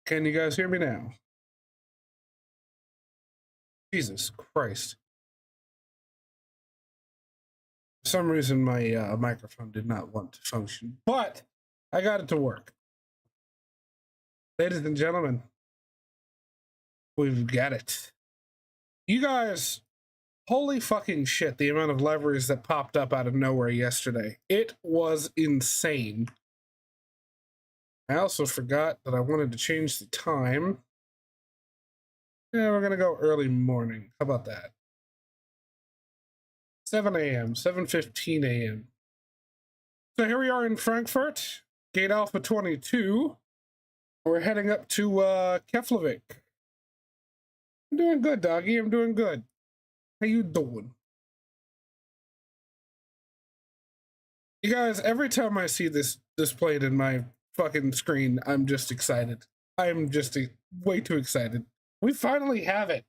Can you guys hear me now? Jesus Christ. For some reason, my microphone did not want to function, but I got it to work. Ladies and gentlemen, we've got it. You guys, holy fucking shit, the amount of leveries that popped up out of nowhere yesterday. It was insane. I also forgot that I wanted to change the time. Yeah, we're gonna go early morning. How about that? 7 a.m., 7:15 a.m. So here we are in Frankfurt, Gate Alpha 22. We're heading up to Keflavik. I'm doing good, doggy. I'm doing good. How you doing? You guys, every time I see this displayed in my fucking screen, I'm just excited. I'm just way too excited. We finally have it.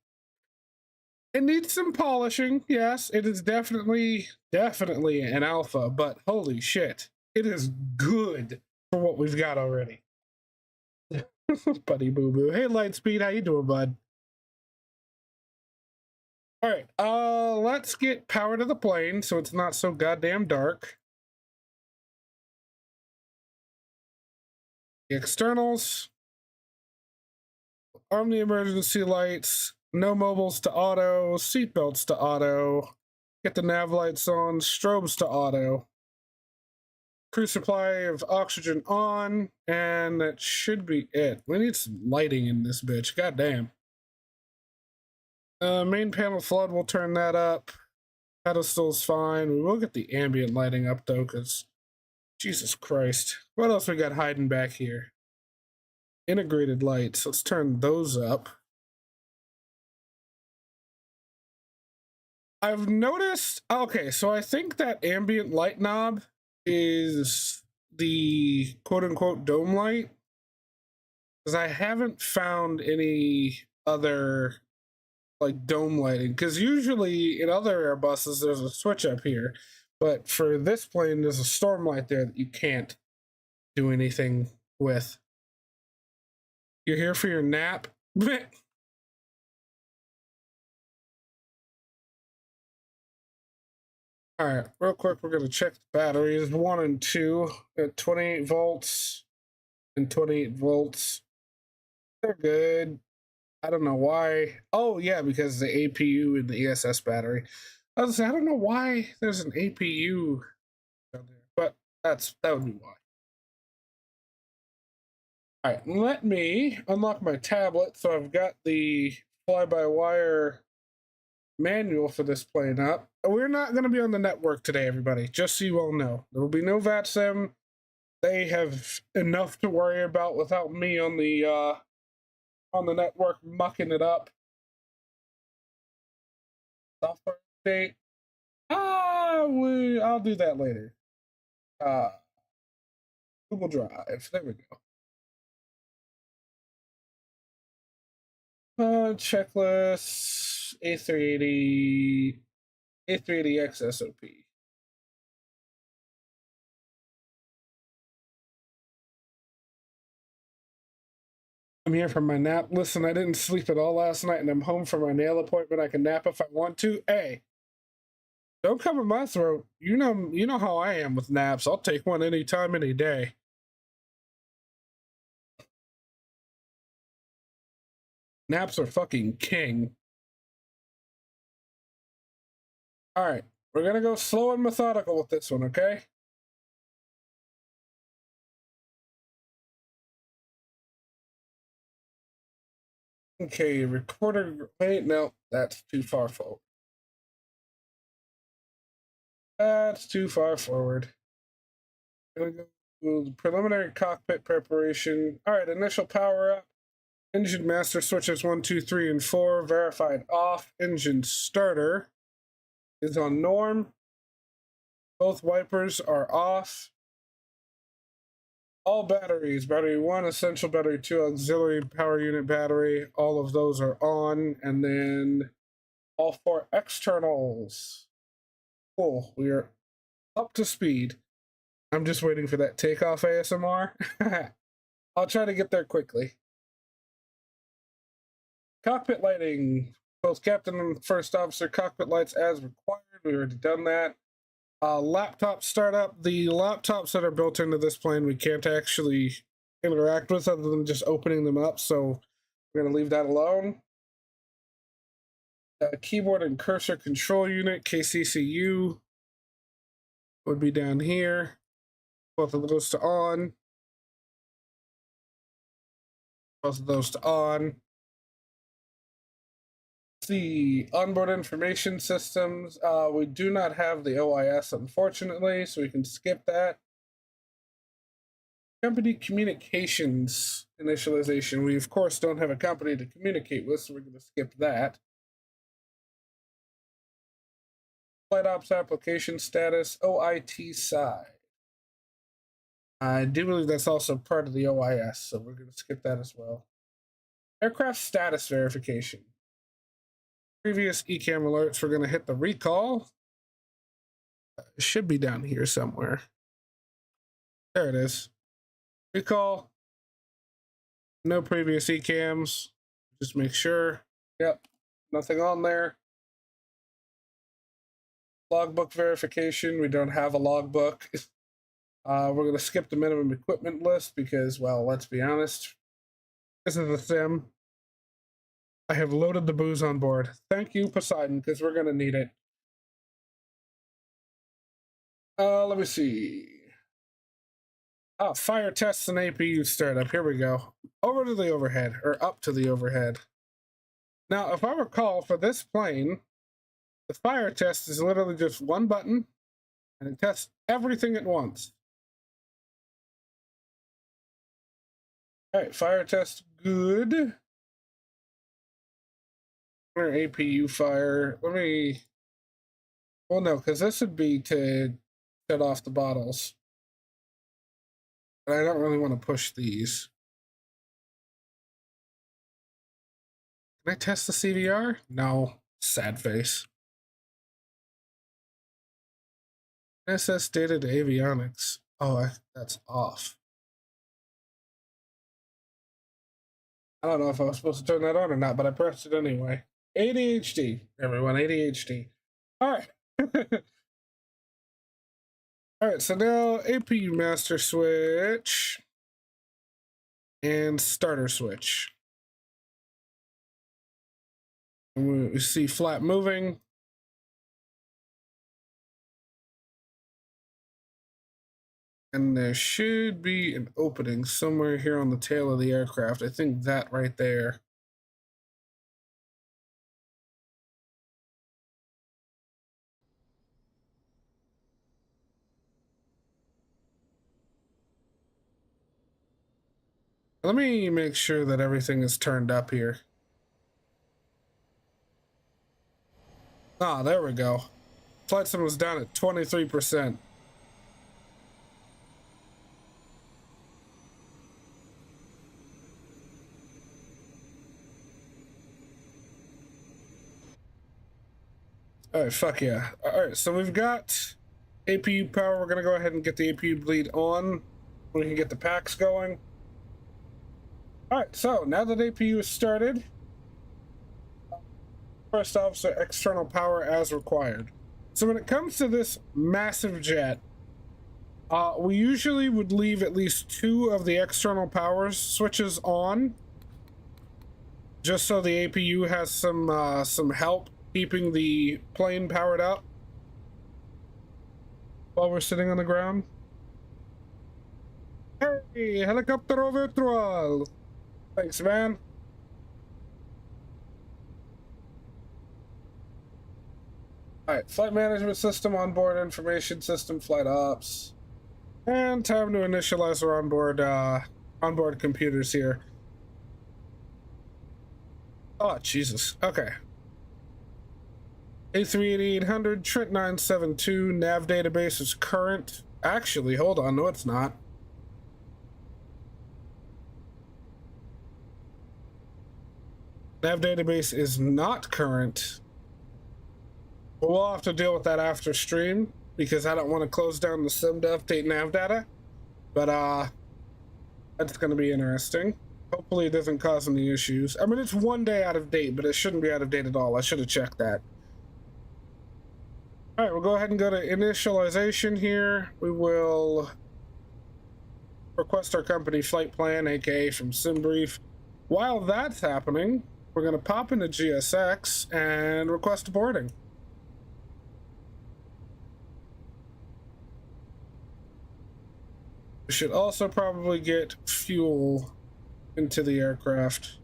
It needs some polishing, yes. It is definitely an alpha, but holy shit, it is good for what we've got already. Buddy boo boo. Hey Lightspeed, how you doing, bud? All right, let's get power to the plane so it's not so goddamn dark. The externals. Arm the emergency lights. No mobiles to auto. Seatbelts to auto. Get the nav lights on. Strobes to auto. Crew supply of oxygen on. And that should be it. We need some lighting in this bitch. Goddamn. Main panel flood, we'll turn that up. Pedestal's fine. We will get the ambient lighting up though, because Jesus Christ. What else we got hiding back here? Integrated lights. Let's turn those up. I've noticed, okay, so I think that ambient light knob is the quote-unquote dome light, because I haven't found any other like dome lighting, because usually in other Airbuses there's a switch up here, but for this plane there's a storm light there that you can't do anything with. You're here for your nap? All right, real quick, we're going to check the batteries. 1 and 2 at 28 volts and 28 volts. They're good. I don't know why. Oh, yeah, because the APU and the ESS battery. I was saying, I don't know why there's an APU down there, but that would be why. All right, let me unlock my tablet. So I've got the fly-by-wire manual for this plane up. We're not going to be on the network today, everybody, just so you all know. There will be no VATSIM. They have enough to worry about without me on the network mucking it up. Software update. I'll do that later. Google Drive. There we go. Checklist. A380X SOP. I'm here for my nap. Listen, I didn't sleep at all last night, and I'm home for my nail appointment. I can nap if I want to. Hey, don't come in my throat. You know how I am with naps. I'll take one anytime, any day. Naps are fucking king. All right, we're gonna go slow and methodical with this one, okay? Okay, recorder. Wait, no, that's too far forward. That's too far forward. Gonna go to preliminary cockpit preparation. All right, initial power up. Engine master switches 1, 2, 3, and 4 verified off. Engine starter is on norm. Both wipers are off. All batteries, battery 1, essential, battery 2, auxiliary power unit battery, all of those are on. And then all 4 externals. Cool, we are up to speed. I'm just waiting for that takeoff ASMR. I'll try to get there quickly. Cockpit lighting. Both captain and first officer cockpit lights as required. We already done that. Laptop startup. The laptops that are built into this plane we can't actually interact with other than just opening them up, so we're going to leave that alone. Keyboard and cursor control unit, KCCU, would be down here. Both of those to on. Both of those to on. The onboard information systems, we do not have the OIS, unfortunately, so we can skip that. Company communications initialization. We, of course, don't have a company to communicate with, so we're going to skip that. Flight ops application status, OIT side. I do believe that's also part of the OIS, so we're going to skip that as well. Aircraft status verification. Previous ECAM alerts, we're going to hit the recall. It should be down here somewhere. There it is. Recall. No previous ECAMs. Just make sure. Yep. Nothing on there. Logbook verification. We don't have a logbook. We're going to skip the minimum equipment list because, well, let's be honest. This is a sim. I have loaded the booze on board. Thank you, Poseidon, because we're going to need it. Let me see. Fire tests and APU startup. Here we go. Over to the overhead, or up to the overhead. Now, if I recall, for this plane, the fire test is literally just one button, and it tests everything at once. All right, fire test, good. Or APU fire. Let me. Well, no, because this would be to shut off the bottles. But I don't really want to push these. Can I test the CVR? No. Sad face. SS data to avionics. Oh, that's off. I don't know if I was supposed to turn that on or not, but I pressed it anyway. ADHD, everyone, ADHD. All right. All right, so now APU master switch and starter switch. And we see flat moving. And there should be an opening somewhere here on the tail of the aircraft. I think that right there. Let me make sure that everything is turned up here. Ah, there we go. Flight sim was down at 23%. All right, fuck yeah. All right, so we've got APU power. We're going to go ahead and get the APU bleed on. We can get the packs going. All right, so now that APU is started, first officer external power as required. So when it comes to this massive jet, we usually would leave at least 2 of the external power switches on, just so the APU has some help keeping the plane powered up while we're sitting on the ground. Hey, helicopter virtual. Thanks, man. All right, flight management system, onboard information system, flight ops, and time to initialize our onboard computers here. Oh, Jesus. Okay. A380-800, Trent 972, nav database is current. Actually, hold on. No, it's not. Nav database is not current. But we'll have to deal with that after stream because I don't want to close down the sim to update nav data. But that's going to be interesting. Hopefully it doesn't cause any issues. I mean, it's 1 day out of date, but it shouldn't be out of date at all. I should have checked that. All right, we'll go ahead and go to initialization here. We will request our company flight plan, aka from SimBrief. While that's happening, we're going to pop into GSX and request boarding. We should also probably get fuel into the aircraft.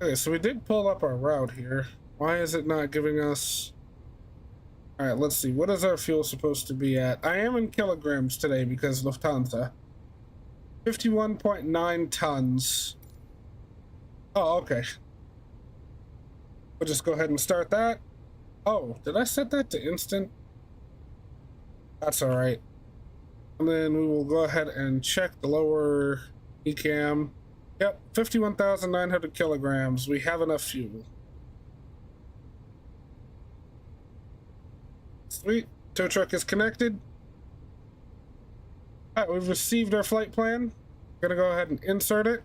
Okay, so we did pull up our route here. Why is it not giving us... All right, let's see. What is our fuel supposed to be at? I am in kilograms today because Lufthansa. 51.9 tons. Oh, okay. We'll just go ahead and start that. Oh, did I set that to instant? That's all right. And then we will go ahead and check the lower ECAM. Yep, 51,900 kilograms. We have enough fuel. Sweet. Tow truck is connected. All right, we've received our flight plan. Gonna go ahead and insert it.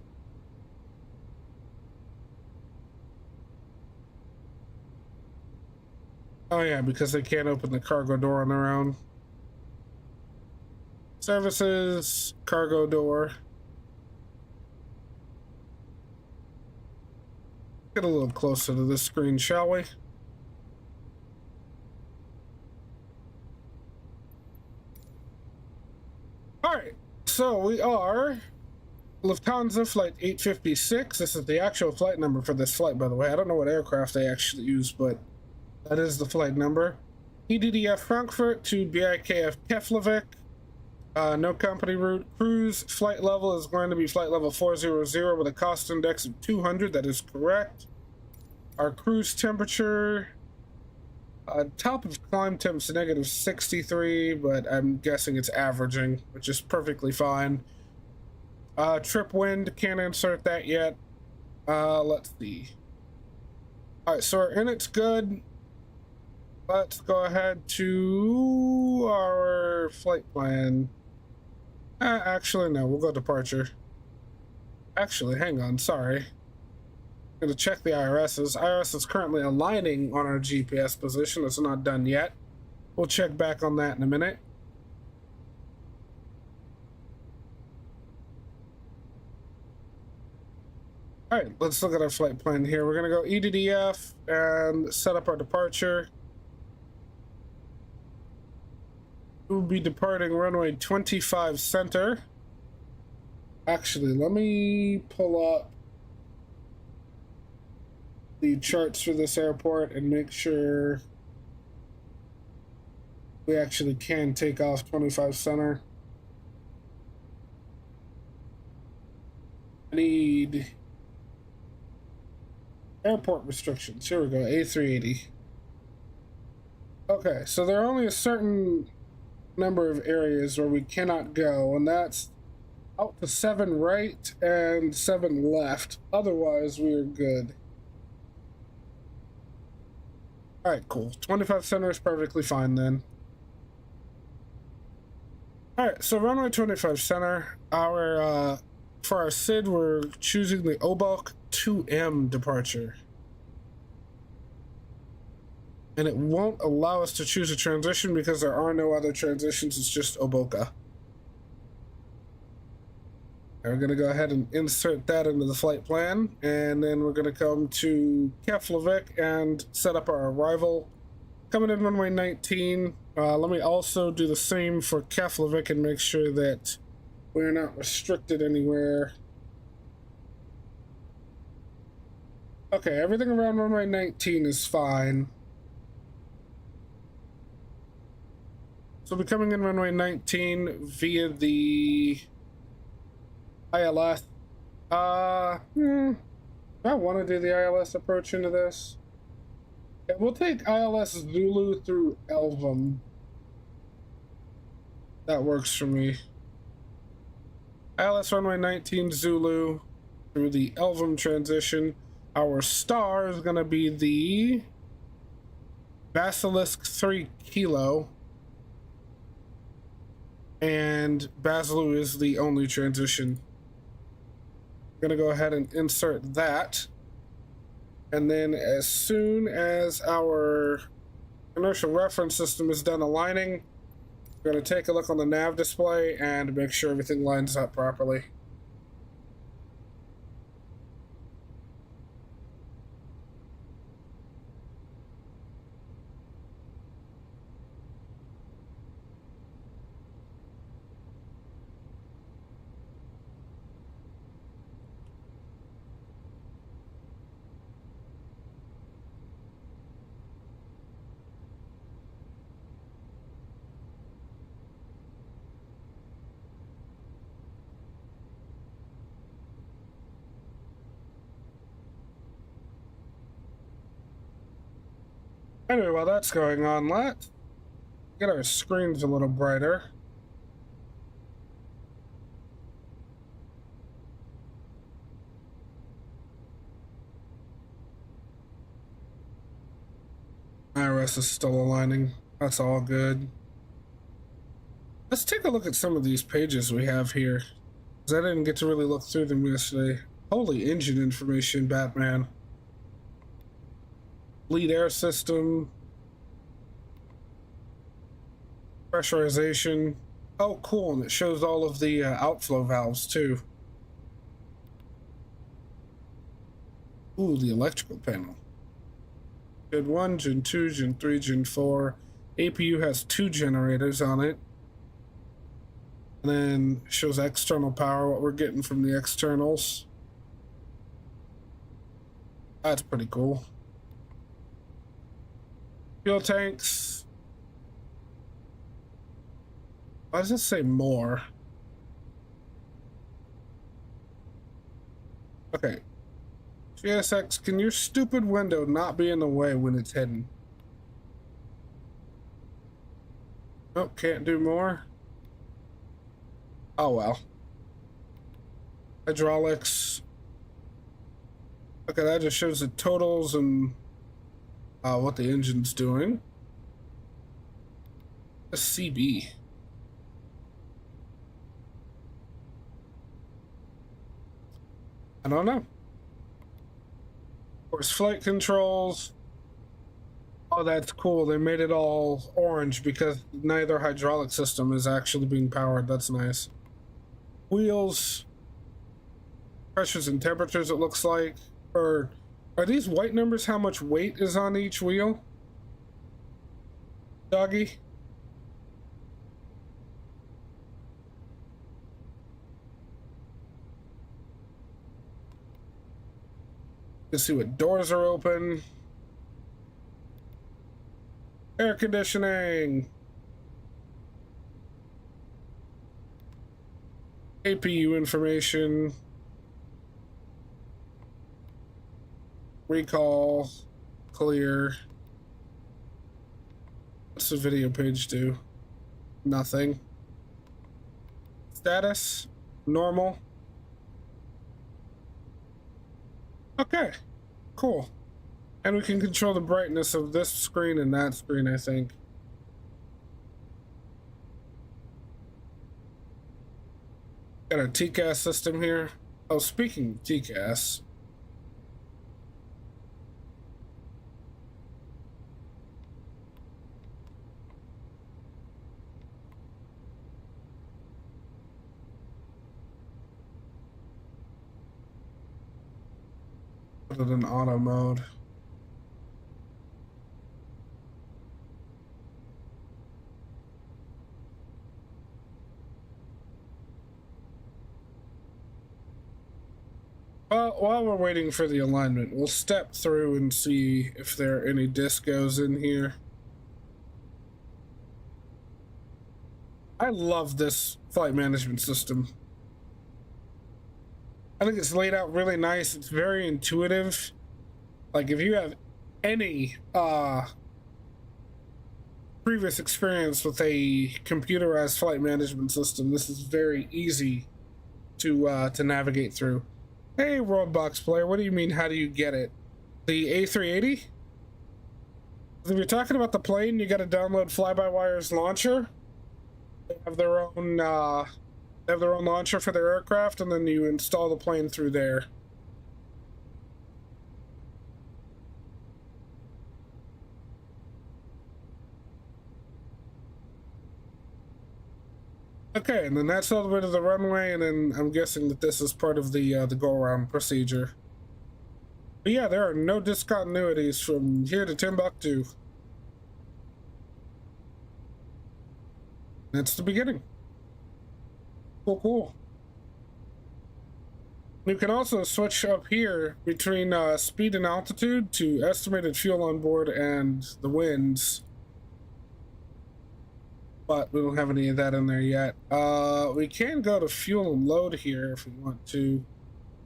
Oh yeah, because they can't open the cargo door on their own. Services, cargo door. Get a little closer to this screen, shall we? All right, so we are Lufthansa Flight 856. This is the actual flight number for this flight, by the way. I don't know what aircraft they actually use, but that is the flight number. EDDF Frankfurt to BIKF Keflavik. No company route. Cruise flight level is going to be flight level 400 with a cost index of 200. That is correct. Our cruise temperature, top of climb temps negative 63, but I'm guessing it's averaging, which is perfectly fine. Trip wind, can't insert that yet. Let's see. All right, so our init's good. Let's go ahead to our flight plan. Actually, no, we'll go departure. Actually, hang on, sorry. I'm gonna check the IRSs. IRS is currently aligning on our GPS position. It's not done yet. We'll check back on that in a minute. All right, let's look at our flight plan here. We're gonna go EDDF and set up our departure. We'll be departing runway 25 center. Actually, let me pull up the charts for this airport and make sure we actually can take off 25 center. I need airport restrictions. Here we go, A380. Okay, so there are only a certain number of areas where we cannot go, and that's out to 7 right and 7 left. Otherwise, we are good. All right, cool. 25 center is perfectly fine then. All right, so runway 25 center. Our for our SID, we're choosing the OBOK 2M departure. And it won't allow us to choose a transition because there are no other transitions. It's just Oboka. We're going to go ahead and insert that into the flight plan. And then we're going to come to Keflavik and set up our arrival. Coming in runway 19. Let me also do the same for Keflavik and make sure that we're not restricted anywhere. Okay, everything around runway 19 is fine. So we're coming in runway 19 via the ILS. I want to do the ILS approach into this. Yeah, we'll take ILS Zulu through Elvum. That works for me. ILS runway 19 Zulu through the Elvum transition. Our star is going to be the Basilisk 3 Kilo. and Basilou is the only transition. I'm gonna go ahead and insert that, and then as soon as our inertial reference system is done aligning, we're gonna take a look on the nav display and make sure everything lines up properly. Anyway, while that's going on, let's get our screens a little brighter. IRS is still aligning. That's all good. Let's take a look at some of these pages we have here, because I didn't get to really look through them yesterday. Holy engine information, Batman. Bleed air system. Pressurization. Oh, cool, and it shows all of the outflow valves, too. Ooh, the electrical panel. Gen 1, Gen 2, Gen 3, Gen 4. APU has 2 generators on it. And then shows external power, what we're getting from the externals. That's pretty cool. Fuel tanks. Why does it say more? Okay. GSX, can your stupid window not be in the way when it's hidden? Oh, can't do more? Oh well. Hydraulics. Okay, that just shows the totals and what the engine's doing. A CB. I don't know. Of course, flight controls. Oh, that's cool. They made it all orange because neither hydraulic system is actually being powered. That's nice. Wheels. Pressures and temperatures, it looks like. Or are these white numbers how much weight is on each wheel? Doggy? Let's see what doors are open. Air conditioning. APU information. Recall. Clear. What's the video page do? Nothing. Status. Normal. Okay, cool. And we can control the brightness of this screen and that screen, I think. Got our TCAS system here. Oh, speaking of TCAS. Put it in auto mode. Well, while we're waiting for the alignment, we'll step through and see if there are any discos in here. I love this flight management system. I think it's laid out really nice. It's very intuitive. Like if you have any previous experience with a computerized flight management system, this is very easy to navigate through. Hey, Worldbox player, what do you mean? How do you get it? The A380? If you're talking about the plane, you got to download Fly-by-Wire's launcher. They have their own launcher for their aircraft, and then you install the plane through there. Okay, and then that's all the way to the runway, and then I'm guessing that this is part of the go-around procedure. But yeah, there are no discontinuities from here to Timbuktu. That's the beginning. Cool, cool. You can also switch up here between speed and altitude to estimated fuel on board and the winds. But we don't have any of that in there yet. We can go to fuel and load here if we want to.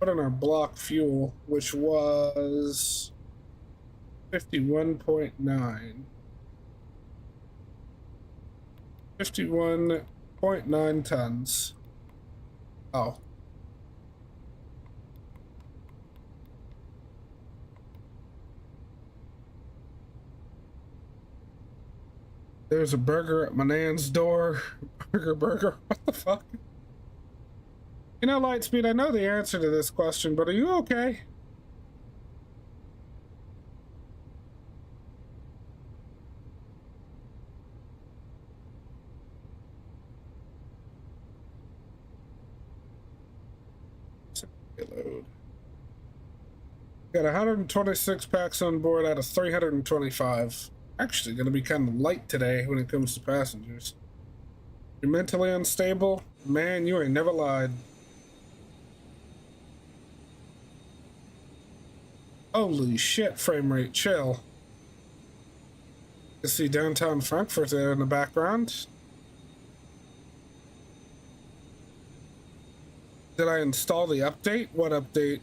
Put in our block fuel, which was 51.9. 51.9 tons. Oh. There's a burger at my nan's door. Burger. What the fuck? You know, Lightspeed, I know the answer to this question, but are you okay? Load. Got 126 packs on board out of 325. Actually going to be kind of light today when it comes to passengers. You're mentally unstable? Man, you ain't never lied. Holy shit, frame rate, chill. You see downtown Frankfurt there in the background. Did I install the update? What update?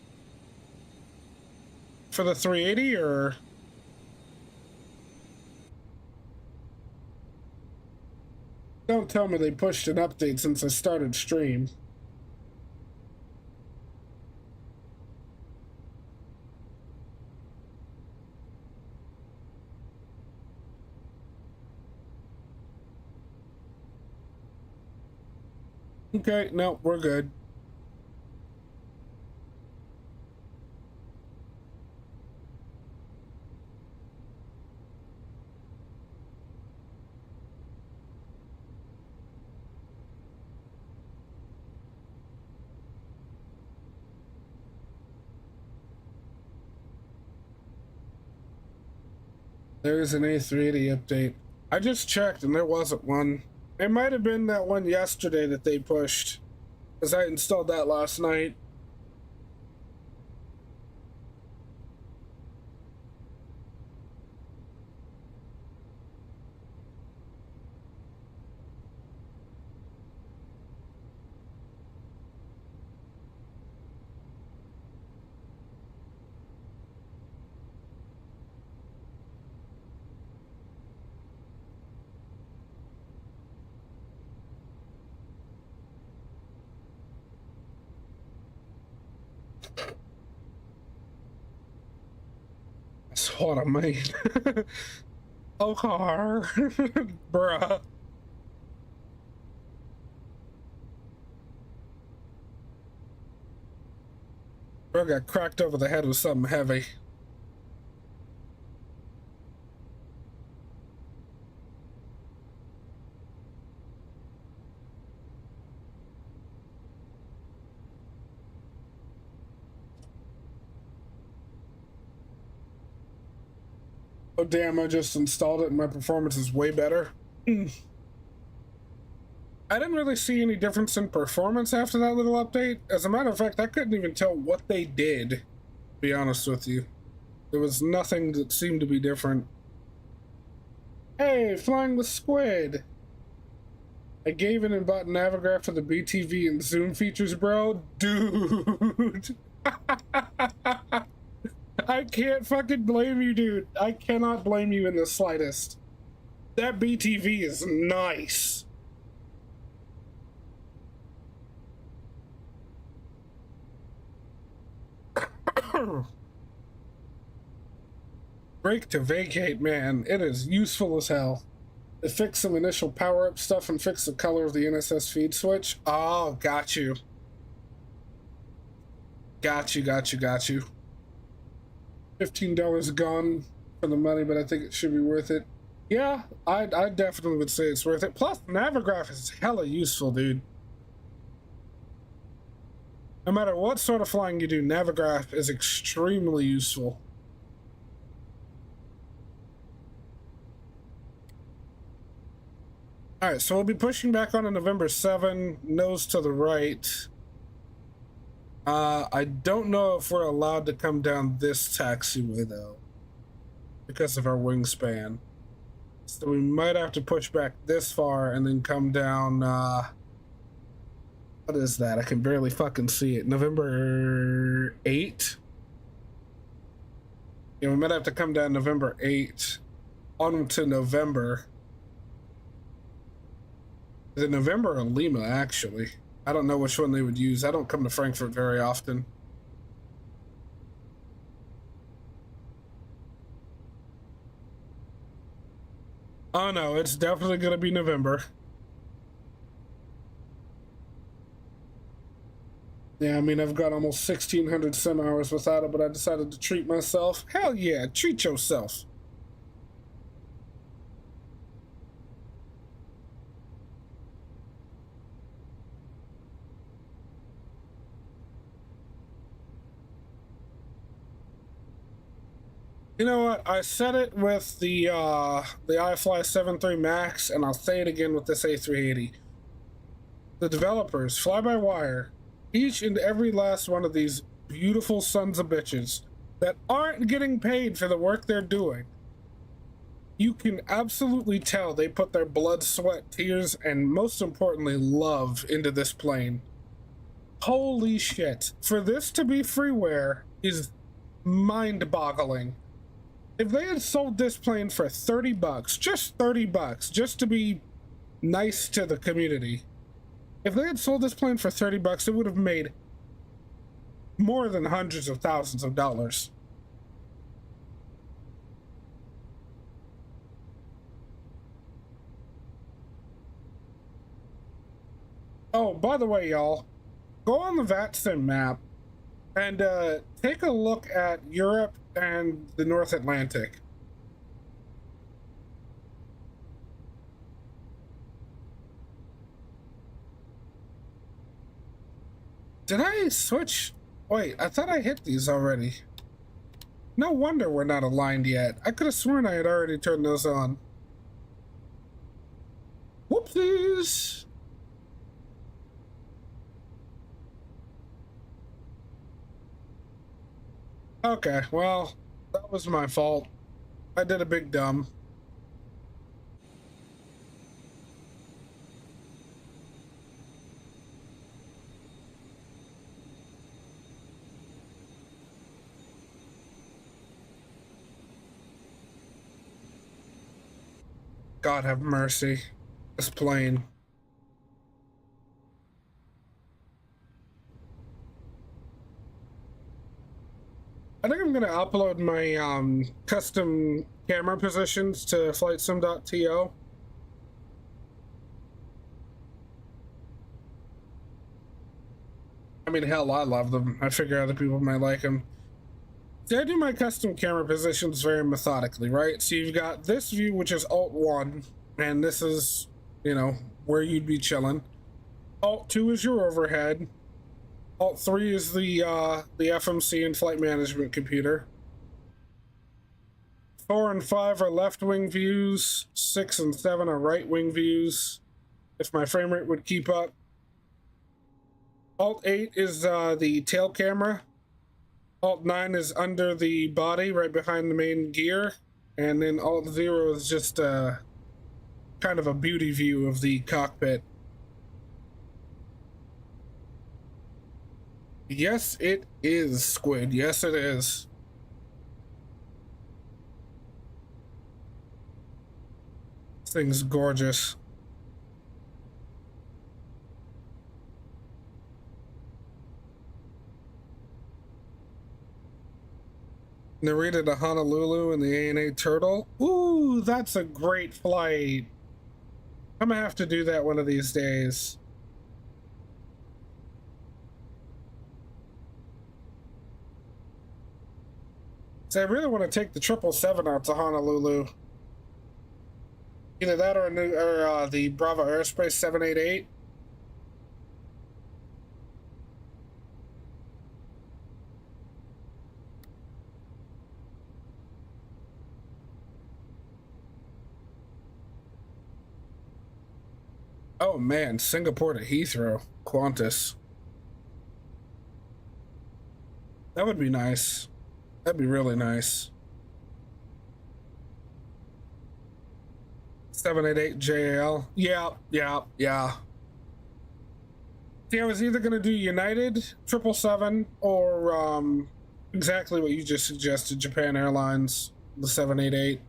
For the 380 or? Don't tell me they pushed an update since I started stream. Okay, no, we're good. There's an A380 update. I just checked and there wasn't one. It might have been that one yesterday that they pushed, because I installed that last night. That's what I mean. Oh, car. Bruh. Bro got cracked over the head with something heavy. Oh damn, I just installed it and my performance is way better. I didn't really see any difference in performance after that little update. As a matter of fact, I couldn't even tell what they did, to be honest with you. There was nothing that seemed to be different. Hey, flying with squid. I gave in and bought Navigraph for the BTV and Zoom features, bro. Dude. I can't fucking blame you, dude. I cannot blame you in the slightest. That BTV is nice. Break to vacate, man. It is useful as hell. fix some initial power-up stuff and fix the color of the NSS feed switch. Oh, got you. Got you. $15 gone for the money, but I think it should be worth it. Yeah, I definitely would say it's worth it. Plus, Navigraph is hella useful, dude. No matter what sort of flying you do, Navigraph is extremely useful. All right, so we'll be pushing back on a November 7, nose to the right. I don't know if we're allowed to come down this taxiway, though, because of our wingspan. So we might have to push back this far and then come down, what is that? I can barely fucking see it. November 8? Yeah, we might have to come down November 8 on to November. Is it November or Lima, actually? I don't know which one they would use. I don't come to Frankfurt very often. Oh no, it's definitely gonna be November. Yeah, I mean, I've got almost 1,600 some hours without it, but I decided to treat myself. Hell yeah, treat yourself. You know what? I said it with the iFly 7.3 Max, and I'll say it again with this A380. The developers, fly-by-wire, each and every last one of these beautiful sons of bitches that aren't getting paid for the work they're doing, you can absolutely tell they put their blood, sweat, tears, and most importantly, love into this plane. Holy shit. For this to be freeware is mind-boggling. If they had sold this plane for 30 bucks, just 30 bucks, just to be nice to the community, if they had sold this plane for 30 bucks, it would have made more than hundreds of thousands of dollars. Oh, by the way, y'all, go on the VATSIM map and take a look at Europe and the North Atlantic. Did I switch? Wait, I thought I hit these already. No wonder we're not aligned yet. I could have sworn I had already turned those on. Whoopsies! Okay, well, that was my fault. I did a big dumb. God have mercy. This plane. I think I'm gonna upload my custom camera positions to flightsim.to. I mean, hell, I love them. I figure other people might like them. See, I do my custom camera positions very methodically, right? So you've got this view, which is Alt 1, and this is, you know, where you'd be chilling. Alt 2 is your overhead. Alt 3 is the FMC and flight management computer. 4 and 5 are left wing views. 6 and 7 are right wing views, if my frame rate would keep up. Alt 8 is the tail camera. Alt 9 is under the body, right behind the main gear. And then Alt 0 is just kind of a beauty view of the cockpit. Yes, it is, Squid. Yes, it is. This thing's gorgeous. Narita to Honolulu in the ANA Turtle. Ooh, that's a great flight. I'm gonna have to do that one of these days. So I really want to take the 777 out to Honolulu. Either that or the Bravo Aerospace 788. Oh man, Singapore to Heathrow, Qantas. That would be nice. That'd be really nice. 788 JL. Yeah, yeah, yeah. See, I was either gonna do United 777 or exactly what you just suggested, Japan Airlines, the 788.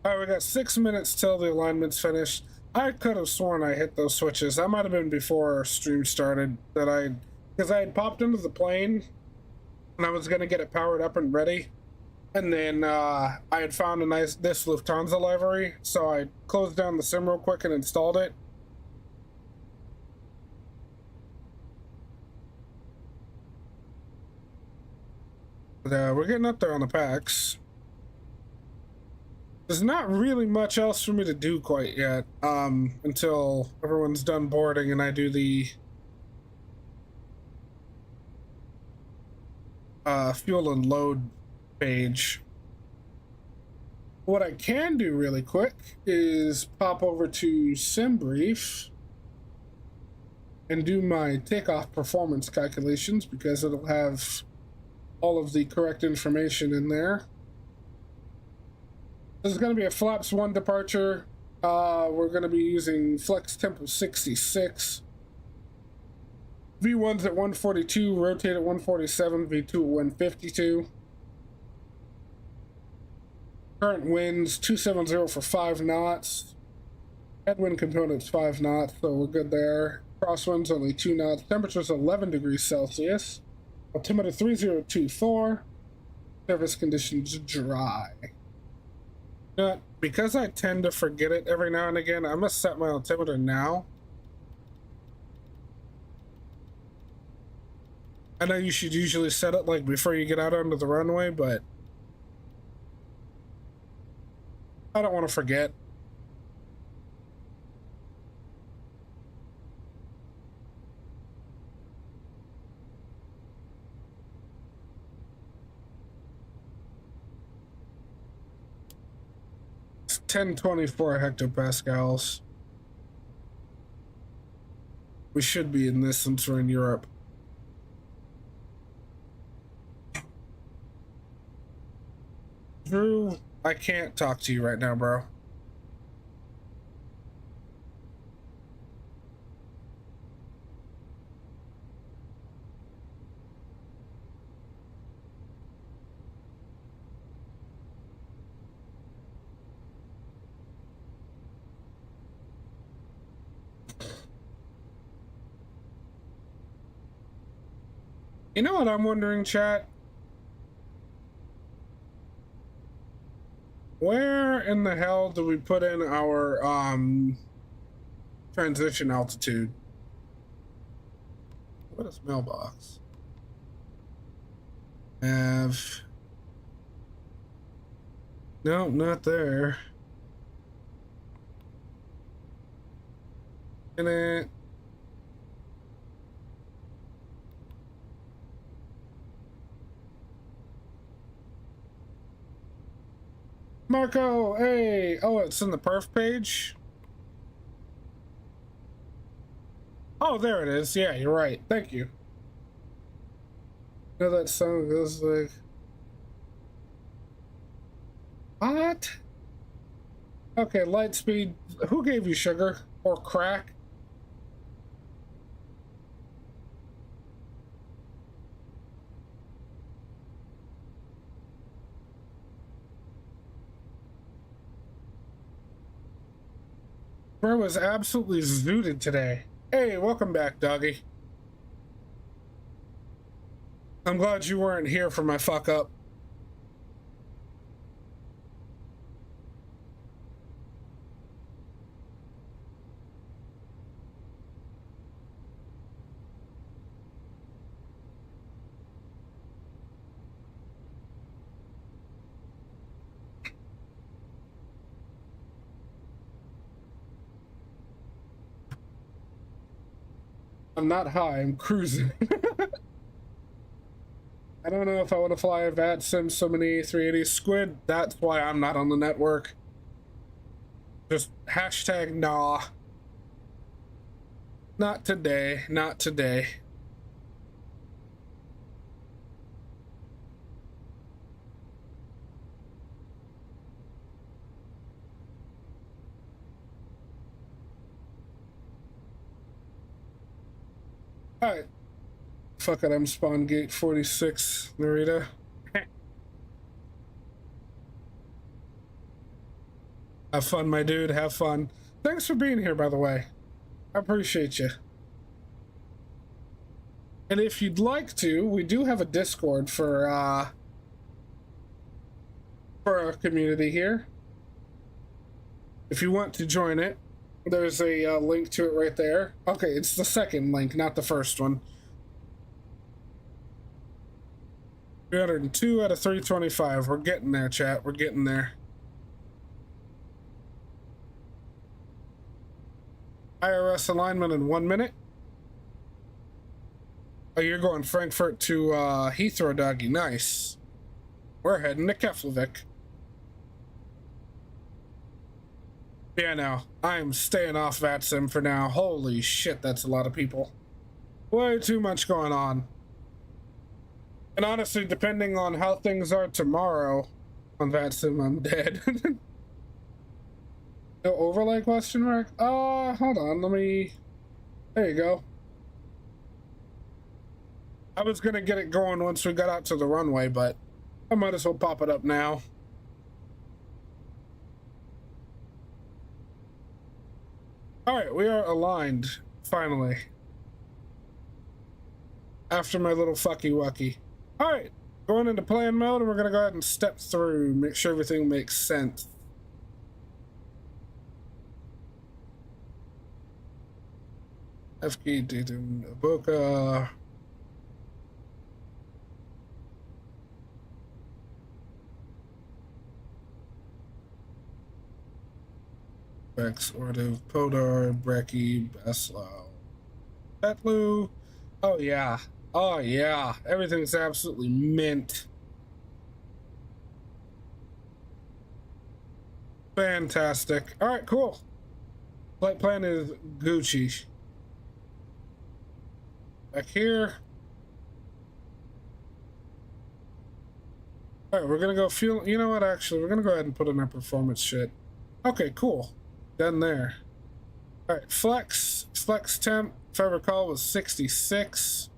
All right, we got 6 minutes till the alignment's finished. I could have sworn I hit those switches. That might have been before our stream started, because I had popped into the plane and I was gonna get it powered up and ready, and then I had found this Lufthansa livery, so I closed down the sim real quick and installed it. But we're getting up there on the packs. There's not really much else for me to do quite yet, until everyone's done boarding and I do the fuel and load page. What I can do really quick is pop over to SimBrief and do my takeoff performance calculations, because it'll have all of the correct information in there. This is going to be a flaps 1 departure. We're going to be using flex temp of 66. V1's at 142, rotate at 147, V2 at 152. Current winds 270 for 5 knots. Headwind component's 5 knots, so we're good there. Crosswind's only 2 knots. Temperature's 11 degrees Celsius. Altimeter 3024. Service conditions dry. Because I tend to forget it every now and again, I'm gonna set my altimeter now. I know you should usually set it like before you get out onto the runway, but I don't want to forget. It's 1024 hectopascals. We should be in this since we're in Europe. Drew, I can't talk to you right now, bro. You know what I'm wondering, chat? Where in the hell do we put in our transition altitude? What is mailbox? Have no, not there. In it. Marco, hey! Oh, it's in the perf page? Oh, there it is. Yeah, you're right. Thank you. You know that song goes like... What? Okay, light speed. Who gave you sugar? Or crack? Bro was absolutely zooted today. Hey, welcome back, doggy. I'm glad you weren't here for my fuck up. I'm not high, I'm cruising. I don't know if I want to fly a VATSIM so many A380 squid. That's why I'm not on the network. Just hashtag nah. Not today, not today. Alright. Fuck it, I'm spawn gate 46, Narita. Have fun, my dude, have fun. Thanks for being here, by the way. I appreciate you. And if you'd like to, we do have a Discord for our community here. If you want to join it, there's a link to it right there. Okay, it's the second link, not the first one. 302 out of 325. We're getting there, chat. We're getting there. IRS alignment in 1 minute. Oh, you're going Frankfurt to Heathrow, doggy. Nice. We're heading to Keflavik. Yeah, no. I'm staying off VATSIM for now. Holy shit, that's a lot of people. Way too much going on. And honestly, depending on how things are tomorrow on VATSIM, I'm dead. No overlay question mark? Hold on, let me... There you go. I was gonna get it going once we got out to the runway, but I might as well pop it up now. Alright, we are aligned, finally. After my little fucky wucky. Alright, going into plan mode, and we're gonna go ahead and step through, make sure everything makes sense. FK Boca. Bex, Ordiv, Podar, Brecky, Beslow. Betlu. Oh yeah. Oh yeah. Everything's absolutely mint. Fantastic. Alright, cool. Flight plan is Gucci. Back here. Alright, we're gonna go fuel. You know what, actually, we're gonna go ahead and put in our performance shit. Okay, cool. Done there. Alright, flex temp, if I recall, was 66.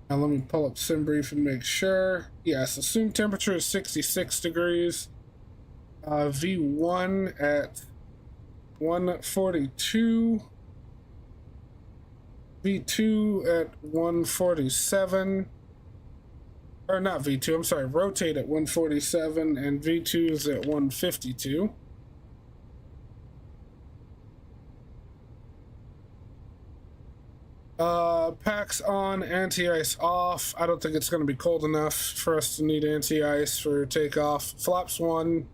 Now let me pull up SimBrief and make sure. Yes, assumed temperature is 66 degrees. V1 at 142. V2 at 147. Or not V2, I'm sorry, rotate at 147, and V2 is at 152. Packs on, anti-ice off. I don't think it's going to be cold enough for us to need anti-ice for takeoff. Flaps 1.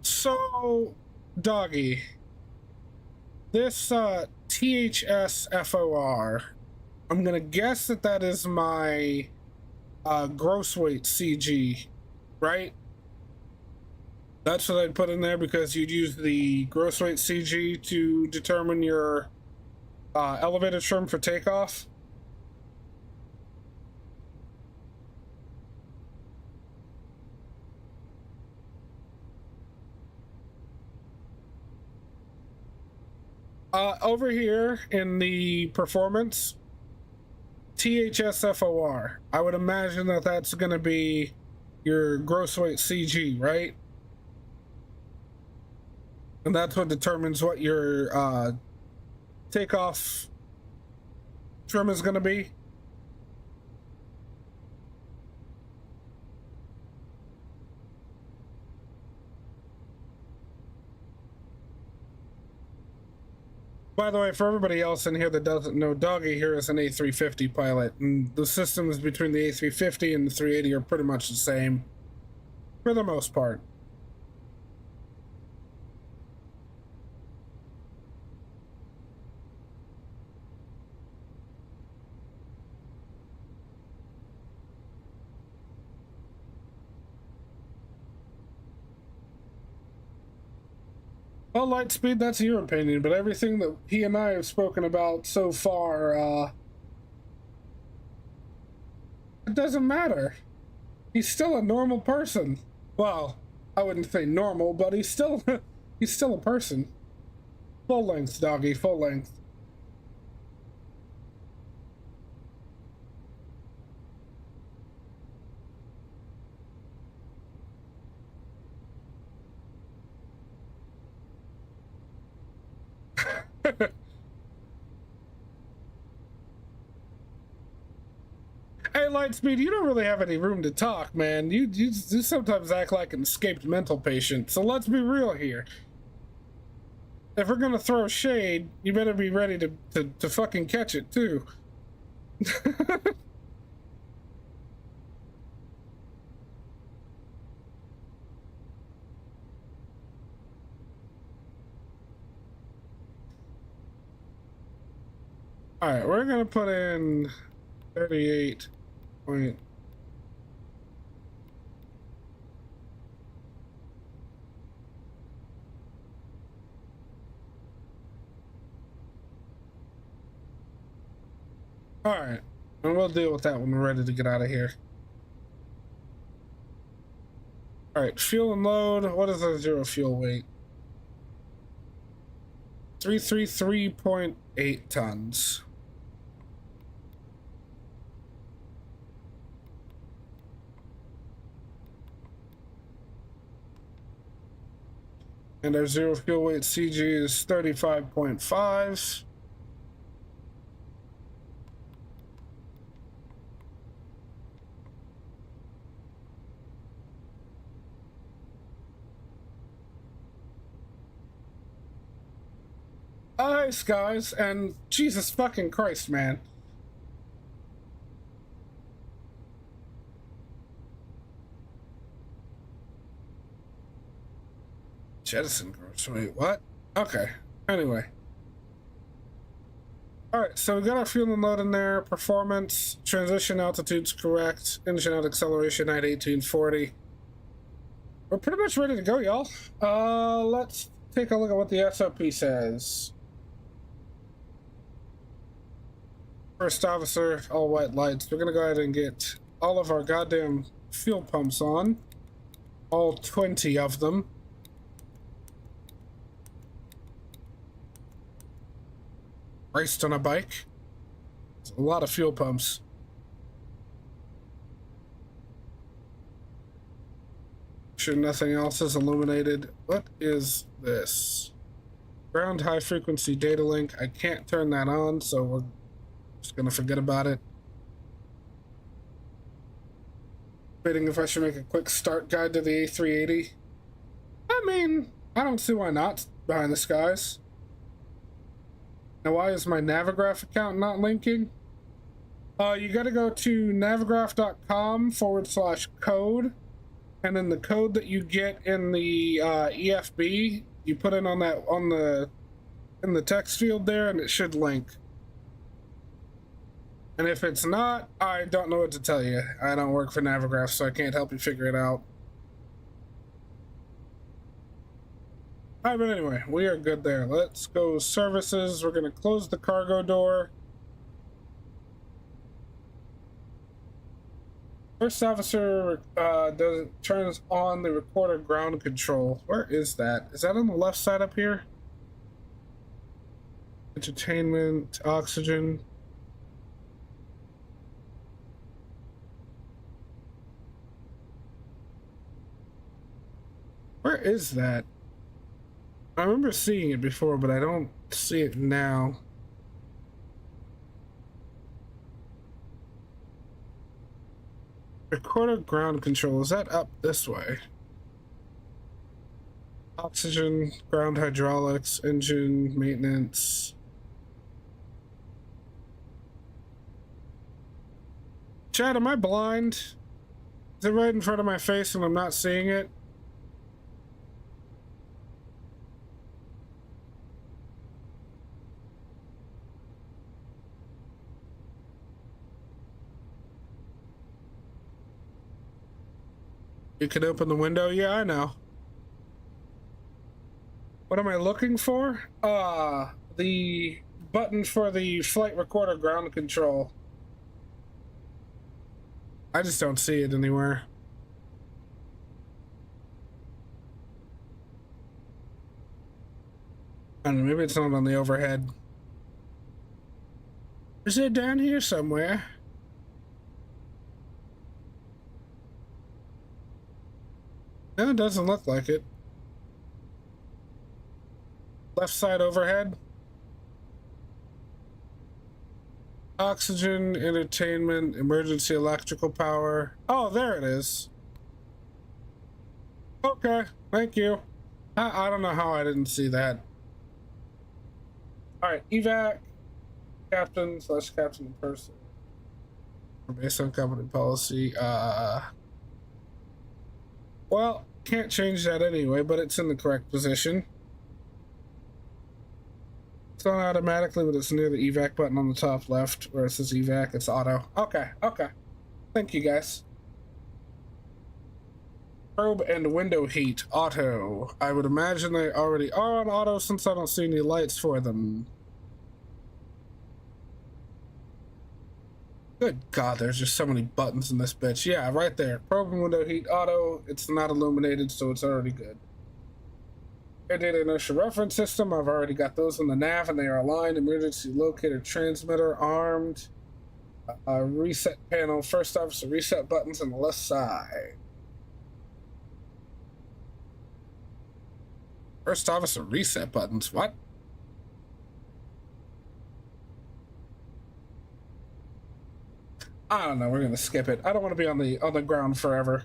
So, doggy, this THS FOR, I'm gonna guess that that is my gross weight CG, right? That's what I'd put in there, because you'd use the gross weight CG to determine your elevator trim for takeoff. Over here in the performance, THSFOR, I would imagine that that's going to be your gross weight CG, right? And that's what determines what your takeoff trim is going to be. By the way, for everybody else in here that doesn't know, Doggy here is an A350 pilot, and the systems between the A350 and the 380 are pretty much the same, for the most part. Well, Lightspeed, that's your opinion, but everything that he and I have spoken about so far, it doesn't matter. He's still a normal person. Well, I wouldn't say normal, but he's still he's still a person. Full length, Doggy, full length. Hey, Lightspeed, you don't really have any room to talk, man. You sometimes act like an escaped mental patient, so let's be real here. If we're gonna throw shade, you better be ready to fucking catch it, too. Alright, we're gonna put in 38 point. Alright, and we'll deal with that when we're ready to get out of here. Alright, fuel and load. What is our zero fuel weight? 333.8 tons. And our zero fuel weight CG is 35.5. Nice, guys, and Jesus fucking Christ, man. Jettison gross. Wait, what? Okay. Anyway. Alright, so we got our fuel and load in there. Performance, transition altitude's correct. Engine out acceleration at 1840. We're pretty much ready to go, y'all. Let's take a look at what the SOP says. First officer, all white lights. We're gonna go ahead and get all of our goddamn fuel pumps on. All 20 of them. Raced on a bike. It's a lot of fuel pumps. Sure nothing else is illuminated. What is this? Ground high frequency data link. I can't turn that on, so we're just gonna forget about it. Debating if I should make a quick start guide to the A380. I mean, I don't see why not, behind the skies. Now, why is my Navigraph account not linking? You gotta go to navigraph.com/code, and then the code that you get in the EFB, you put in on that in the text field there, and it should link. And if it's not, I don't know what to tell you. I don't work for Navigraph, so I can't help you figure it out. Alright, but anyway, we are good there. Let's go services. We're going to close the cargo door. First officer turns on the recorder ground control. Where is that? Is that on the left side up here? Entertainment, oxygen. Where is that? I remember seeing it before, but I don't see it now. Recorder ground control, is that up this way? Oxygen, ground hydraulics, engine, maintenance. Chad, am I blind? Is it right in front of my face and I'm not seeing it? You can open the window? Yeah, I know. What am I looking for? The button for the flight recorder ground control. I just don't see it anywhere. I don't know, maybe it's not on the overhead. Is it down here somewhere? No, it doesn't look like it. Left side overhead. Oxygen, entertainment, emergency electrical power. Oh, there it is. Okay, thank you. I don't know how I didn't see that. All right, evac, captain / captain in person. Based on company policy. Well, can't change that anyway, but it's in the correct position. It's not automatically, but it's near the evac button on the top left where it says evac. It's auto. Okay, okay. Thank you, guys. Probe and window heat, auto. I would imagine they already are on auto since I don't see any lights for them. Good God, there's just so many buttons in this bitch. Yeah, right there. Probe and window heat, auto. It's not illuminated, so it's already good. Air data inertia reference system. I've already got those on the nav and they are aligned. Emergency locator transmitter armed. Reset panel. First officer reset buttons on the left side. First officer reset buttons. What? I don't know. We're gonna skip it. I don't want to be on the ground forever.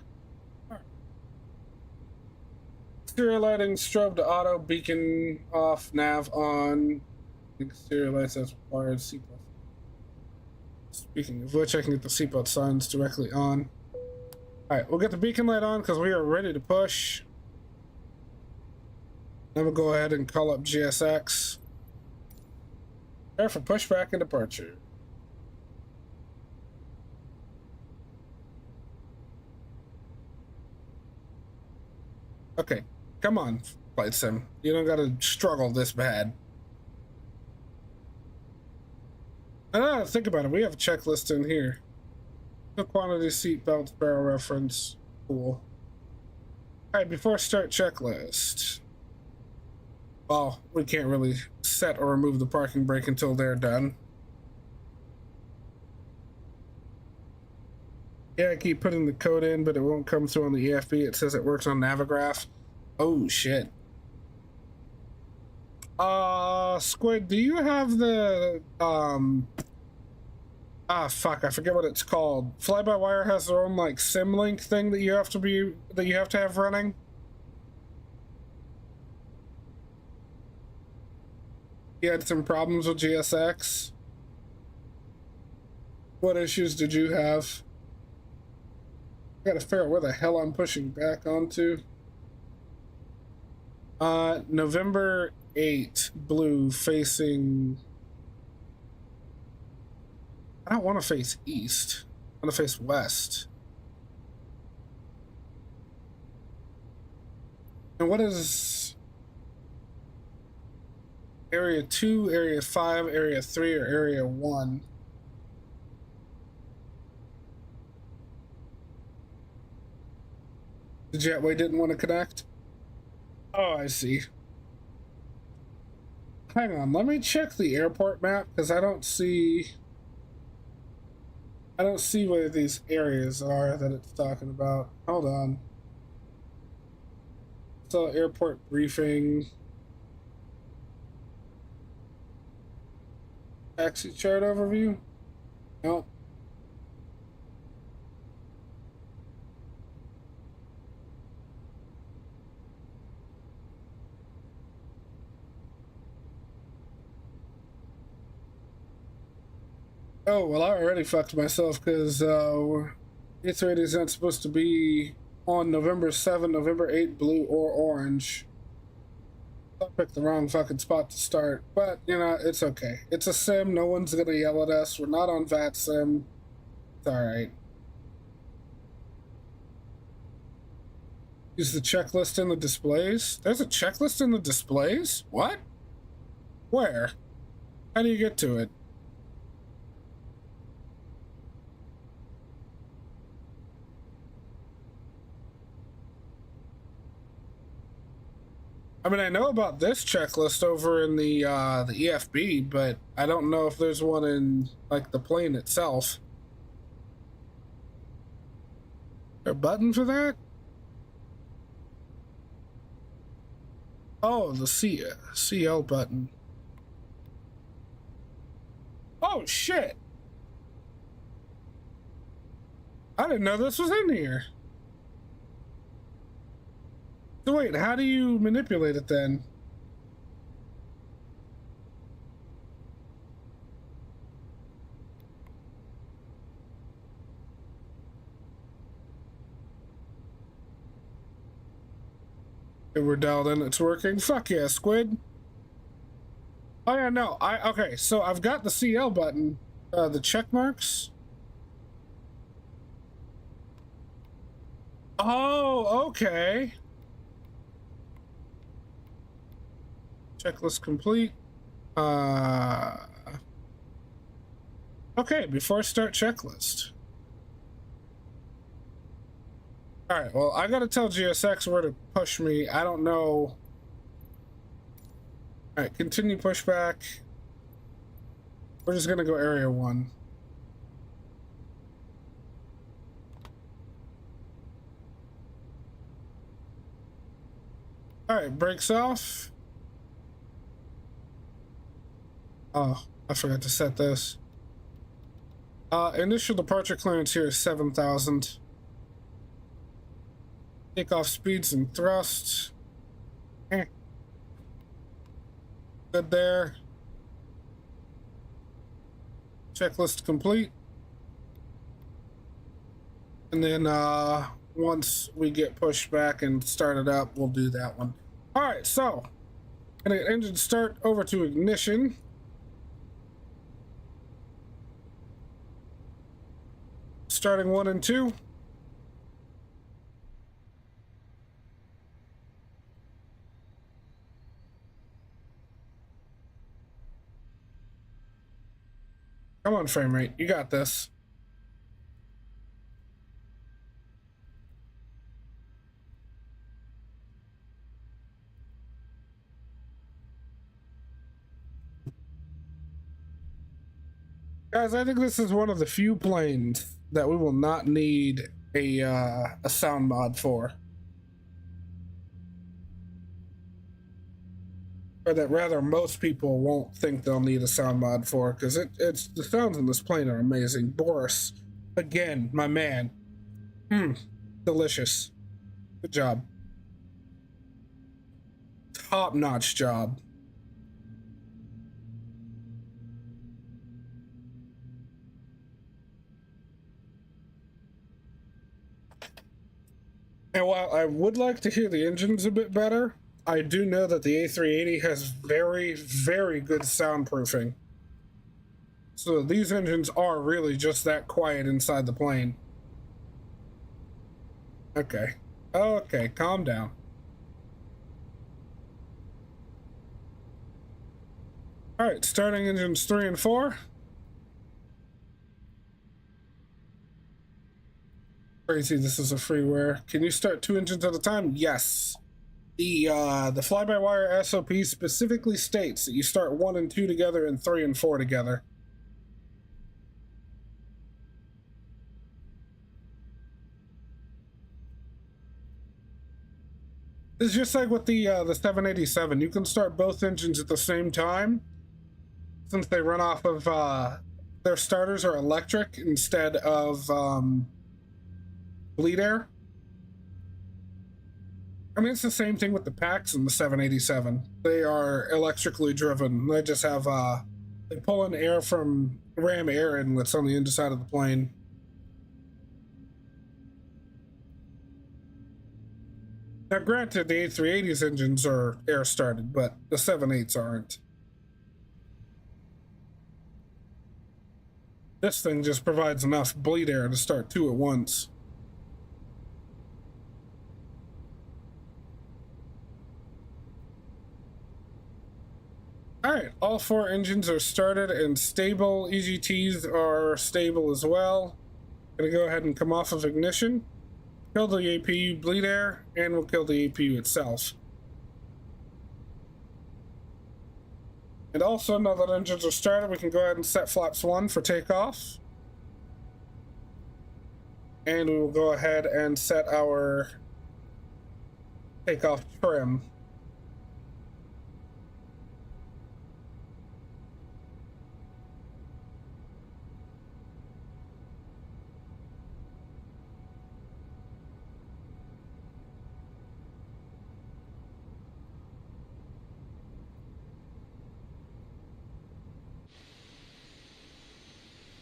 Exterior lighting, strobe to auto, beacon off, nav on. Exterior lights as required. Seatbelt. Speaking of which, I can get the seatbelt signs directly on. All right, we'll get the beacon light on because we are ready to push. Then we'll go ahead and call up GSX. Prepare for pushback and departure. Okay, come on, Flight Sim. You don't gotta struggle this bad. Ah, think about it. We have a checklist in here. No quantity, seat belts, barrel reference. Cool. All right, before start checklist. Well, we can't really set or remove the parking brake until they're done. Yeah, I keep putting the code in, but it won't come through on the EFB. It says it works on Navigraph. Oh, shit. Squid, do you have the, fuck, I forget what it's called. Fly-by-wire has their own, like, Symlink thing that you have to have running. You had some problems with GSX. What issues did you have? I gotta figure out where the hell I'm pushing back onto. November 8, blue, facing... I don't want to face east. I want to face west. And what is... Area 2, Area 5, Area 3, or Area 1? The jetway didn't want to connect? Oh, I see. Hang on, let me check the airport map, because I don't see where these areas are that it's talking about. Hold on. So, airport briefing. Taxi chart overview? Nope. Oh, well, I already fucked myself because A380 is not supposed to be on November 7, November 8, blue or orange. I picked the wrong fucking spot to start, but, you know, it's okay. It's a sim. No one's gonna yell at us. We're not on VAT sim. It's alright. Use the checklist in the displays. There's a checklist in the displays? What? Where? How do you get to it? I mean, I know about this checklist over in the EFB, but I don't know if there's one in, like, the plane itself. Is there a button for that? Oh, the CL button. Oh, shit! I didn't know this was in here. So wait, how do you manipulate it then? Okay, we're dialed in, it's working. Fuck yeah, squid. Oh yeah, no, okay, so I've got the CL button, the check marks. Oh, okay. Checklist complete. Okay, before I start checklist. Alright, well, I gotta tell GSX where to push me. I don't know. Alright, continue pushback. We're just gonna go area 1. Alright, brakes off. Oh, I forgot to set this. Initial departure clearance here is 7,000. Takeoff speeds and thrusts. Good there. Checklist complete. And then once we get pushed back and started up, we'll do that one. All right, so gonna get engine start over to ignition. Starting 1 and 2. Come on, frame rate. You got this. Guys, I think this is one of the few planes that we will not need a sound mod for. Or that rather most people won't think they'll need a sound mod for, because it's the sounds in this plane are amazing. Boris, again, my man. Delicious. Good job. Top-notch job. And while I would like to hear the engines a bit better, I do know that the A380 has very, very good soundproofing. So these engines are really just that quiet inside the plane. Okay. Okay, calm down. Alright, starting engines 3 and 4. Crazy, this is a freeware. Can you start 2 engines at a time? Yes. The fly-by-wire SOP specifically states that you start 1 and 2 together and 3 and 4 together. It's just like with the 787. You can start both engines at the same time, since they run off of their starters are electric instead of bleed air. I mean, it's the same thing with the packs in the 787. They are electrically driven. They just have They pull in air from ram air inlets on the underside of the plane. Now, granted, the A380's engines are air started, but the 787s aren't. This thing just provides enough bleed air to start two at once. All right, all four engines are started and stable. EGTs are stable as well. Gonna go ahead and come off of ignition, kill the APU bleed air, and we'll kill the APU itself. And also, now that engines are started, we can go ahead and set flaps 1 for takeoff. And we will go ahead and set our takeoff trim.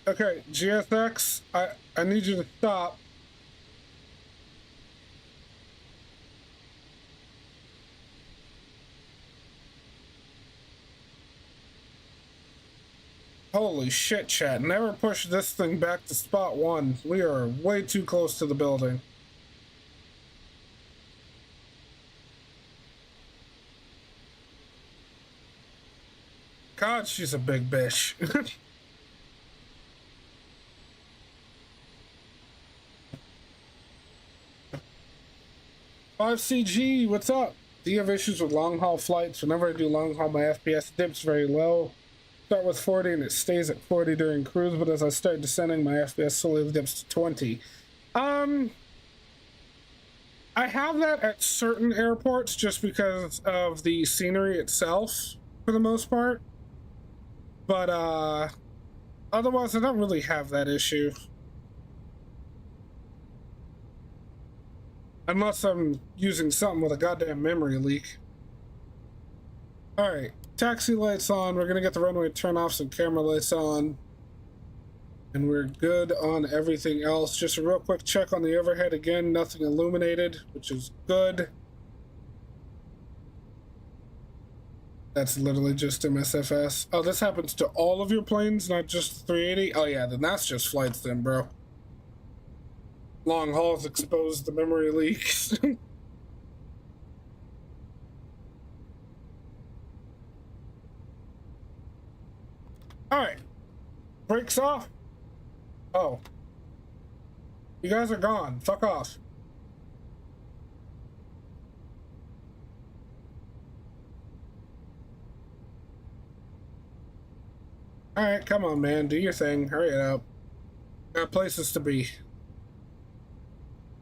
Okay, GSX, I need you to stop. Holy shit, chat. Never push this thing back to spot 1. We are way too close to the building. God, she's a big bitch. 5CG, what's up? Do you have issues with long haul flights? Whenever I do long haul, my FPS dips very low. Start with 40 and it stays at 40 during cruise, but as I start descending, my FPS slowly dips to 20. I have that at certain airports just because of the scenery itself, for the most part. But otherwise, I don't really have that issue. Unless I'm using something with a goddamn memory leak. Alright, taxi lights on. We're gonna get the runway turn-offs and camera lights on. And we're good on everything else. Just a real quick check on the overhead again. Nothing illuminated, which is good. That's literally just MSFS. Oh, this happens to all of your planes, not just the 380? Oh yeah, then that's just flights then, bro. Long hauls expose the memory leaks. Alright. Brakes off. Oh. You guys are gone. Fuck off. Alright, come on, man. Do your thing. Hurry it up. Got places to be.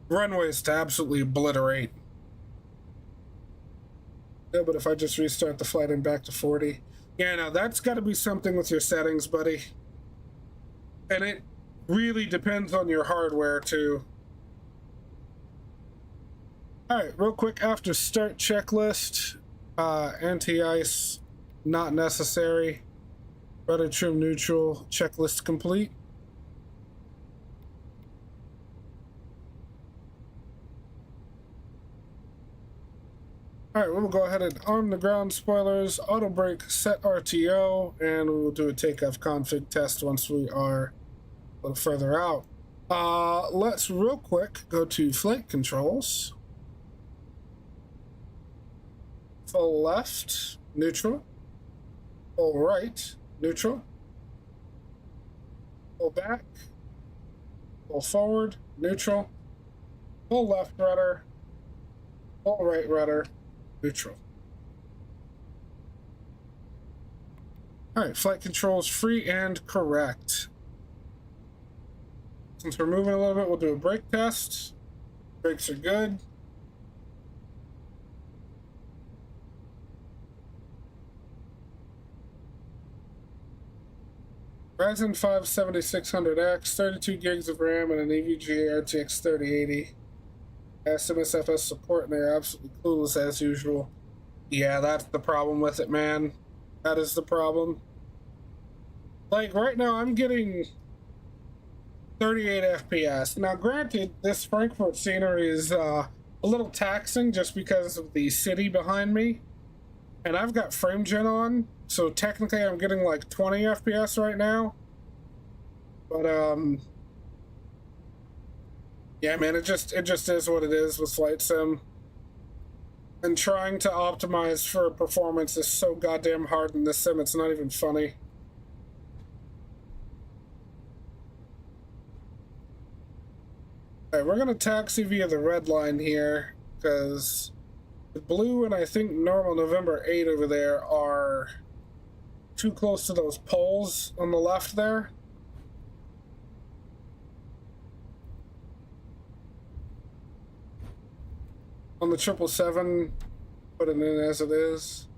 Runways to absolutely obliterate. Yeah, but if I just restart the flight and back to 40. Yeah, no, that's got to be something with your settings, buddy. And it really depends on your hardware, too. Alright, real quick, after start checklist. Anti-ice, not necessary. Rudder trim neutral, checklist complete. Alright, we'll go ahead and arm the ground spoilers, auto brake, set RTO, and we will do a takeoff config test once we are a little further out. Let's real quick go to flight controls. Full left, neutral. Full right, neutral. Full back. Full forward, neutral. Full left rudder. Full right rudder. Neutral. Alright, flight controls free and correct. Since we're moving a little bit, we'll do a brake test. Brakes are good. Ryzen 5 7600X, 32 gigs of RAM, and an EVGA RTX 3080. MSFS support, and they're absolutely clueless as usual. Yeah, that's the problem with it, man. That is the problem. Like right now, I'm getting 38 FPS. Now, granted, this Frankfurt scenery is a little taxing just because of the city behind me, and I've got frame gen on, so technically I'm getting like 20 FPS right now. But yeah, man, it just is what it is with Flight Sim. And trying to optimize for performance is so goddamn hard in this sim, it's not even funny. Alright, we're gonna taxi via the red line here, because the blue and I think normal November 8 over there are too close to those poles on the left there. On the 777, put it in as it is.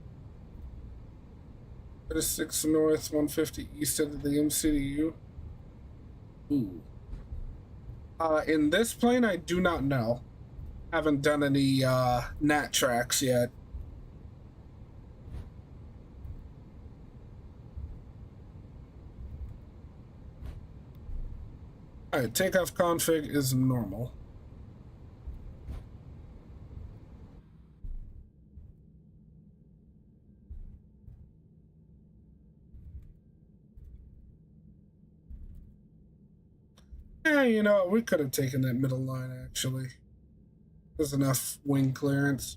36 north, 150 east of the MCDU. Ooh. In this plane, I do not know. Haven't done any nat tracks yet. Alright, takeoff config is normal. Yeah, you know, we could have taken that middle line, actually. There's enough wing clearance.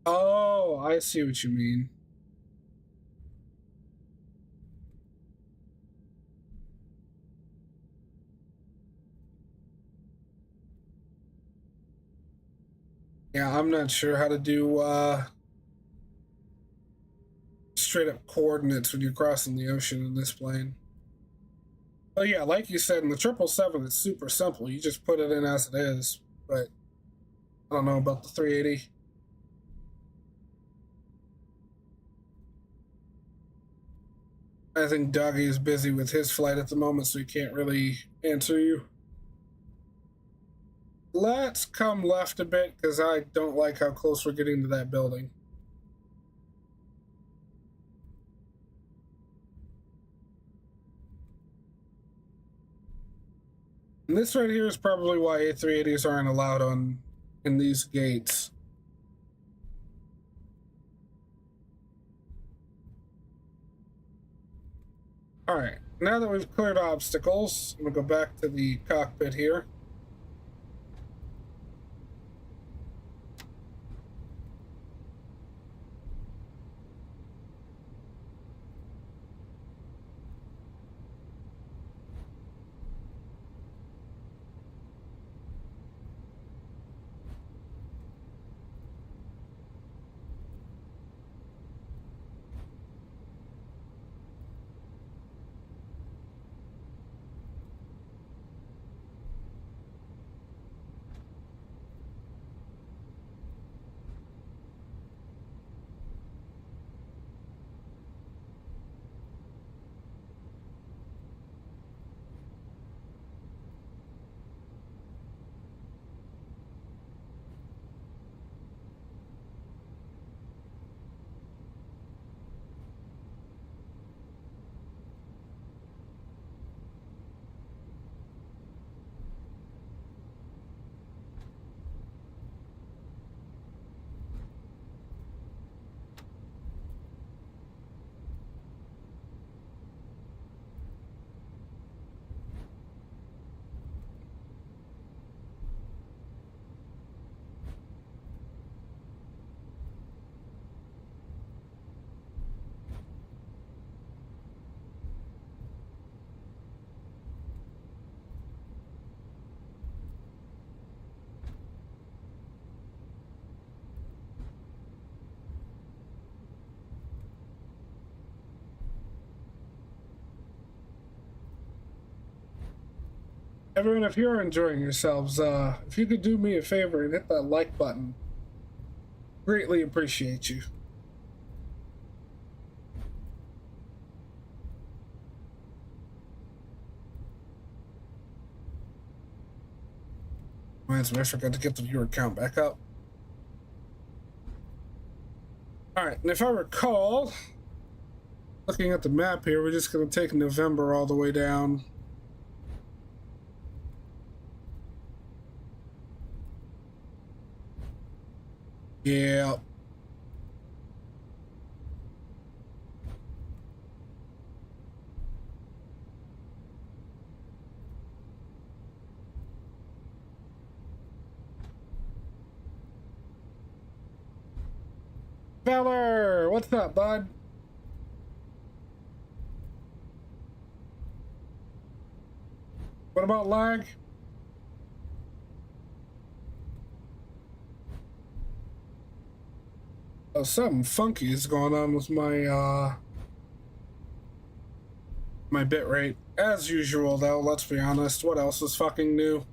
Oh, I see what you mean. Yeah, I'm not sure how to do straight up coordinates when you're crossing the ocean in this plane. But yeah, like you said, in the 777, it's super simple. You just put it in as it is. But I don't know about the 380. I think Doggy is busy with his flight at the moment, so he can't really answer you. Let's come left a bit, because I don't like how close we're getting to that building. And this right here is probably why A380s aren't allowed on in these gates. Alright, now that we've cleared obstacles, I'm gonna go back to the cockpit here. Everyone, if you're enjoying yourselves, if you could do me a favor and hit that like button, greatly appreciate you. Reminds me, I forgot to get the viewer count back up. Alright, and if I recall, looking at the map here, we're just going to take November all the way down. Yeah. Valor, what's up, bud? What about lag? Oh, something funky is going on with my my bitrate. As usual, though, let's be honest. What else is fucking new?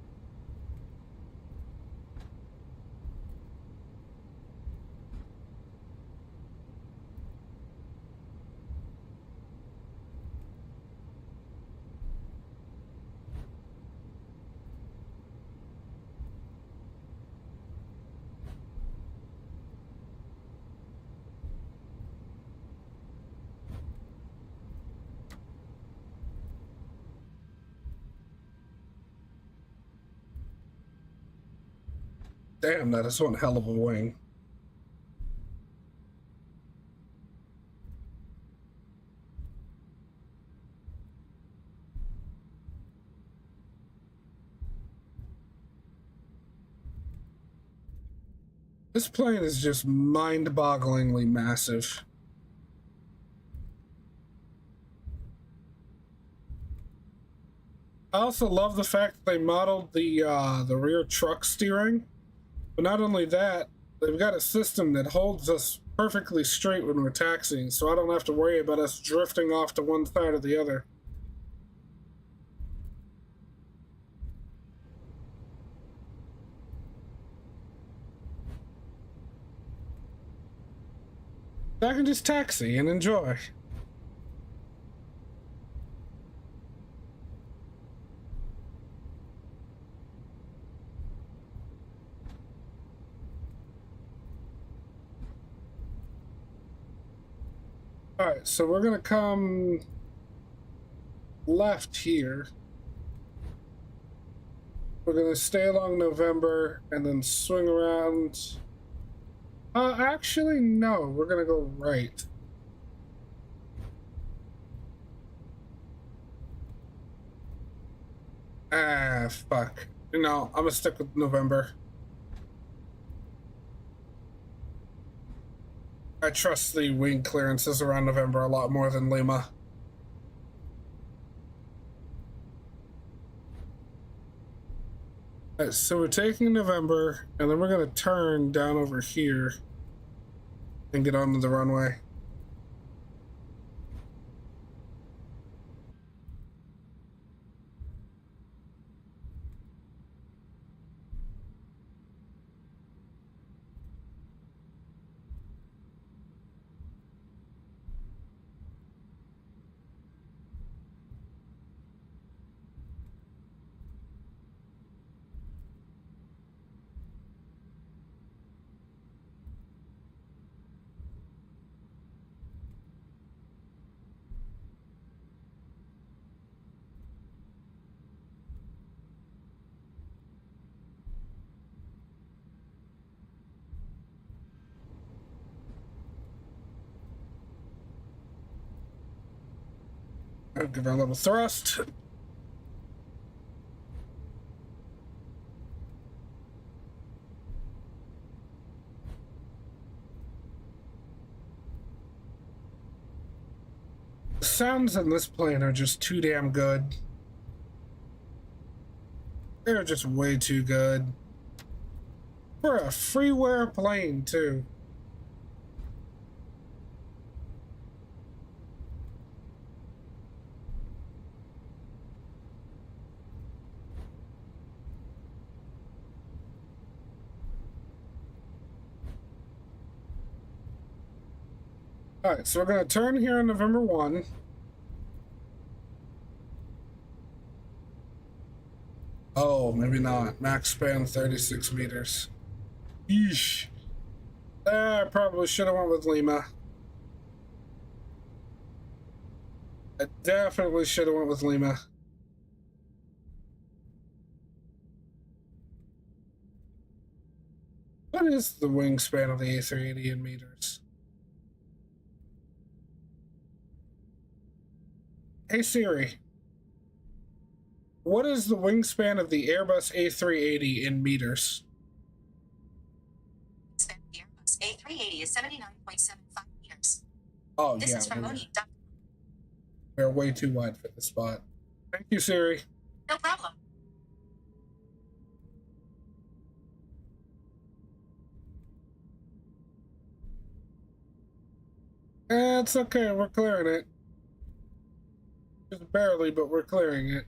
Damn, that is one hell of a wing. This plane is just mind-bogglingly massive. I also love the fact that they modeled the rear truck steering. But not only that, they've got a system that holds us perfectly straight when we're taxiing, so I don't have to worry about us drifting off to one side or the other. I can just taxi and enjoy. Alright, so we're gonna come left here. We're gonna stay along November and then swing around. Actually, no, we're gonna go right. Ah, fuck. No, I'm gonna stick with November. I trust the wing clearances around November a lot more than Lima. Alright, so we're taking November, and then we're gonna turn down over here and get onto the runway. I'll give her a little thrust. The sounds in this plane are just too damn good. They're just way too good. For a freeware plane, too. All right, so we're gonna turn here on November 1. Oh, maybe not. Max span 36 meters. Yeesh. I probably should have went with Lima. I definitely should have went with Lima. What is the wingspan of the A380 in meters? Hey Siri, what is the wingspan of the Airbus A380 in meters? The Airbus A380 is 79.75 meters. Oh, this yeah. is from Moni. We're way too wide for the spot. Thank you, Siri. No problem. It's okay, we're clearing it. Just barely, but we're clearing it.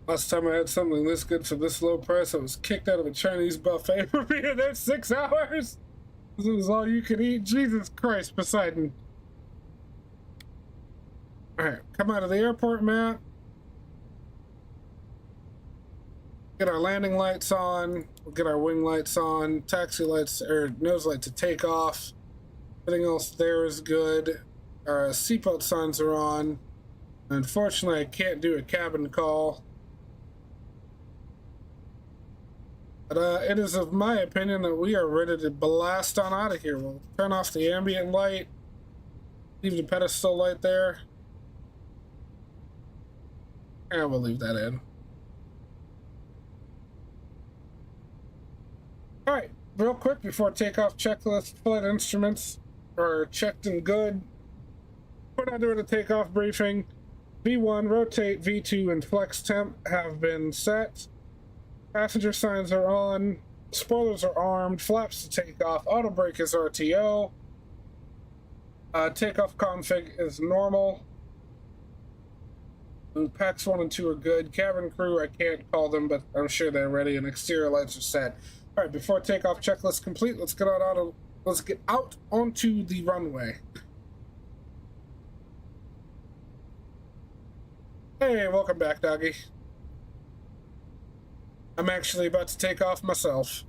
Last time I had something this good for this low price, I was kicked out of a Chinese buffet for being there 6 hours. This was all you could eat. Jesus Christ, Poseidon. Alright, come out of the airport map. Get our landing lights on. We'll get our wing lights on. Taxi lights, or nose light to take off. Everything else there is good. Our seatbelt signs are on. Unfortunately, I can't do a cabin call. But it is of my opinion that we are ready to blast on out of here. We'll turn off the ambient light. Leave the pedestal light there. And we'll leave that in. Alright, real quick before takeoff checklist, flight instruments are checked and good. We're not doing a takeoff briefing. V1, rotate, V2, and flex temp have been set. Passenger signs are on. Spoilers are armed. Flaps to take off. Auto brake is RTO. Takeoff config is normal. And packs 1 and 2 are good. Cabin crew, I can't call them, but I'm sure they're ready. And exterior lights are set. All right, before takeoff checklist complete, let's get out onto the runway. Hey, welcome back, doggy. I'm actually about to take off myself.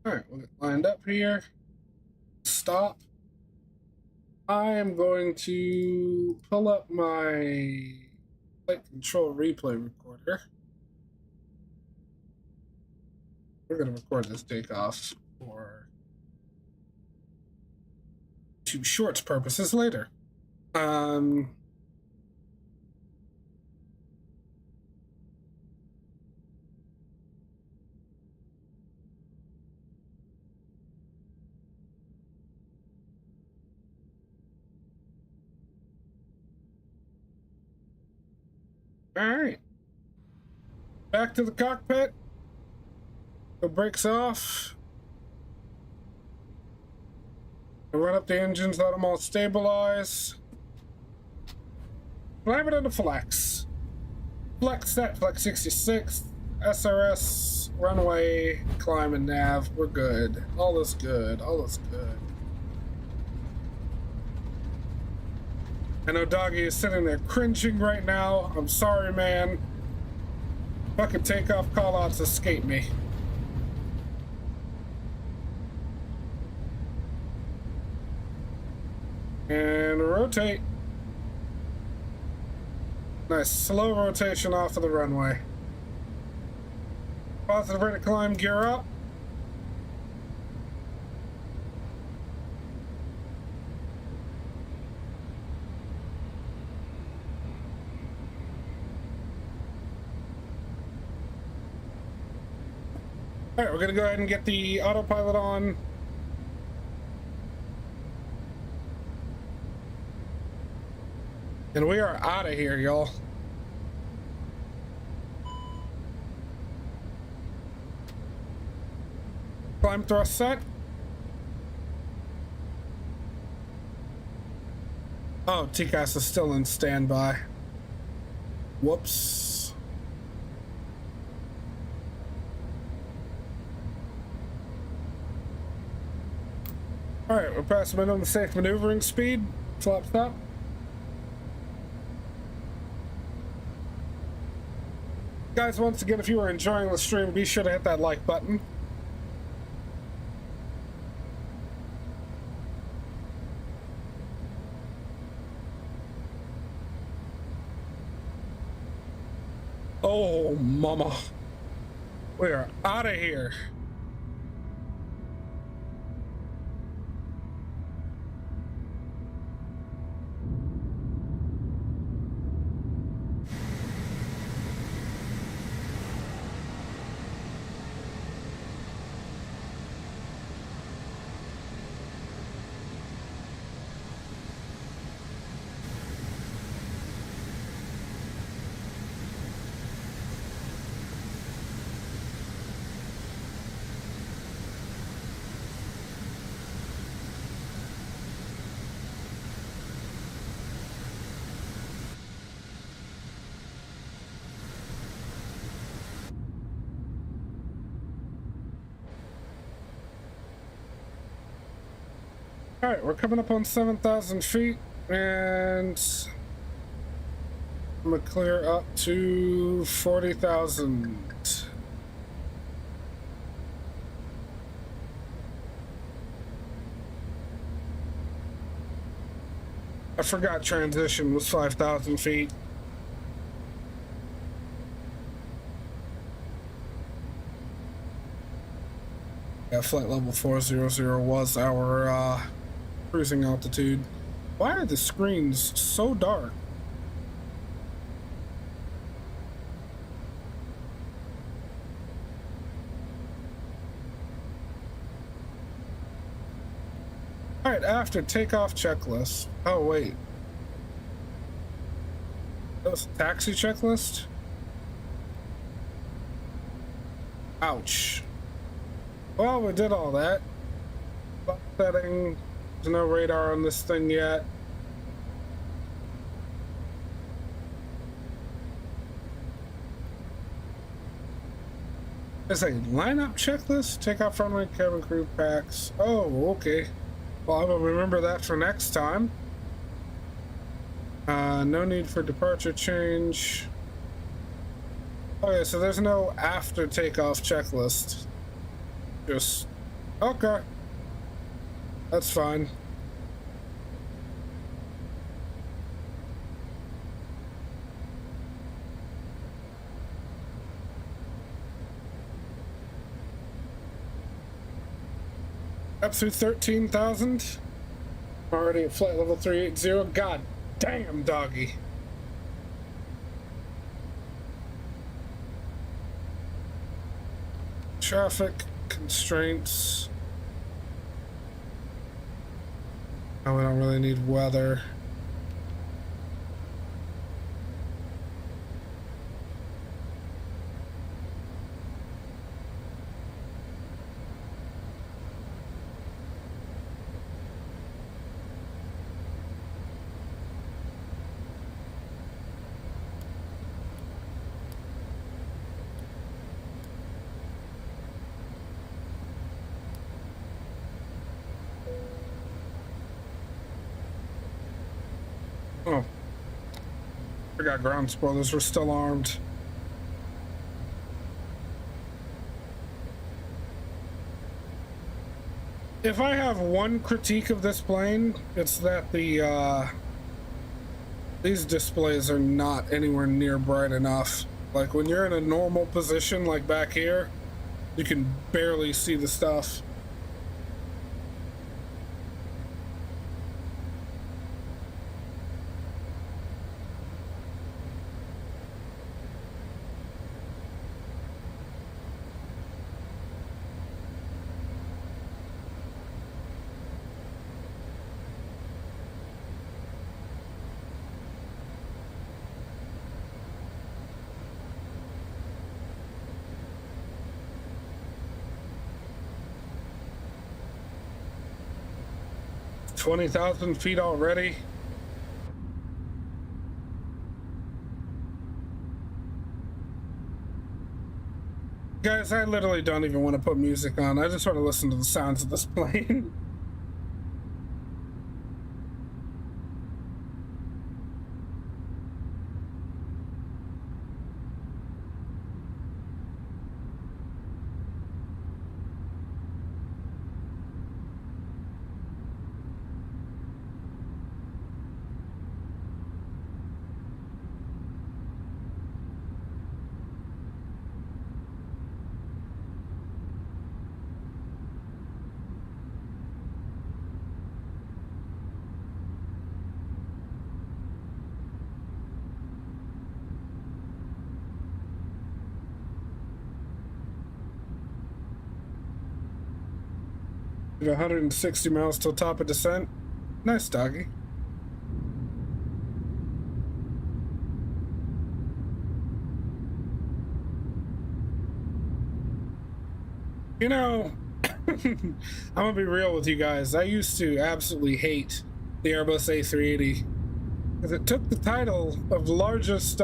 All right, we'll get lined up here. Stop. I am going to pull up my flight control replay recorder. We're going to record this takeoff for two shorts purposes later. All right, back to the cockpit. The brakes off. I run up the engines, let them all stabilize. Climb it into flex. Flex set, flex 66, SRS, runway, climb and nav. We're good. All is good. All is good. I know Doggy is sitting there cringing right now. I'm sorry, man. Fucking takeoff callouts escape me. And rotate. Nice slow rotation off of the runway. Positive rate of climb, gear up. All right, we're gonna go ahead and get the autopilot on. And we are out of here, y'all. Climb thrust set. Oh, TCAS is still in standby. Whoops. All right, we're past minimum safe maneuvering speed. Flap stop. Guys, once again, if you are enjoying the stream, be sure to hit that like button. Oh, mama. We are out of here. All right, we're coming up on 7,000 feet, and I'm gonna clear up to 40,000. I forgot transition was 5,000 feet. Yeah, flight level 400 was our cruising altitude. Why are the screens so dark? All right, after takeoff checklist. Oh, wait. That was a taxi checklist? Ouch. Well, we did all that. Bus setting. There's no radar on this thing yet. There's a lineup checklist. Takeoff runway, cabin crew packs. Oh, okay. Well, I will remember that for next time. No need for departure change. Okay, so there's no after takeoff checklist. Just, okay. That's fine. Up through 13,000. Already at flight level 380. God damn, doggy. Traffic constraints. Oh, we don't really need weather. Oh, forgot ground spoilers were still armed. If I have one critique of this plane, it's that these displays are not anywhere near bright enough. Like when you're in a normal position, like back here, you can barely see the stuff. $20,000 already. Guys, I literally don't even want to put music on. I just want to listen to the sounds of this plane. We have 160 miles till top of descent. Nice, doggy. You know, I'm gonna be real with you guys. I used to absolutely hate the Airbus A380 because it took the title of largest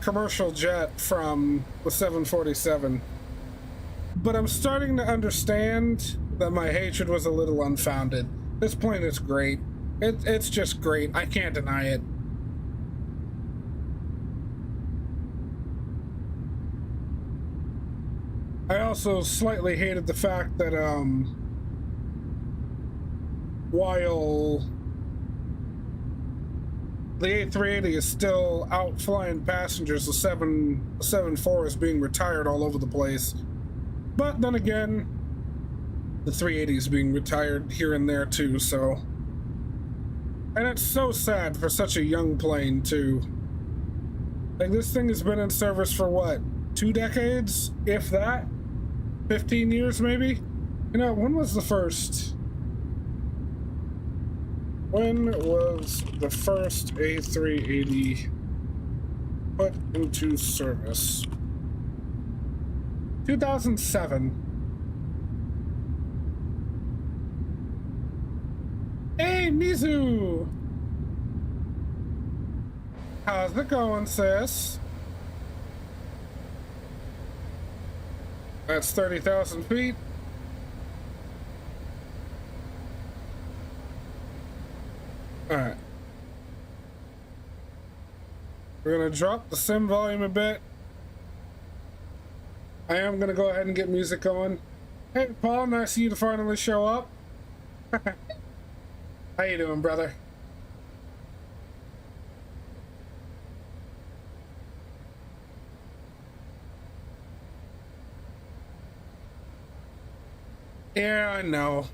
commercial jet from the 747. But I'm starting to understand that my hatred was a little unfounded. This plane is great. It's just great. I can't deny it. I also slightly hated the fact that while the A380 is still out flying passengers, the 774 is being retired all over the place. But then again, the 380 is being retired here and there too, so... And it's so sad for such a young plane too. Like, this thing has been in service for what? 2 decades? If that? 15 years maybe? You know, when was the first A380 put into service? 2007. Hey, Mizu! How's it going, sis? That's 30,000 feet. Alright. We're gonna drop the sim volume a bit. I am gonna go ahead and get music going. Hey, Paul, nice of you to finally show up. How you doing, brother? Yeah, I know.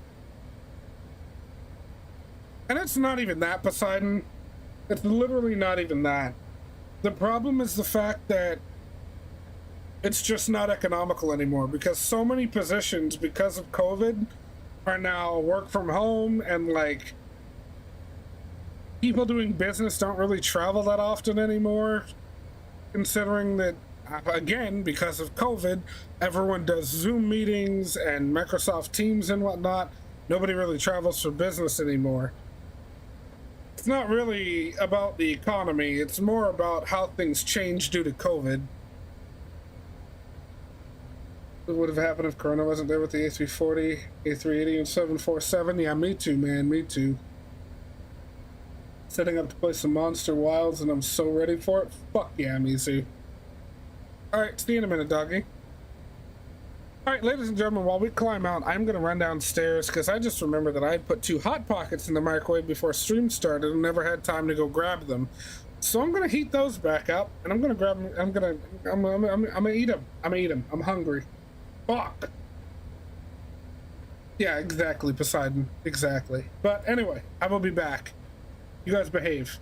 And it's not even that, Poseidon. It's literally not even that. The problem is the fact that it's just not economical anymore because so many positions, because of COVID, are now work from home, and like people doing business don't really travel that often anymore, considering that, again, because of COVID, everyone does Zoom meetings and Microsoft Teams and whatnot. Nobody really travels for business anymore. It's not really about the economy, it's more about how things change due to COVID. What would have happened if Corona wasn't there with the A340, A380, and 747? Yeah, me too, man, me too. Setting up to play some Monster Wilds, and I'm so ready for it. Fuck yeah, I'm easy. Alright, see you in a minute, doggy. Alright, ladies and gentlemen, while we climb out, I'm going to run downstairs because I just remembered that I had put 2 Hot Pockets in the microwave before stream started and never had time to go grab them. So I'm going to heat those back up, and I'm going to grab them. I'm going to eat them. I'm going to eat them. I'm hungry. Fuck. Yeah, exactly, Poseidon. Exactly. But anyway, I will be back. You guys behave.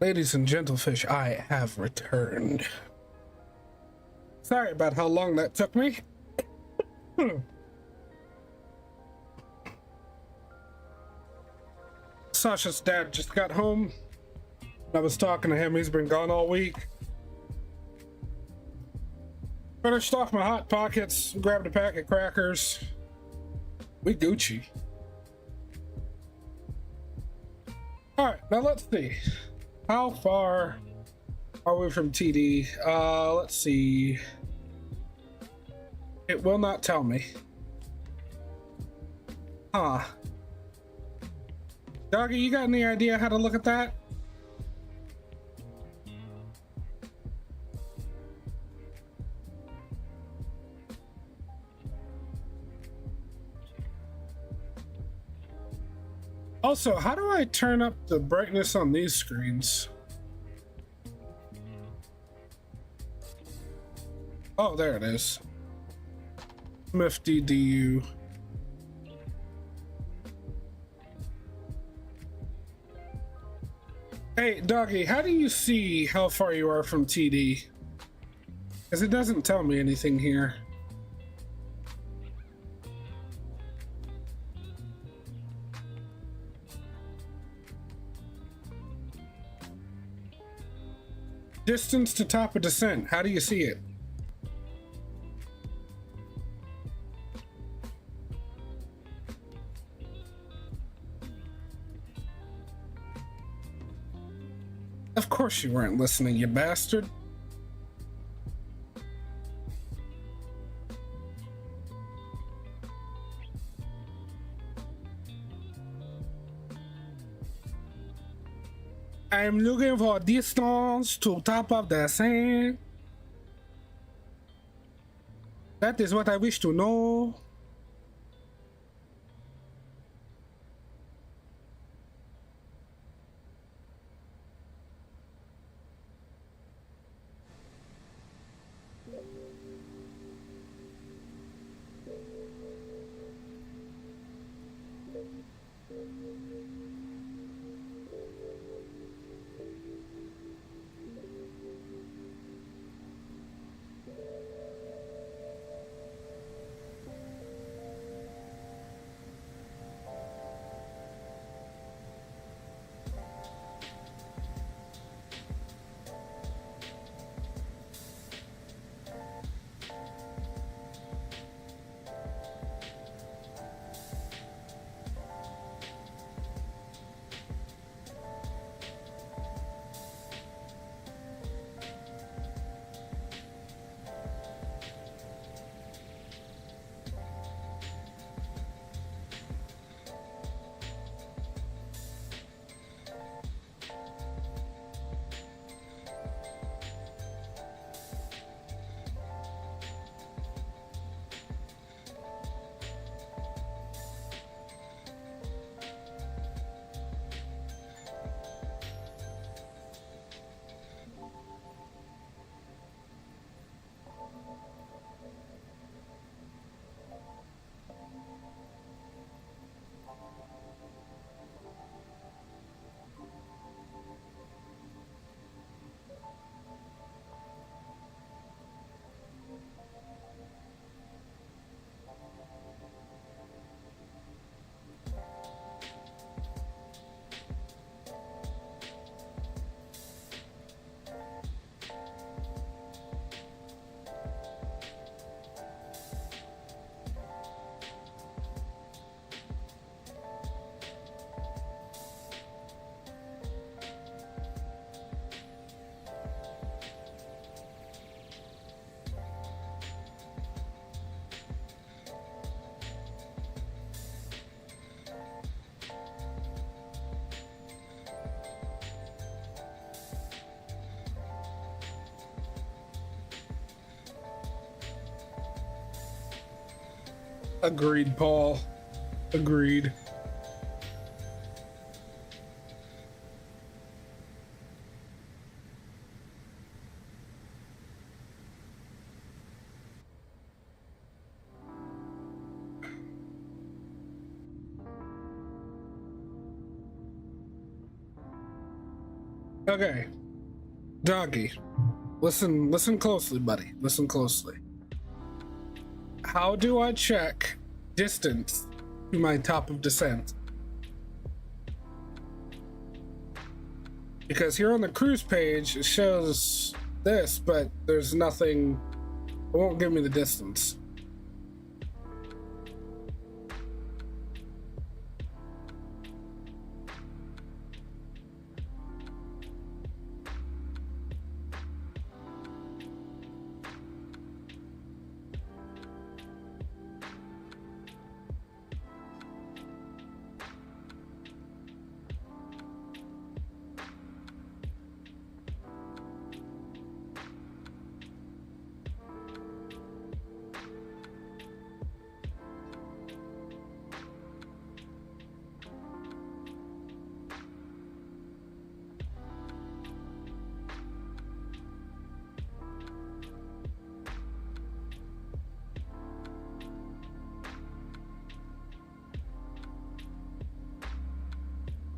Ladies and gentlefish, I have returned. Sorry about how long that took me. Sasha's dad just got home. I was talking to him. He's been gone all week. Finished off my Hot Pockets, grabbed a pack of crackers. We Gucci. All right, now let's see. How far are we from TD? Let's see. It will not tell me. Huh. Doggy, you got any idea how to look at that? Also, how do I turn up the brightness on these screens? Oh, there it is. MFDDU. Hey, Doggy, how do you see how far you are from TD? Because it doesn't tell me anything here. Distance to top of descent. How do you see it? Of course you weren't listening, you bastard. I'm looking for distance to top of the sand. That is what I wish to know. Agreed, Paul. Agreed. Okay, Doggy, listen closely, buddy. Listen closely. How do I check distance to my top of descent? Because here on the cruise page, it shows this, but there's nothing, it won't give me the distance.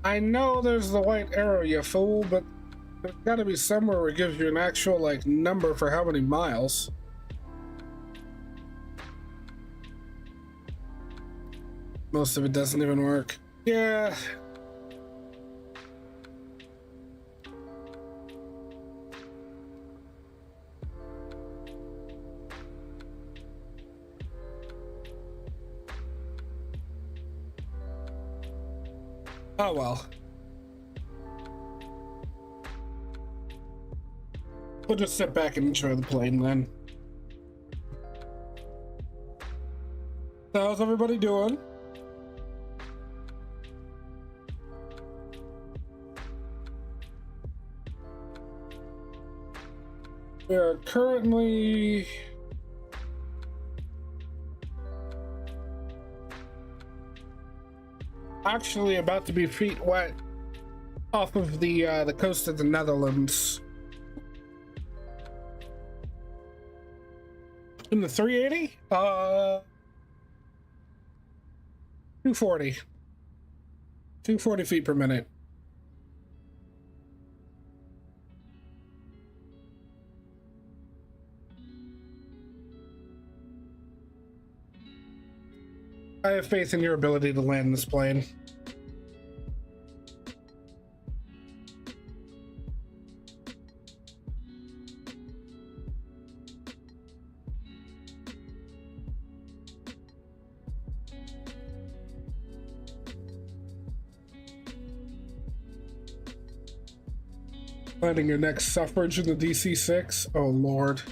I know there's the white arrow, you fool, but there's gotta be somewhere where it gives you an actual, like, number for how many miles. Most of it doesn't even work. Yeah. Oh well. We'll just sit back and enjoy the plane then. So how's everybody doing? We are currently actually about to be feet wet off of the coast of the Netherlands. In the 380? 240. 240 feet per minute. I have faith in your ability to land this plane. Landing your next suffrage in the DC-6? Oh, Lord.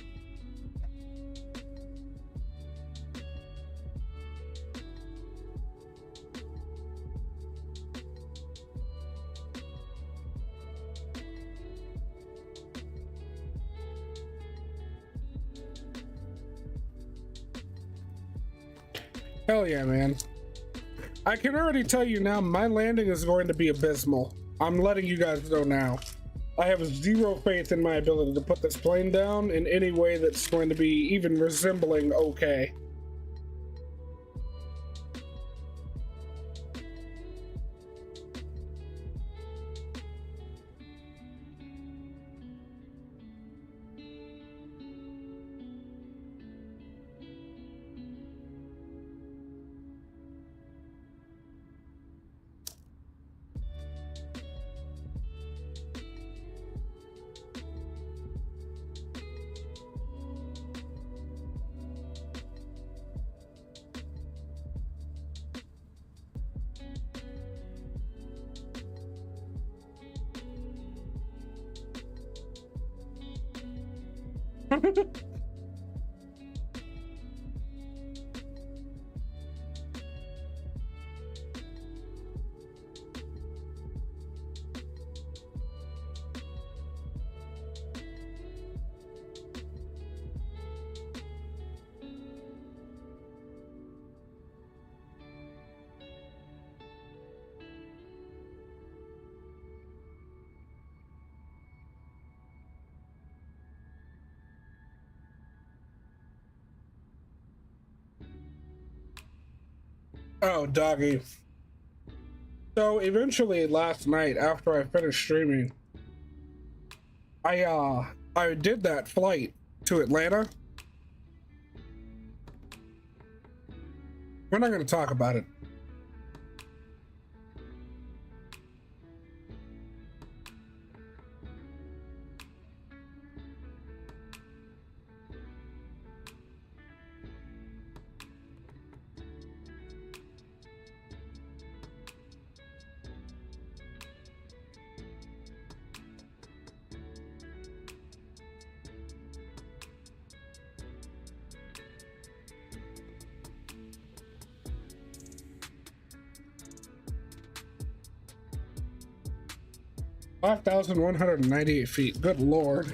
Hell yeah, man. I can already tell you now, my landing is going to be abysmal. I'm letting you guys know now. I have zero faith in my ability to put this plane down in any way that's going to be even resembling okay. Oh, doggy. So eventually last night, after I finished streaming, I did that flight to Atlanta. We're not going to talk about it. $5,198 feet. Good Lord.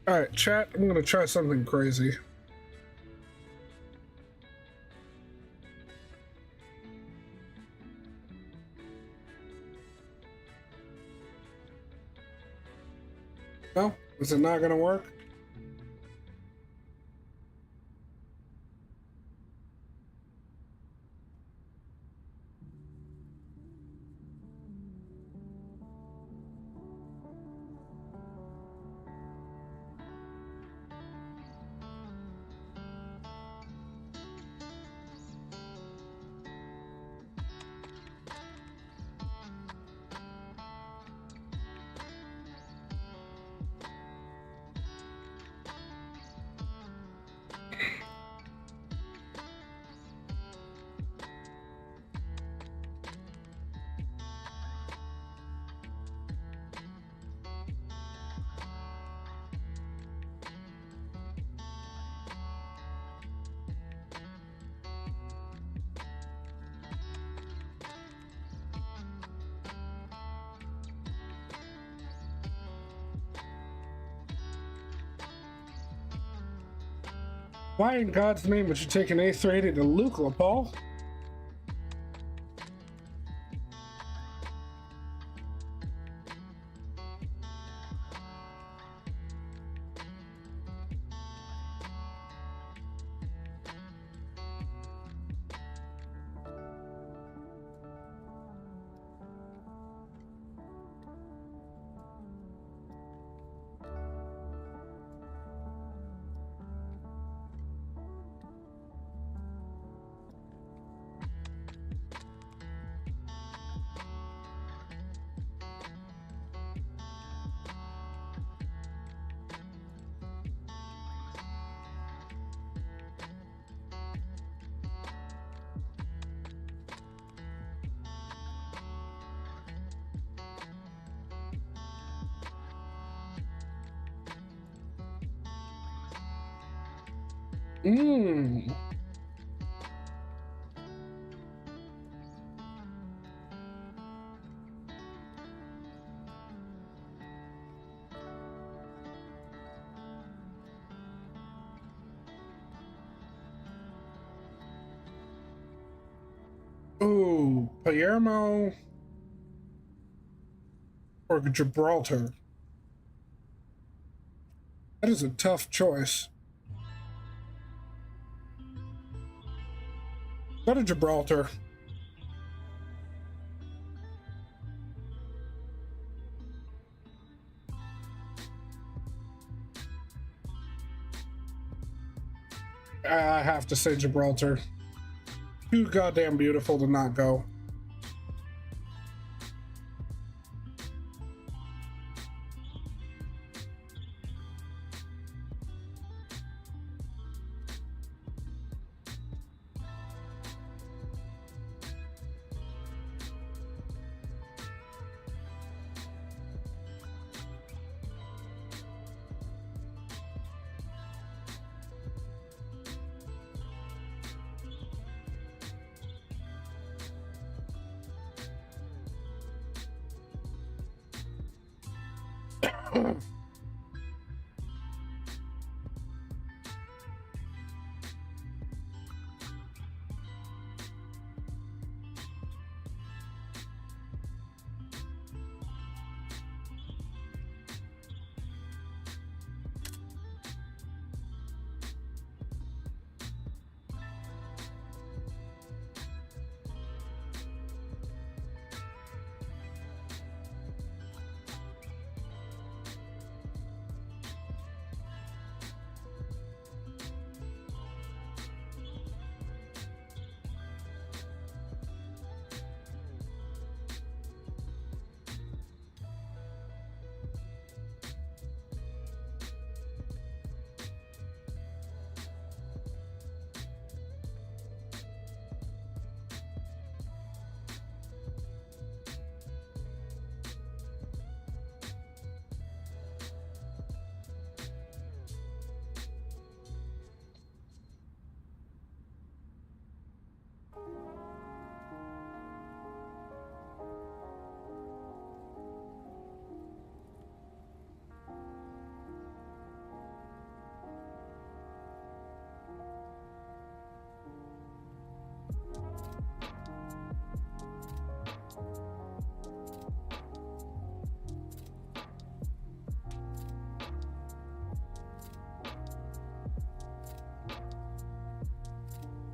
All right, chat, I'm gonna try something crazy. No? Is it not gonna work? Why in God's name would you take an A380 to Lucla, Paul? Mmm. Ooh, Palermo or Gibraltar? That is a tough choice. Go to Gibraltar. I have to say Gibraltar. Too goddamn beautiful to not go.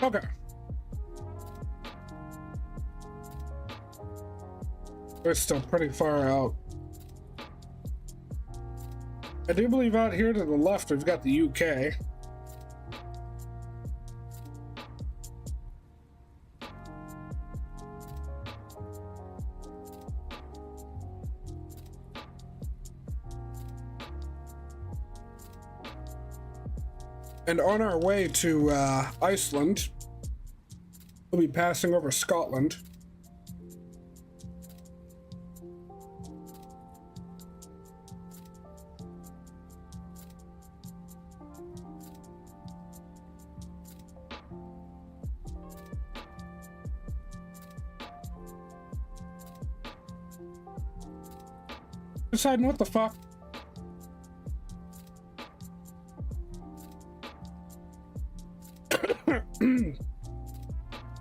Okay. We're still pretty far out. I do believe out here to the left we've got the UK. And on our way to Iceland, we'll be passing over Scotland. Deciding what the fuck.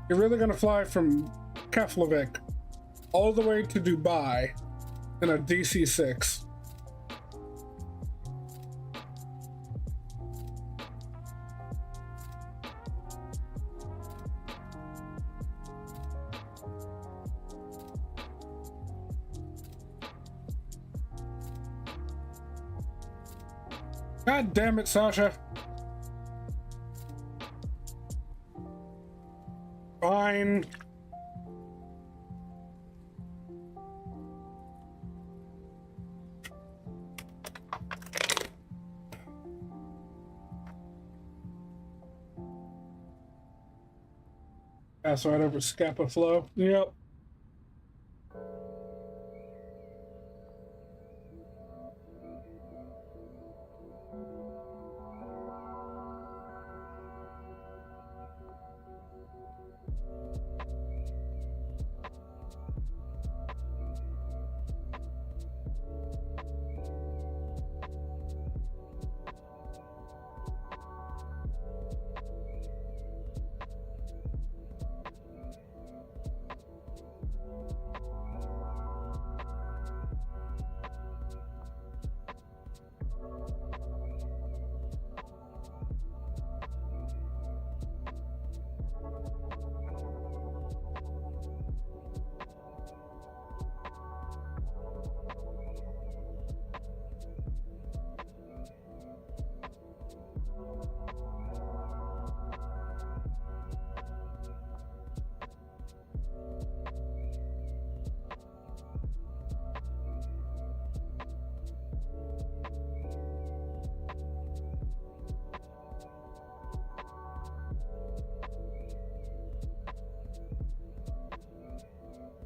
You're really gonna fly from Keflavik all the way to Dubai in a DC-6. God damn it, Sasha. Fine. Pass right over Scapa Flow. Yep.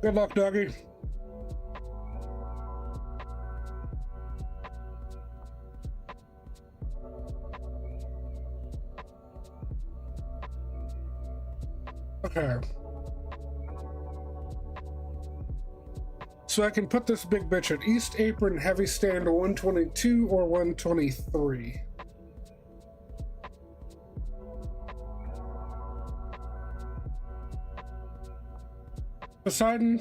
Good luck, doggy. Okay. So I can put this big bitch at East Apron heavy stand 122 or 123. Poseidon,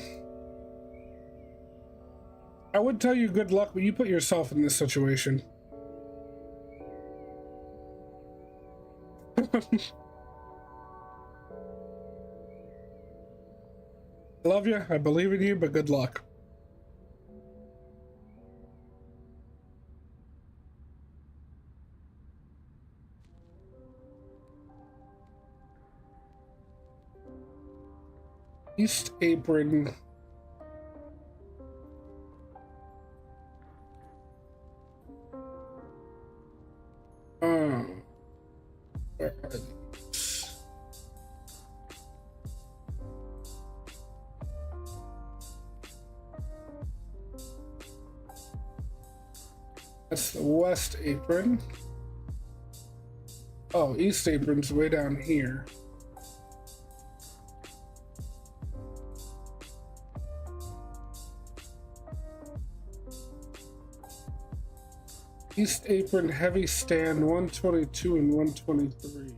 I would tell you good luck, but you put yourself in this situation. Love you, I believe in you, but good luck. East Apron. Where are these? That's the West Apron. Oh, East Apron's way down here. East Apron heavy stand 122 and 123.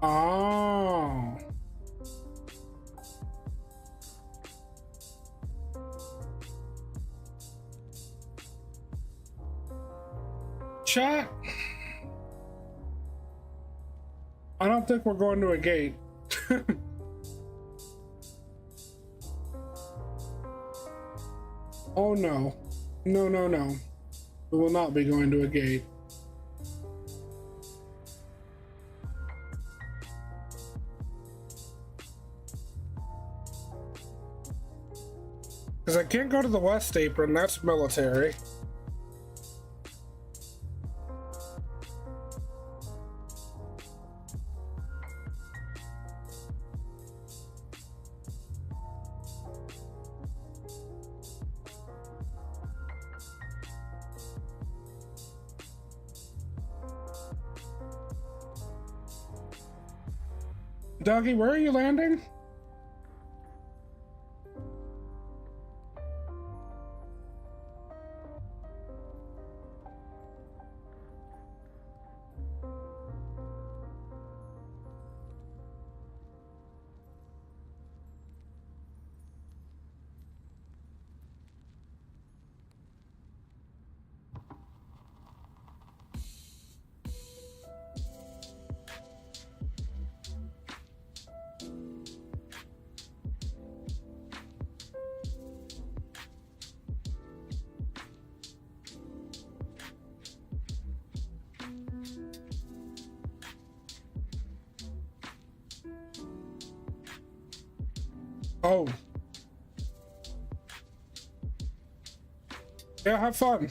Oh. Chat. I don't think we're going to a gate. Oh no. No, no, no. We will not be going to a gate. Because I can't go to the West Apron, that's military. Doggy, where are you landing? Oh. Yeah, have fun.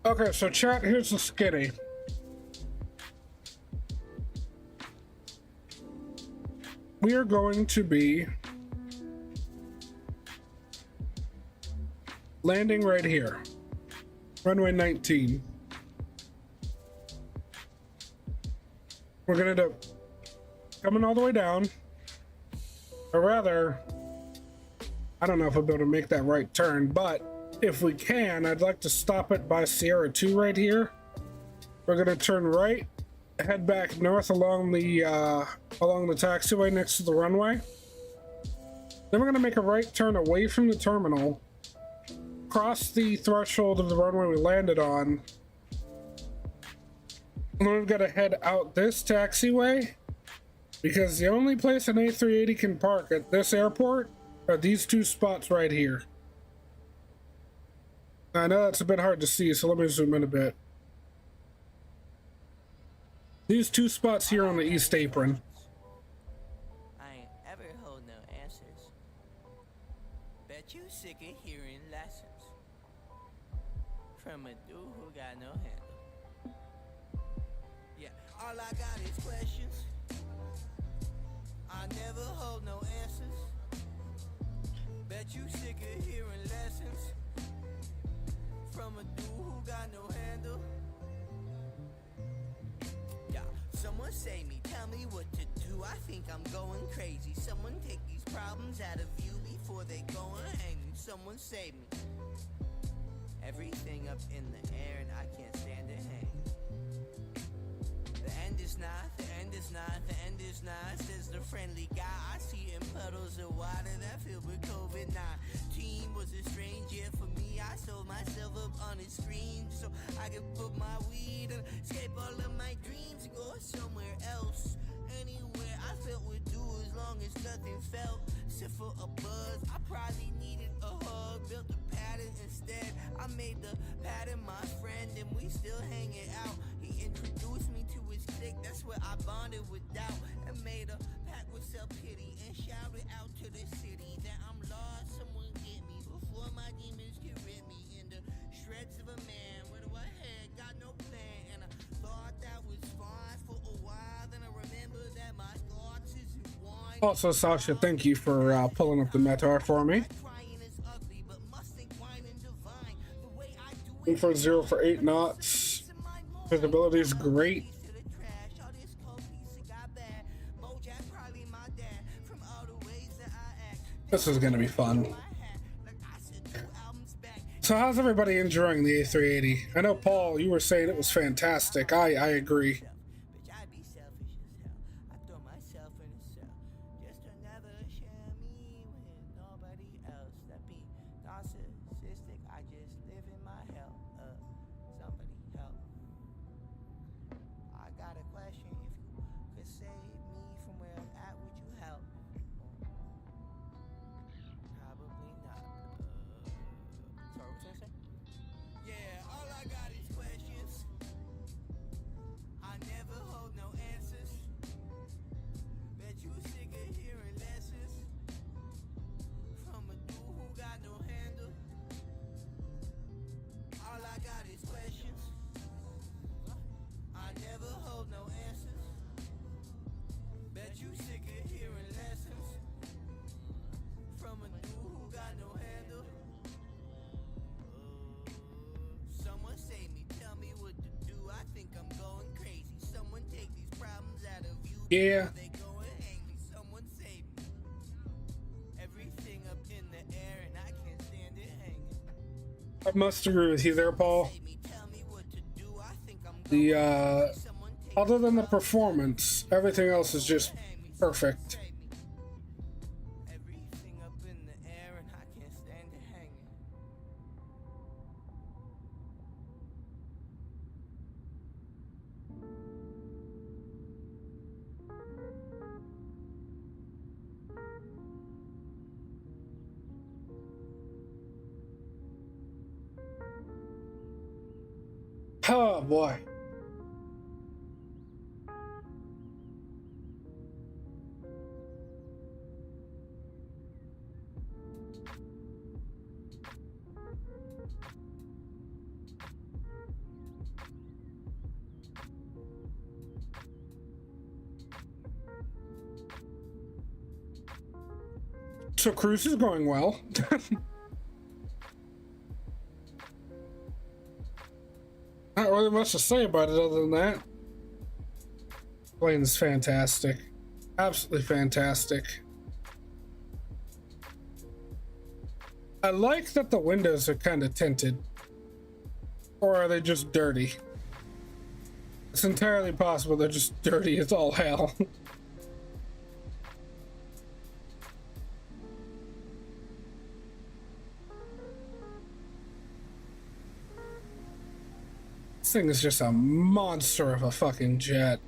Okay, so chat, here's the skinny. We are going to be landing right here. Runway 19. We're gonna end up coming all the way down. Or rather, I don't know if we'll be able to make that right turn, but if we can, I'd like to stop it by Sierra 2 right here. We're gonna turn right, head back north along the taxiway next to the runway. Then we're gonna make a right turn away from the terminal, cross the threshold of the runway we landed on, and then we've got to head out this taxiway, because the only place an A380 can park at this airport are these two spots right here. I know that's a bit hard to see, so let me zoom in a bit. These two spots here on the east apron. I ain't ever hold no answers. Bet you sick of hearing lessons from a dude who got no handle. Yeah, all I got is questions. I never hold no answers. Bet you sick of hearing lessons from a dude who got no handle. Yeah, someone say me, tell me what to do. I think I'm going crazy. Someone take these problems out of view before they go and hang me. Someone save me. Everything up in the air and I can't stand to hang. The end is not, the end is not, the end is not, says the friendly guy. I see in puddles of water that filled with COVID-19 was a strange year for me. I sold myself up on a screen so I could put my weed and escape all of my dreams and go somewhere else. Anywhere I felt would do as long as nothing felt. Sit for a buzz, I probably needed a hug. Built a pattern instead. I made the pattern my friend and we still hanging out. He introduced me to his clique, that's where I bonded with doubt. And made a pact with self-pity and shouted out to the city that I'm lost, someone get me before my demons can rid me in the shreds of a man. Where do I head? Got no plan. And I thought that was fine for a while. Then I remember that my thoughts isn't wine. Also, Sasha, thank you for pulling up the Metar for me. For 0 for 8 knots. Visibility is great. This is gonna be fun. So how's everybody enjoying the A380? I know, Paul, you were saying it was fantastic. I agree. Yeah. I must agree with you there, Paul. The other than the performance, everything else is just perfect. Oh boy. So cruise is going well. Not really much to say about it other than that. Plane is fantastic. Absolutely fantastic. I like that the windows are kind of tinted. Or are they just dirty? It's entirely possible they're just dirty as all hell. This thing is just a monster of a fucking jet.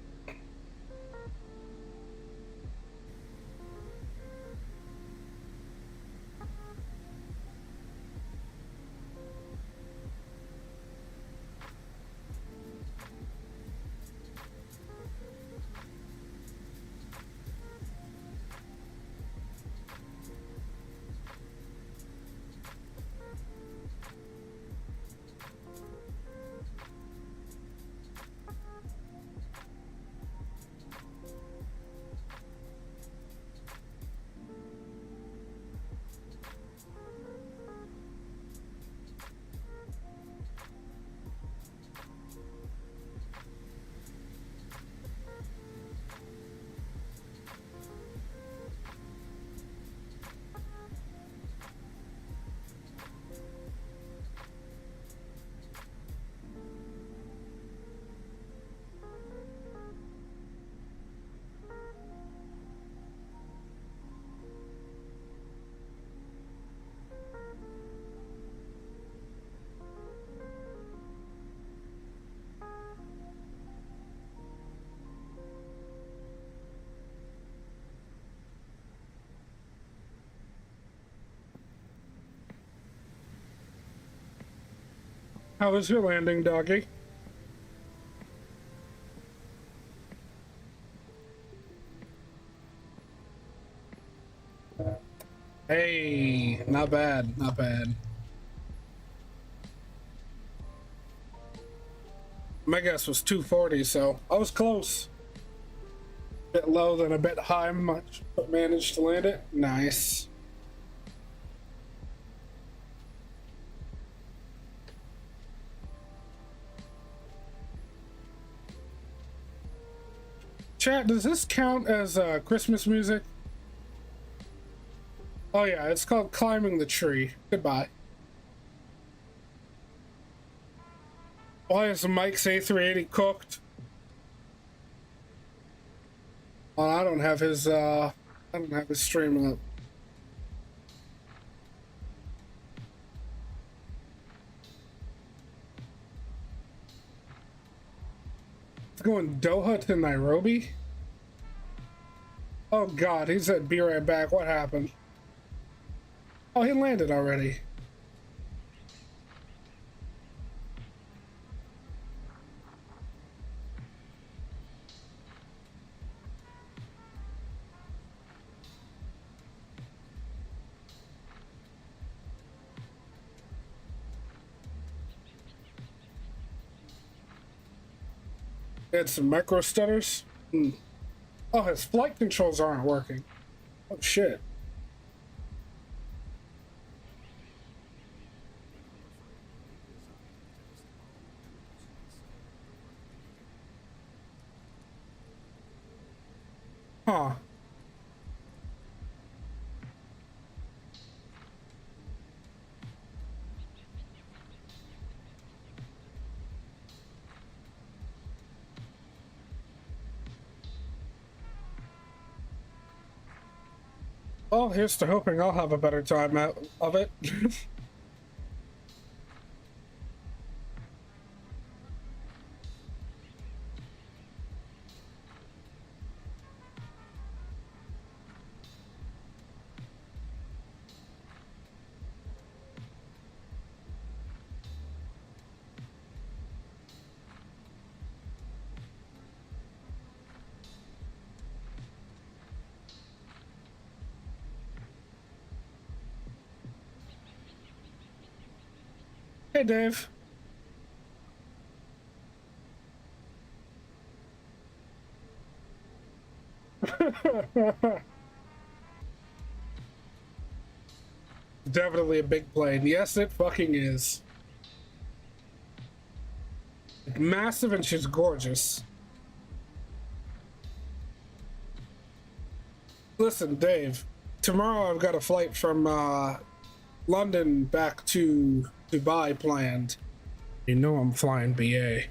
How was your landing, doggy? Hey, not bad, not bad. My guess was 240, so I was close. Bit low than a bit high, much, but managed to land it. Nice. Chat, does this count as Christmas music? Oh yeah, it's called Climbing the Tree. Goodbye. Why is Mike's A380 cooked? Well, I don't have his stream up. It's going Doha to Nairobi? Oh god, he said be right back. What happened? Oh, he landed already. Had some micro stutters. Oh, his flight controls aren't working. Oh shit. Huh. Well, here's to hoping I'll have a better time out of it. Hey, Dave. Definitely a big plane. Yes, it fucking is. Massive, and she's gorgeous. Listen, Dave, tomorrow I've got a flight from London back to Dubai planned. You know I'm flying BA.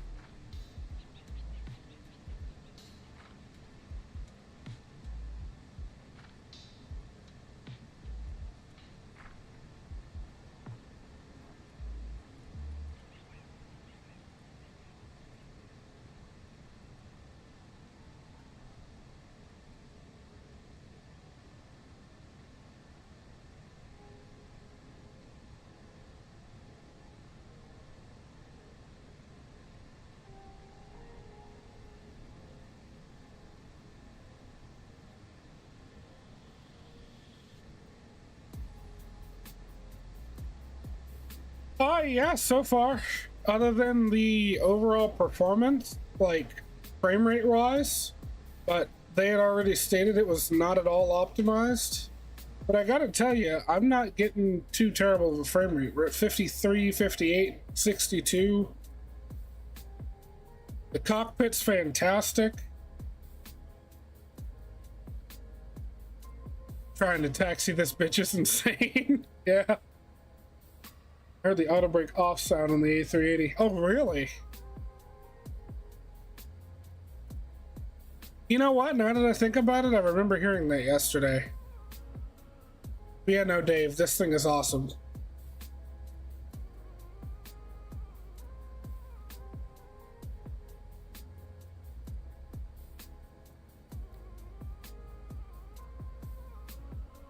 Yeah, so far, other than the overall performance, like frame rate wise, but they had already stated it was not at all optimized. But I gotta tell you, I'm not getting too terrible of a frame rate. We're at 53, 58, 62. The cockpit's fantastic. Trying to taxi this bitch is insane. Yeah. I heard the auto brake off sound on the A380. Oh, really? You know what? Now that I think about it, I remember hearing that yesterday. But yeah, no, Dave, this thing is awesome.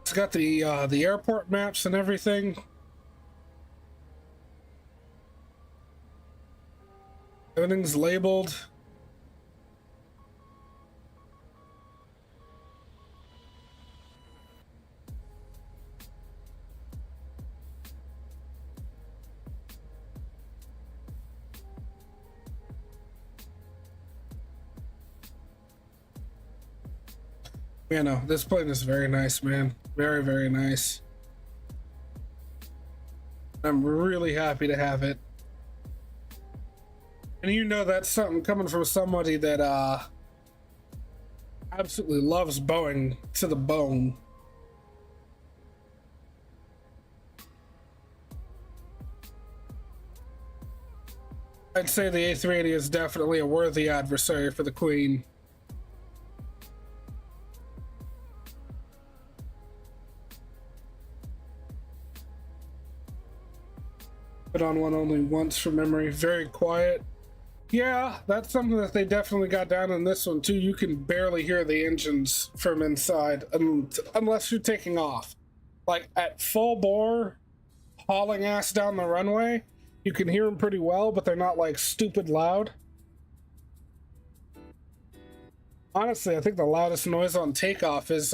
It's got the airport maps and everything. Everything's labeled. You know, this plane is very nice, man. Very, very nice. I'm really happy to have it. And you know that's something coming from somebody that absolutely loves Boeing to the bone. I'd say the A380 is definitely a worthy adversary for the Queen. Put on one only once from memory. Very quiet. Yeah, that's something that they definitely got down in this one too. You can barely hear the engines from inside unless you're taking off. Like at full bore, hauling ass down the runway, you can hear them pretty well, but they're not like stupid loud. Honestly, I think the loudest noise on takeoff is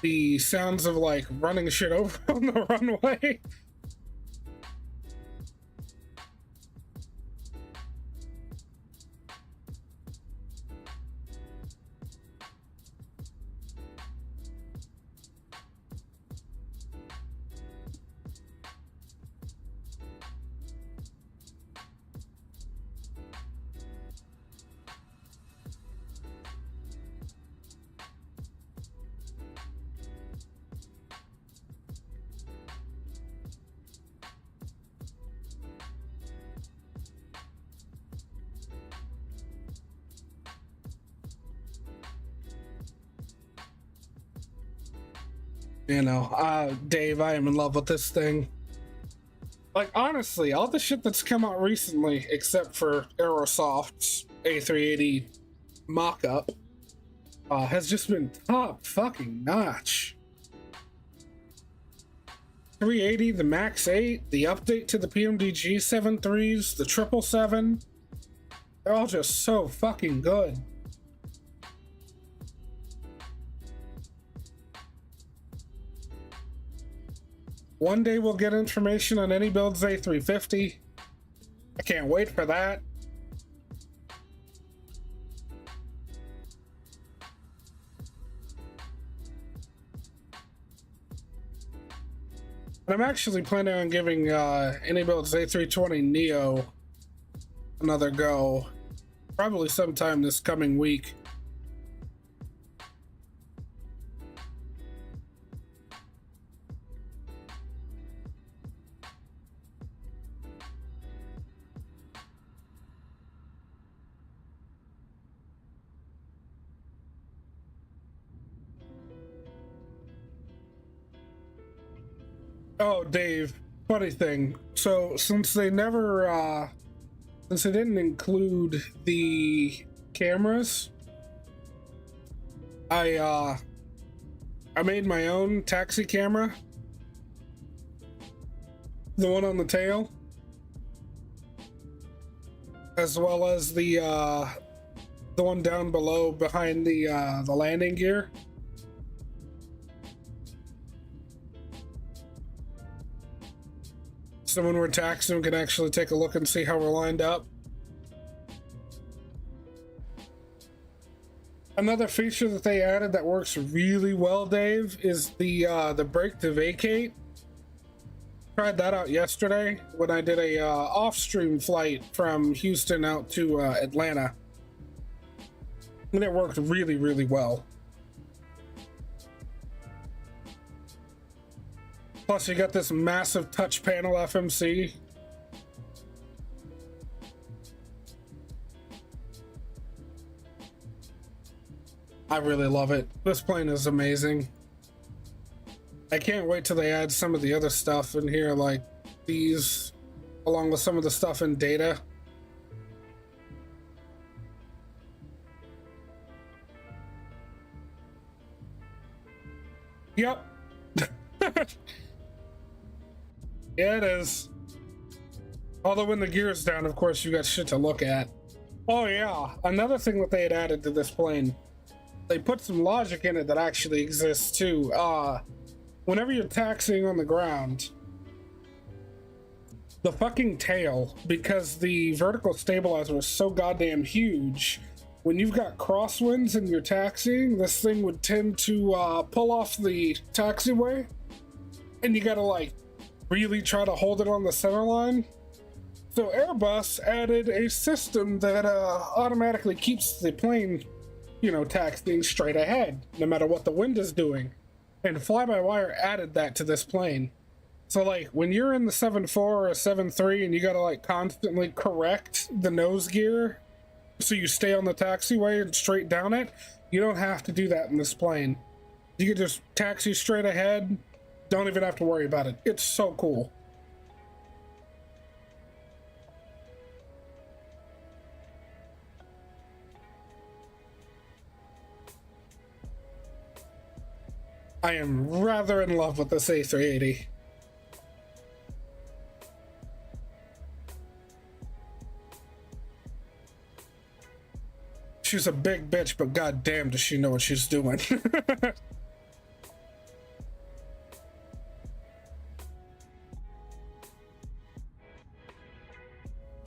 the sounds of like running shit over on the runway. You know, Dave, I am in love with this thing. Like, honestly, all the shit that's come out recently, except for Aerosoft's A380 mock-up, has just been top fucking notch. 380, the Max 8, the update to the PMDG 7.3s, the 777, they're all just so fucking good. One day we'll get information on any build's A350. I can't wait for that. And I'm actually planning on giving any build's A320 Neo another go, probably sometime this coming week. Oh, Dave, funny thing. So since they didn't include the cameras, I made my own taxi camera. The one on the tail. As well as the one down below behind the landing gear. So when we're taxiing, we can actually take a look and see how we're lined up. Another feature that they added that works really well, Dave, is the brake to vacate. Tried that out yesterday when I did a off-stream flight from Houston out to Atlanta. And it worked really, really well. Plus, you got this massive touch panel FMC. I really love it. This plane is amazing. I can't wait till they add some of the other stuff in here, like these, along with some of the stuff in data. Yep. Yeah, it is. Although when the gear's down, of course, you got shit to look at. Oh yeah, another thing that they had added to this plane, they put some logic in it that actually exists too. Whenever you're taxiing on the ground, the fucking tail, because the vertical stabilizer is so goddamn huge, when you've got crosswinds and you're taxiing, this thing would tend to pull off the taxiway, and you gotta like really try to hold it on the center line. So Airbus added a system that automatically keeps the plane, you know, taxiing straight ahead, no matter what the wind is doing. And Fly-by-Wire added that to this plane. So like when you're in the 7.4 or a 7.3 and you gotta like constantly correct the nose gear so you stay on the taxiway and straight down it, you don't have to do that in this plane. You can just taxi straight ahead, don't even have to worry about it. It's so cool. I am rather in love with this A380. She's a big bitch, but goddamn does she know what she's doing.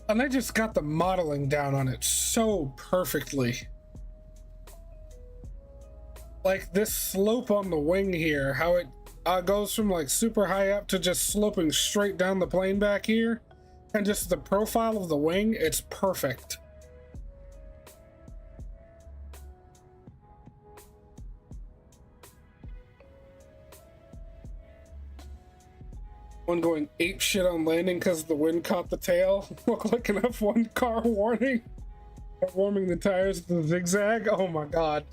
And they just got the modeling down on it so perfectly. Like this slope on the wing here, how it goes from like super high up to just sloping straight down the plane back here, and just the profile of the wing, it's perfect. One going ape shit on landing because the wind caught the tail. Look like an F1 car warning. Warming the tires with the zigzag. Oh my god.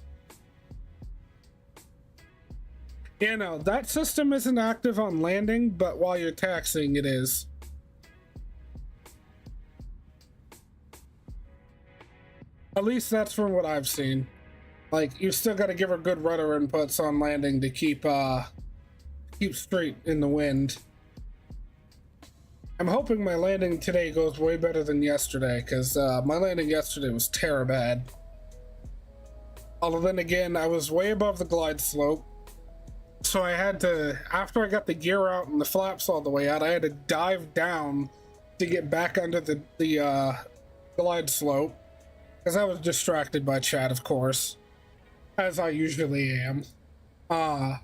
Yeah, no, that system isn't active on landing, but while you're taxiing, it is. At least that's from what I've seen. Like, you still got to give her good rudder inputs on landing to keep straight in the wind. I'm hoping my landing today goes way better than yesterday, because my landing yesterday was terrible. Although then again, I was way above the glide slope. So I had to, after I got the gear out and the flaps all the way out, I had to dive down to get back under the glide slope. Because I was distracted by chat, of course. As I usually am. I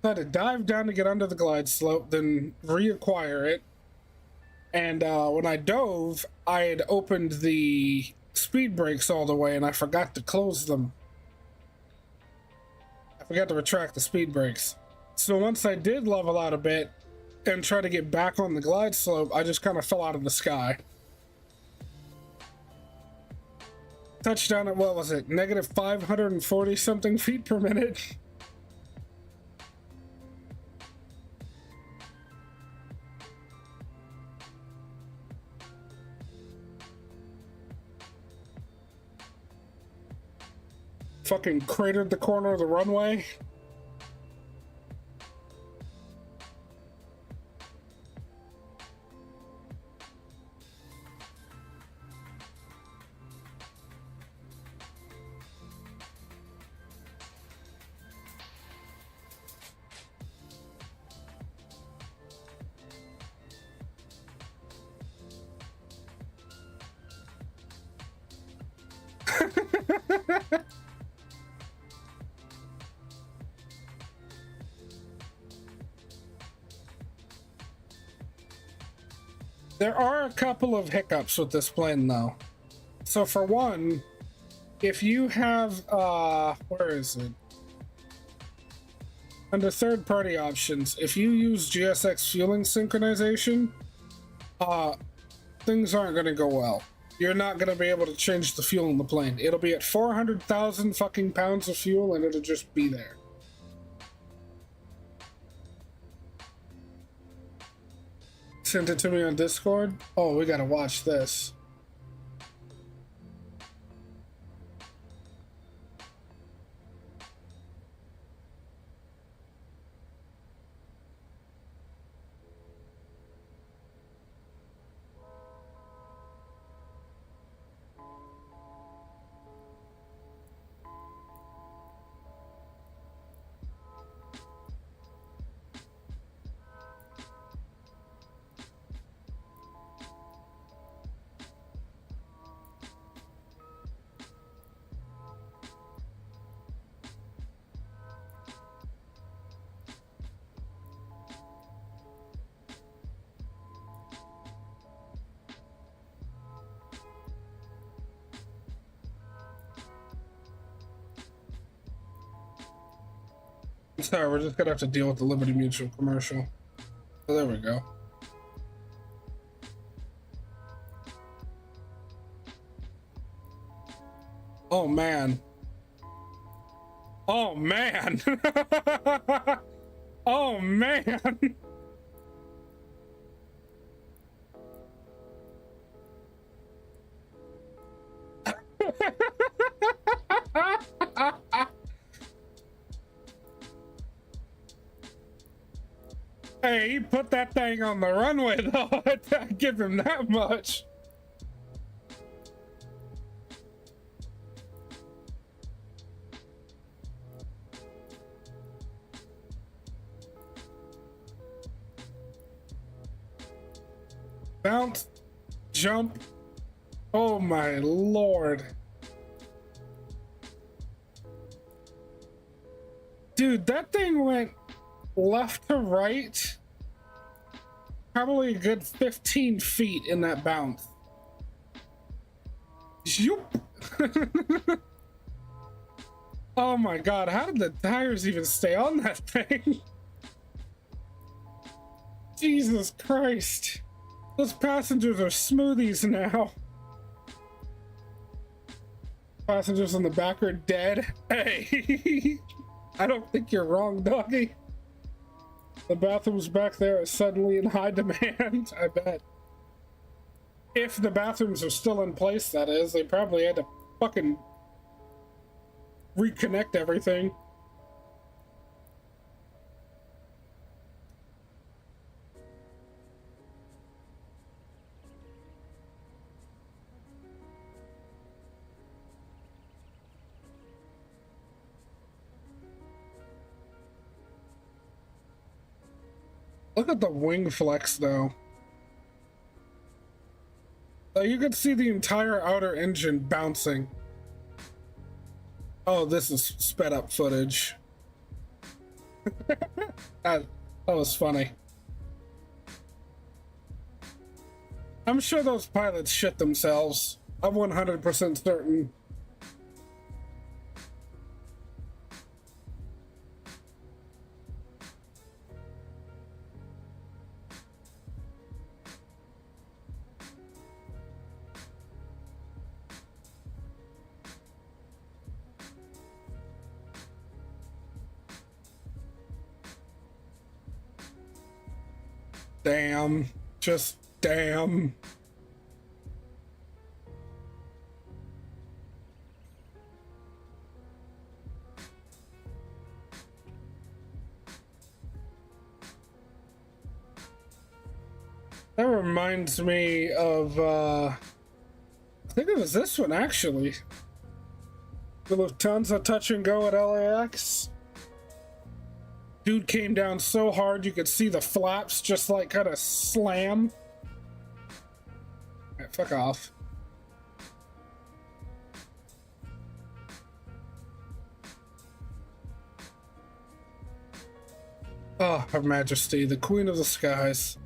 had to dive down to get under the glide slope, then reacquire it. And when I dove, I had opened the speed brakes all the way and I forgot to close them. I forgot to retract the speed brakes. So once I did level out a bit and try to get back on the glide slope, I just kind of fell out of the sky. Touchdown at, what was it, negative 540 something feet per minute. Fucking cratered the corner of the runway. There are a couple of hiccups with this plane though. So for one, if you have where is it? Under third party options, if you use GSX fueling synchronization, things aren't gonna go well. You're not gonna be able to change the fuel in the plane. It'll be at 400,000 fucking pounds of fuel and it'll just be there. Sent it to me on Discord. Oh, we gotta watch this. Sorry, we're just gonna have to deal with the Liberty Mutual commercial. Oh, there we go. Oh man. Oh man. Oh man. Hey, he put that thing on the runway though. I give him that much. Bounce, jump. Oh my lord. Dude, that thing went left to right, probably a good 15 feet in that bounce. Zoop. Oh my god, how did the tires even stay on that thing? Jesus Christ. Those passengers are smoothies now. Passengers in the back are dead. Hey, I don't think you're wrong, doggy. The bathrooms back there are suddenly in high demand, I bet. If the bathrooms are still in place, that is. They probably had to fucking reconnect everything. Look at the wing flex, though. You can see the entire outer engine bouncing. Oh, this is sped up footage. that was funny. I'm sure those pilots shit themselves. I'm 100% certain. Damn. Just damn. That reminds me of, I think it was this one actually. The Lufthansa touch and go at LAX. Dude came down so hard you could see the flaps just like kind of slam. Alright, fuck off. Oh, Her Majesty, the Queen of the Skies.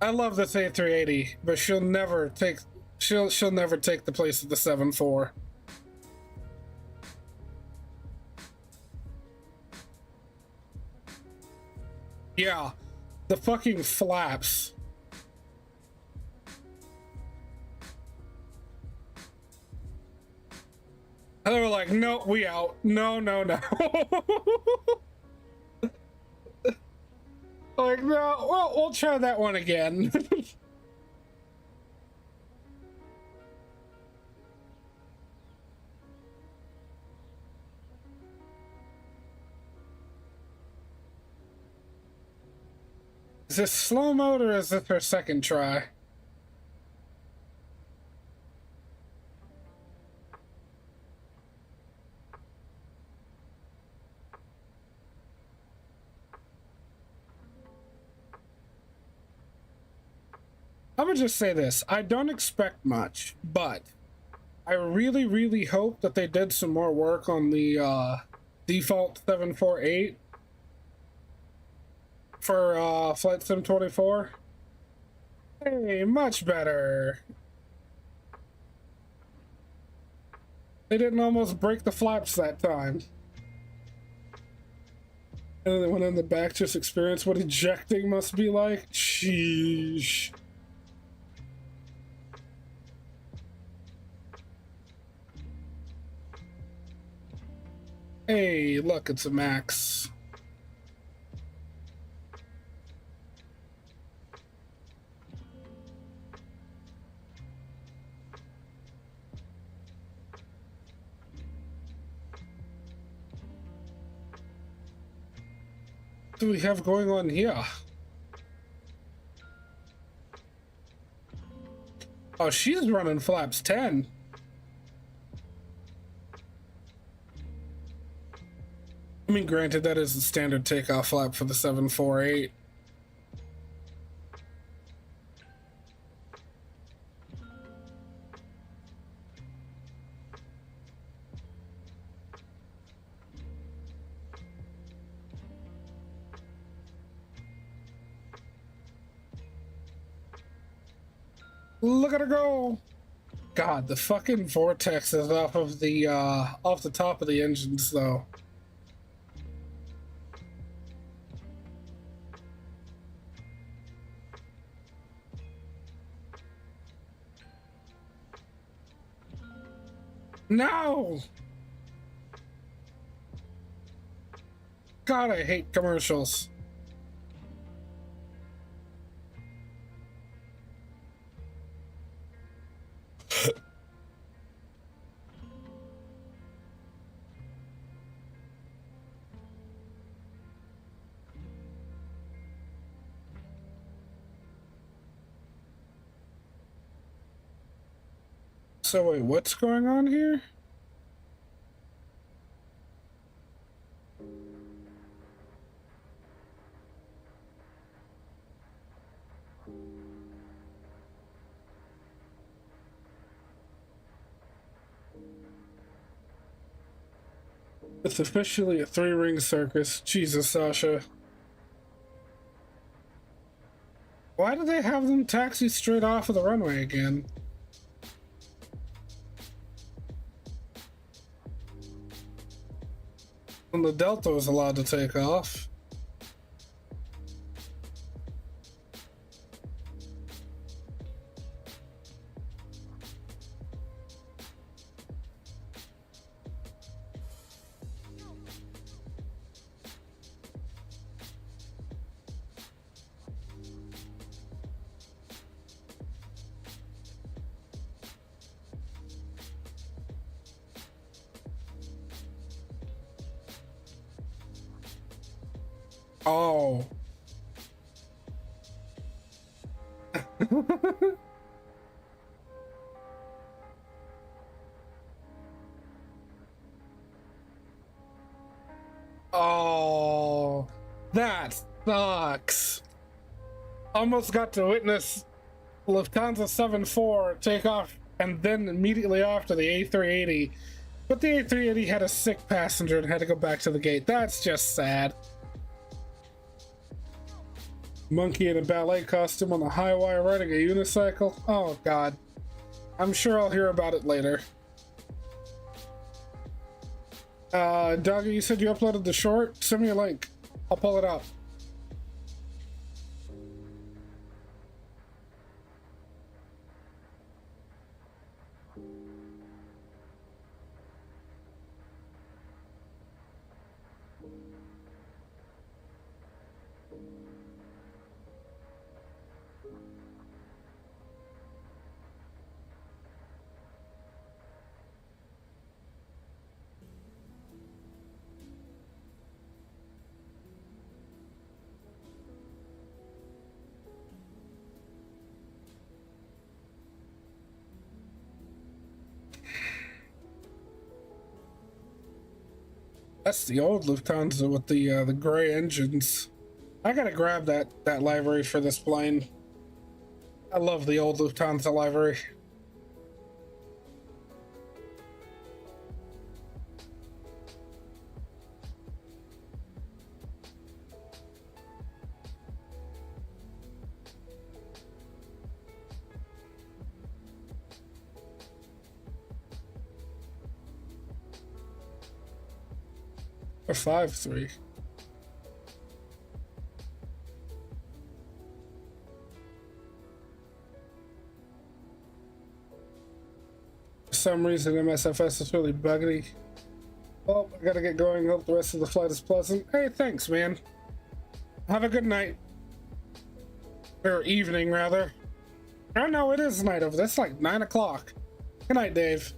I love this A380, but she'll never take the place of the 7.4. Yeah, the fucking flaps. And they were like, no, we out. No, no, no. Like, no, well, we'll try that one again. Is this slow mode or is this her second try? I'm gonna just say this. I don't expect much, but I really, really hope that they did some more work on the default 748 for Flight Sim 24. Hey, much better. They didn't almost break the flaps that time. And then they went in the back, just experience what ejecting must be like. Sheesh. Hey, look, it's a Max. What do we have going on here? Oh, she's running flaps 10. I mean, granted, that is the standard takeoff flap for the 748. Look at her go! God, the fucking vortex is off the top of the engines, though. No! God, I hate commercials. So wait, what's going on here? It's officially a 3-ring circus. Jesus, Sasha. Why do they have them taxi straight off of the runway again? When the Delta was allowed to take off. Oh. Oh, that sucks. Almost got to witness Lufthansa 74 take off and then immediately after the A380. But the A380 had a sick passenger and had to go back to the gate. That's just sad. Monkey in a ballet costume on the high wire riding a unicycle. Oh god. I'm sure I'll hear about it later. Doggy, you said you uploaded the short? Send me a link. I'll pull it up. That's the old Lufthansa with the gray engines. I gotta grab that livery for this plane. I love the old Lufthansa livery. Or 5-3. For some reason, MSFS is really buggy. Well, I gotta get going. Hope the rest of the flight is pleasant. Hey, thanks, man. Have a good night. Or evening, rather. Oh, no, it is night over there. It's like 9 o'clock. Good night, Dave.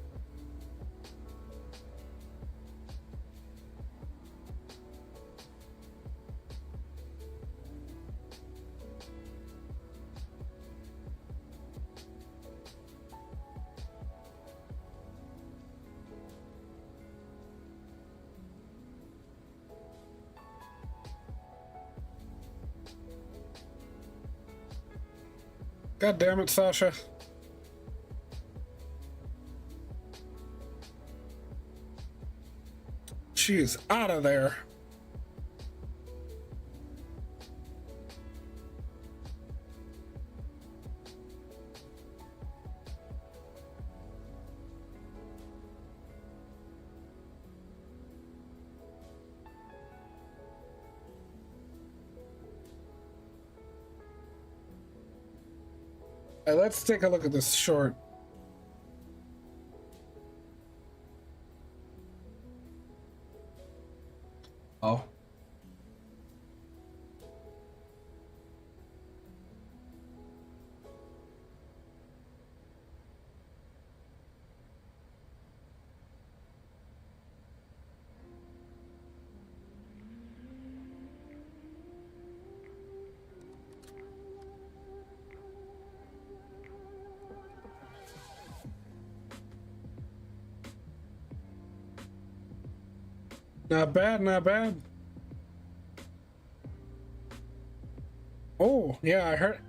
God damn it, Sasha. She is out of there. Let's take a look at this short. Oh. Not bad, not bad. Oh, yeah, I heard.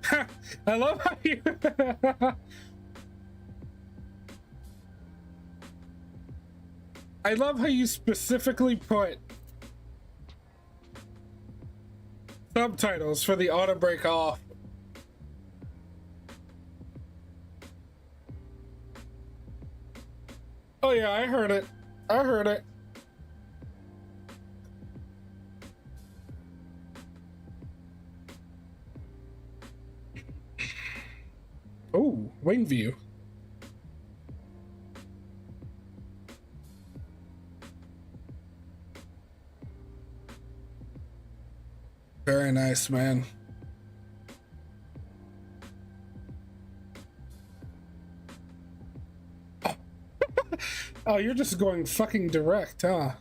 I love how you. I love how you specifically put subtitles for the auto break off. Oh yeah, I heard it. I heard it. Oh, wing view. Very nice, man. Oh, you're just going fucking direct, huh?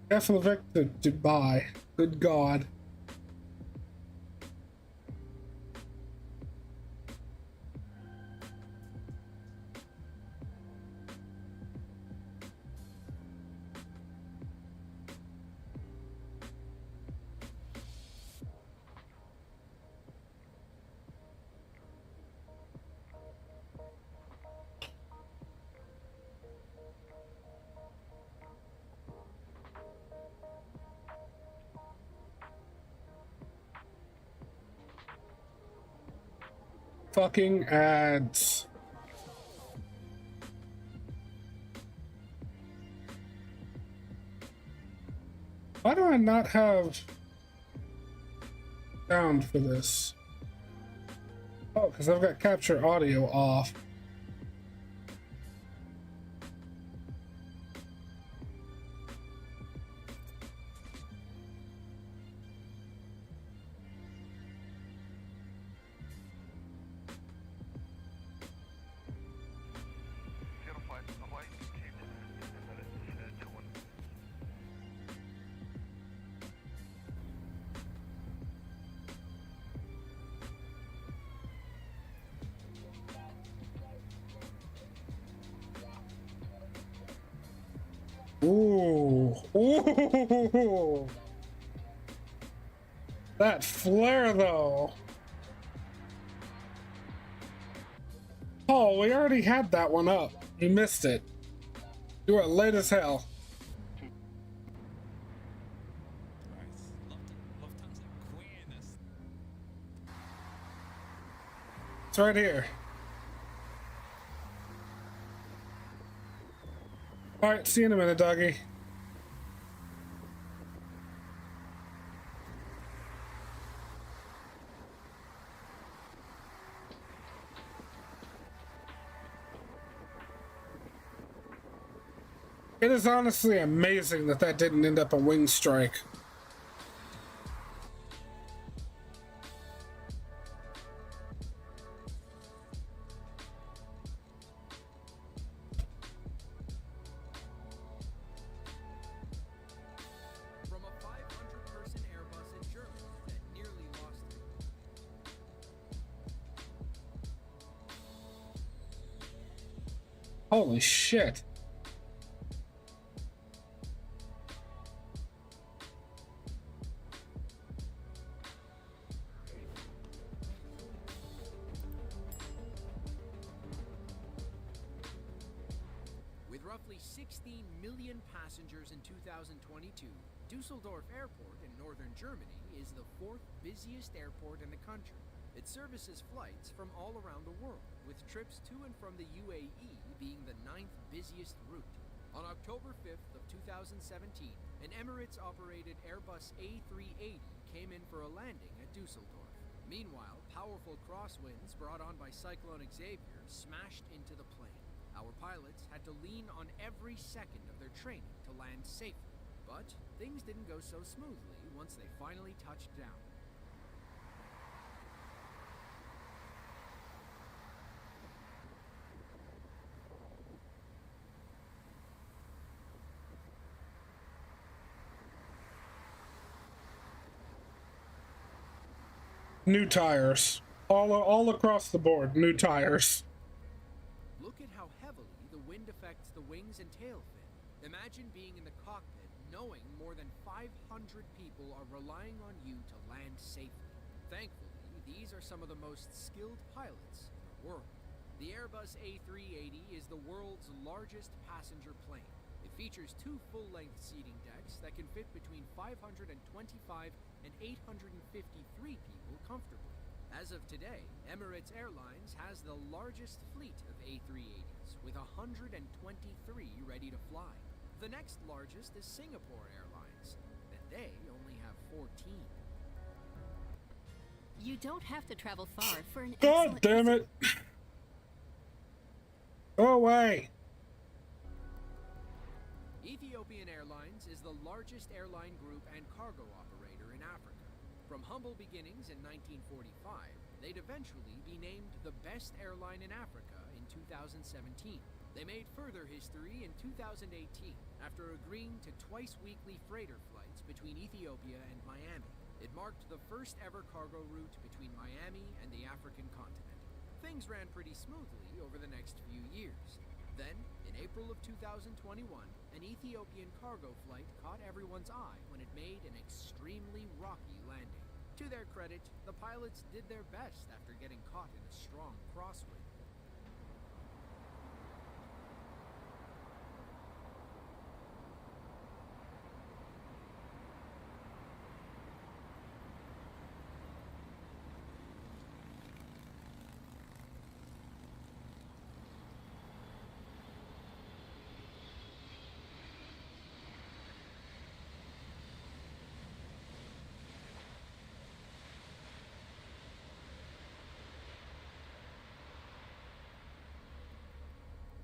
Definitely to Dubai. Good God. Fucking ads. Why do I not have sound for this? Oh, because I've got capture audio off. Ooh. Ooh. That flare though. Oh, we already had that one up. You missed it. You were late as hell. It's right here. All right, see you in a minute, doggy. It is honestly amazing that that didn't end up a wing strike. From a 500-person Airbus in Germany that nearly lost it. Holy shit. With roughly 16 million passengers in 2022, Dusseldorf Airport in northern Germany is the fourth busiest airport in the country. It services flights from all around the world, with trips to and from the UAE being the ninth busiest route. On October 5th of 2017, an Emirates-operated Airbus A380 came in for a landing at Dusseldorf. Meanwhile, powerful crosswinds brought on by Cyclone Xavier smashed into the plane. Our pilots had to lean on every second of their training to land safely. But things didn't go so smoothly once they finally touched down. New tires. All across the board, new tires. Look at how heavily the wind affects the wings and tail fin. Imagine being in the cockpit knowing more than 500 people are relying on you to land safely. Thankfully, these are some of the most skilled pilots in the world. The Airbus A380 is the world's largest passenger plane. It features two full-length seating decks that can fit between 525 and 853 people comfortably. As of today, Emirates Airlines has the largest fleet of A380s, with 123 ready to fly. The next largest is Singapore Airlines, and they only have 14. You don't have to travel far for an God damn it! Go away! Ethiopian Airlines is the largest airline group and cargo operator in Africa. From humble beginnings in 1945, they'd eventually be named the best airline in Africa in 2017. They made further history in 2018 after agreeing to twice-weekly freighter flights between Ethiopia and Miami. It marked the first ever cargo route between Miami and the African continent. Things ran pretty smoothly over the next few years. Then, in April of 2021, an Ethiopian cargo flight caught everyone's eye when it made an extremely rocky landing. To their credit, the pilots did their best after getting caught in a strong crosswind.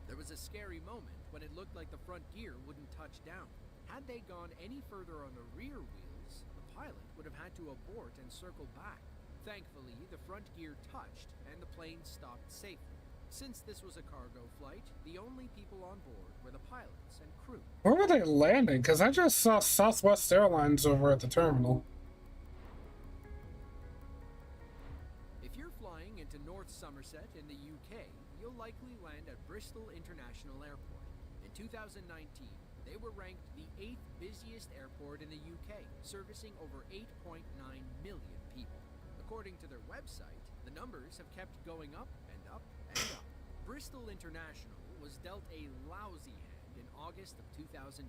There was a scary moment when it looked like the front gear wouldn't touch down. Had they gone any further on the rear wheels, the pilot would have had to abort and circle back. Thankfully, the front gear touched and the plane stopped safely. Since this was a cargo flight, the only people on board were the pilots and crew. Where were they landing? Because I just saw Southwest Airlines over at the terminal. If you're flying into North Somerset in the UK, you'll likely land at Bristol International Airport. In 2019, they were ranked the 8th busiest airport in the UK, servicing over 8.9 million people. According to their website, the numbers have kept going up and up and up. Bristol International was dealt a lousy hand in August of 2020.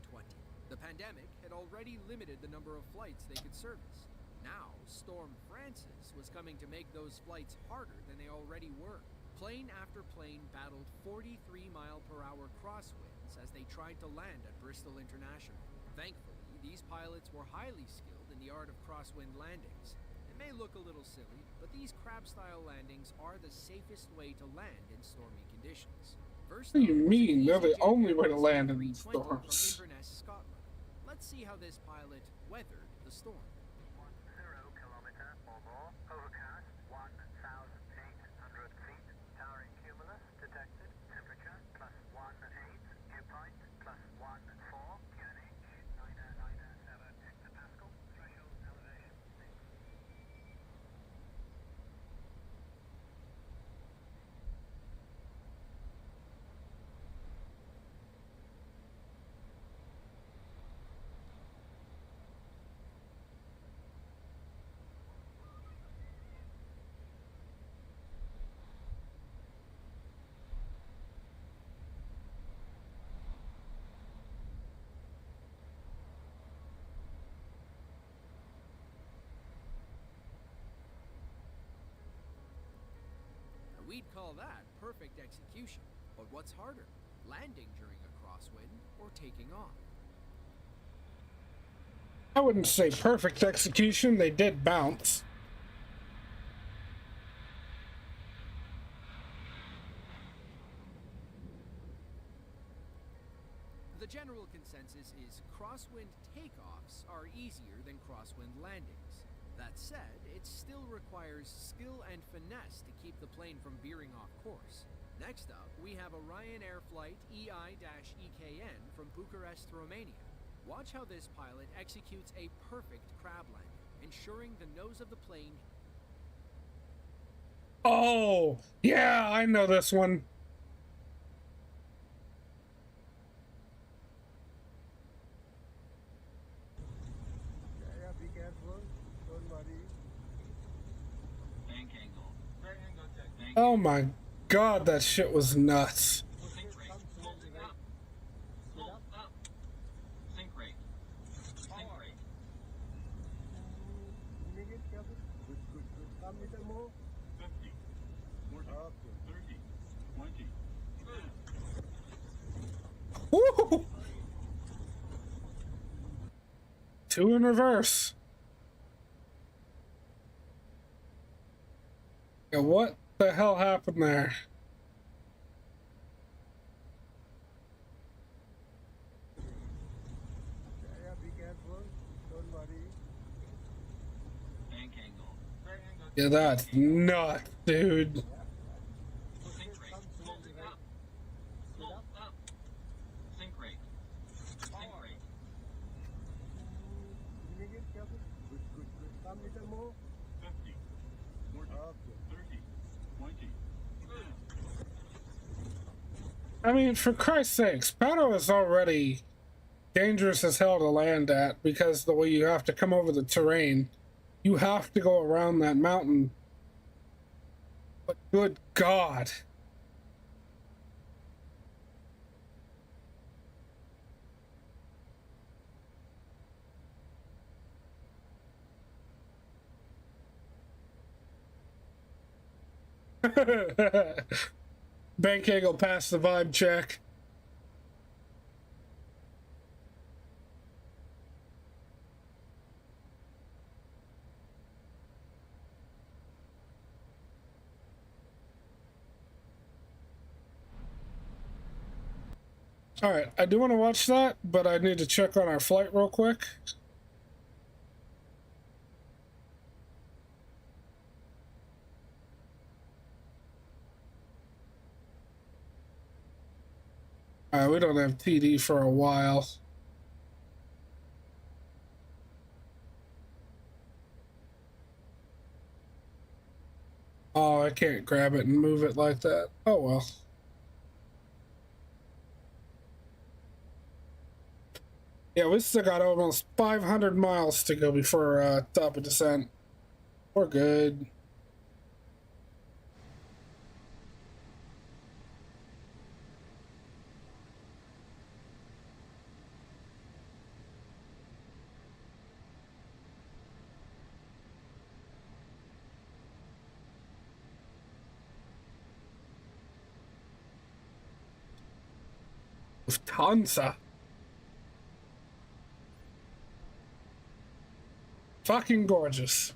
The pandemic had already limited the number of flights they could service. Now, Storm Francis was coming to make those flights harder than they already were. Plane after plane battled 43-mile-per-hour crosswinds as they tried to land at Bristol International. Thankfully, these pilots were highly skilled in the art of crosswind landings. It may look a little silly, but these crab-style landings are the safest way to land in stormy conditions. First, What do you mean? They're the only way to land in these storms. From Inverness, Scotland. Let's see how this pilot weathered the storm. 10 kilometer or more, overcast, 1,800 feet, towering cumulus detected, temperature +18, dew point +14, QNH 997 hectopascal, threshold elevation 6. We'd call that perfect execution. But what's harder, landing during a crosswind or taking off? I wouldn't say perfect execution. They did bounce. The general consensus is crosswind takeoffs are easier than crosswind landings. That said, it still requires skill and finesse to keep the plane from veering off course. Next up, we have a Ryanair flight EI-EKN from Bucharest, Romania. Watch how this pilot executes a perfect crab landing, ensuring the nose of the plane... Oh, yeah, I know this one. Yeah, be careful. Don't worry. Bank angle. Bank angle check. Bank Oh my god, that shit was nuts. Sink rate. Holding up. Hold up. Sink rate. Sink rate. Immediate careful. Good, good, good. Come little more. Okay. 30, 20. Woo! Two in reverse. Yeah, what the hell happened there? Yeah, be careful. Don't worry. Bank angle. Right angle. Yeah, that's nuts, dude. Sink rate. Come Pull slowly, it right? up. Pull up. Sink rate. Sink rate. Bring it careful. Good, good, good. Come little more. 50, 40, Okay. 30, 20. I mean, for Christ's sakes, Pato is already dangerous as hell to land at because the way you have to come over the terrain, you have to go around that mountain. But good God. Bank angle passed the vibe check. All right, I do want to watch that, but I need to check on our flight real quick. All right, we don't have TD for a while. Oh, I can't grab it and move it like that. Oh well. Yeah, we still got almost 500 miles to go before top of descent. We're good. Lufthansa. Fucking gorgeous.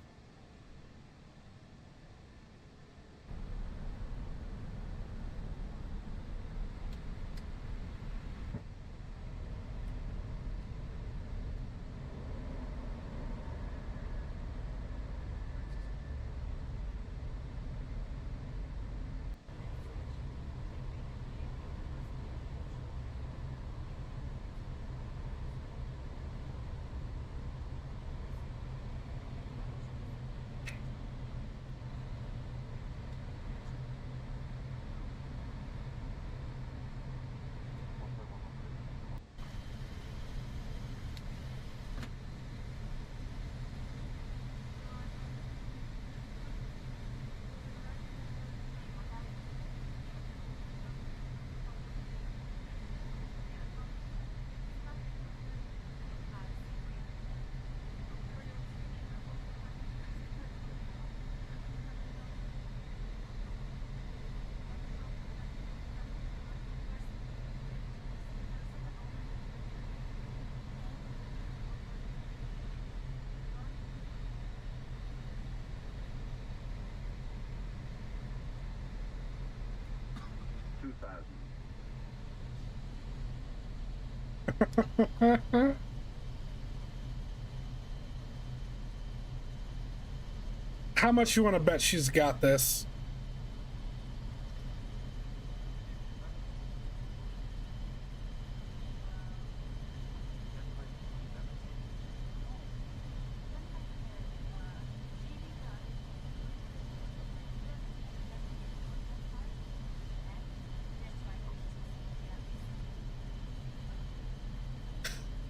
How much you want to bet she's got this?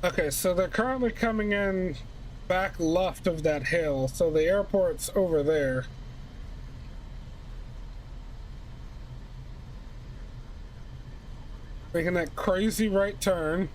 Okay, so they're currently coming in back left of that hill, so the airport's over there. Making that crazy right turn.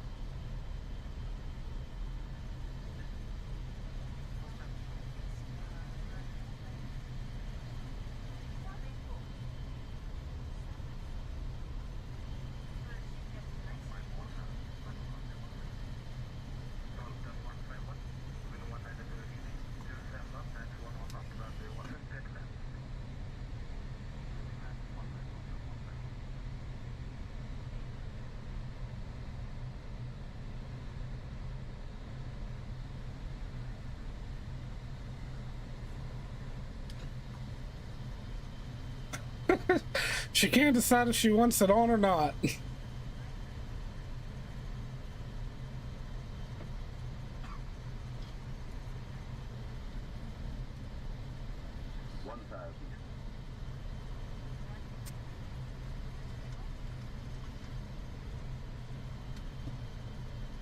She can't decide if she wants it on or not. 1,000.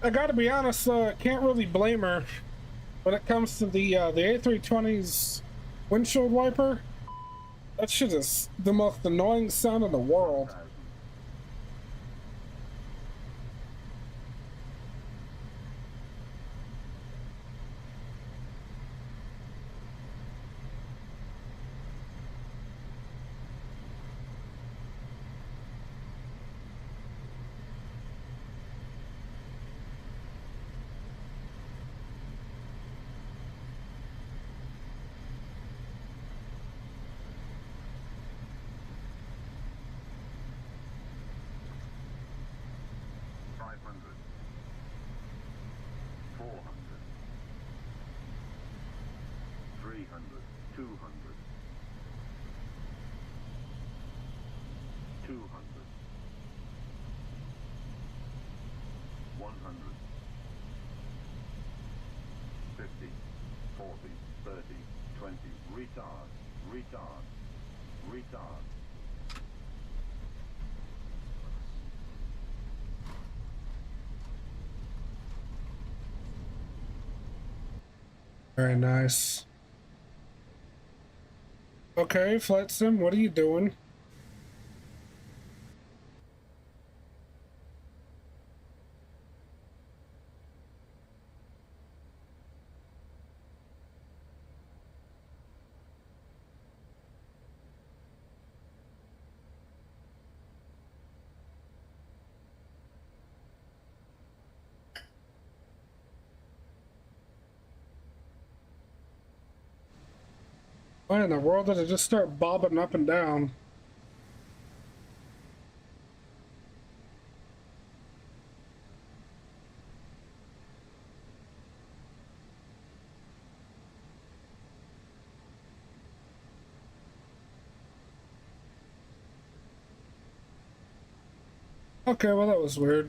I gotta be honest, can't really blame her when it comes to the A320's windshield wiper. That shit is the most annoying sound in the world. 1,000. Retard. Very nice. Okay, Flight Sim, what are you doing? Why in the world did it just start bobbing up and down? Okay, well that was weird.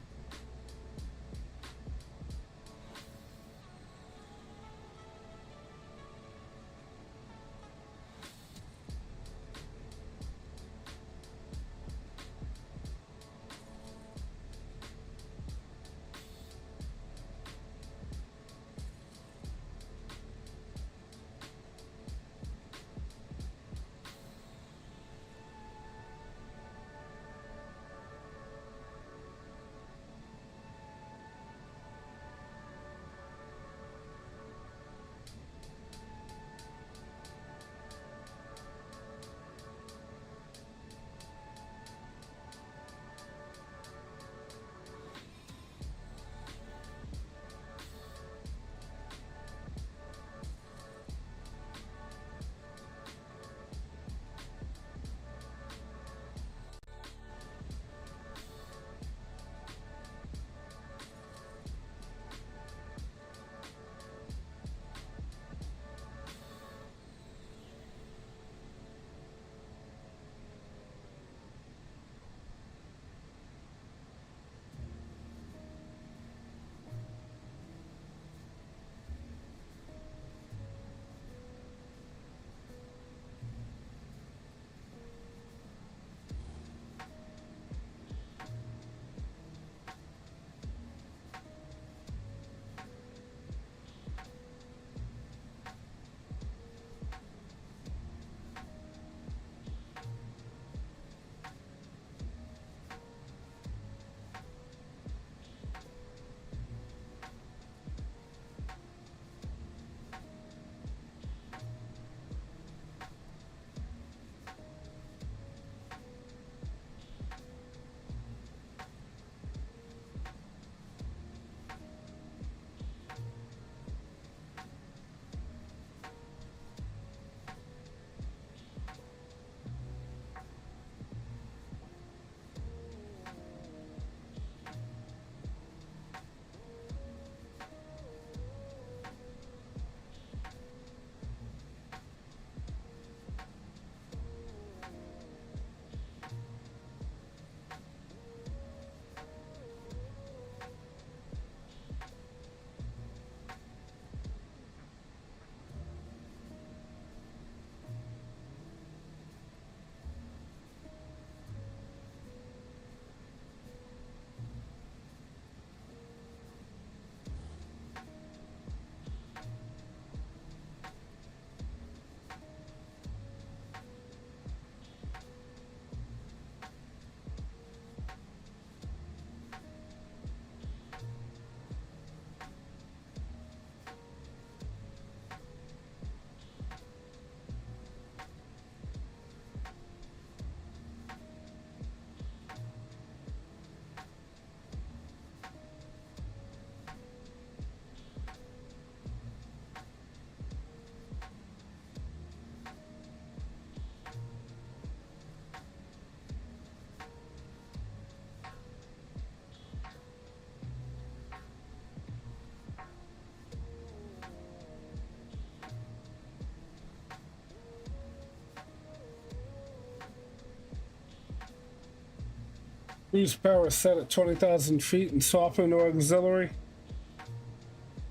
Boost power set at 20,000 feet and swap into auxiliary.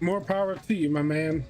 More power to you, my man.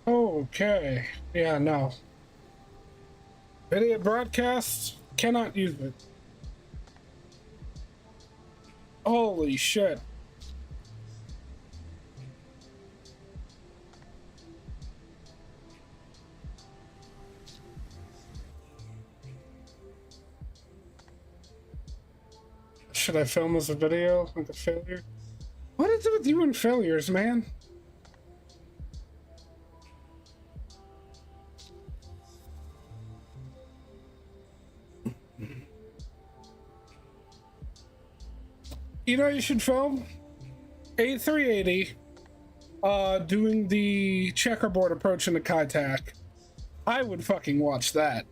Okay. Yeah, no. Video broadcast, cannot use it. Holy shit. Should I film as a video like a failure? What is it with you and failures, man? You know, you should film A380 doing the checkerboard approach in the Kaitak. I would fucking watch that.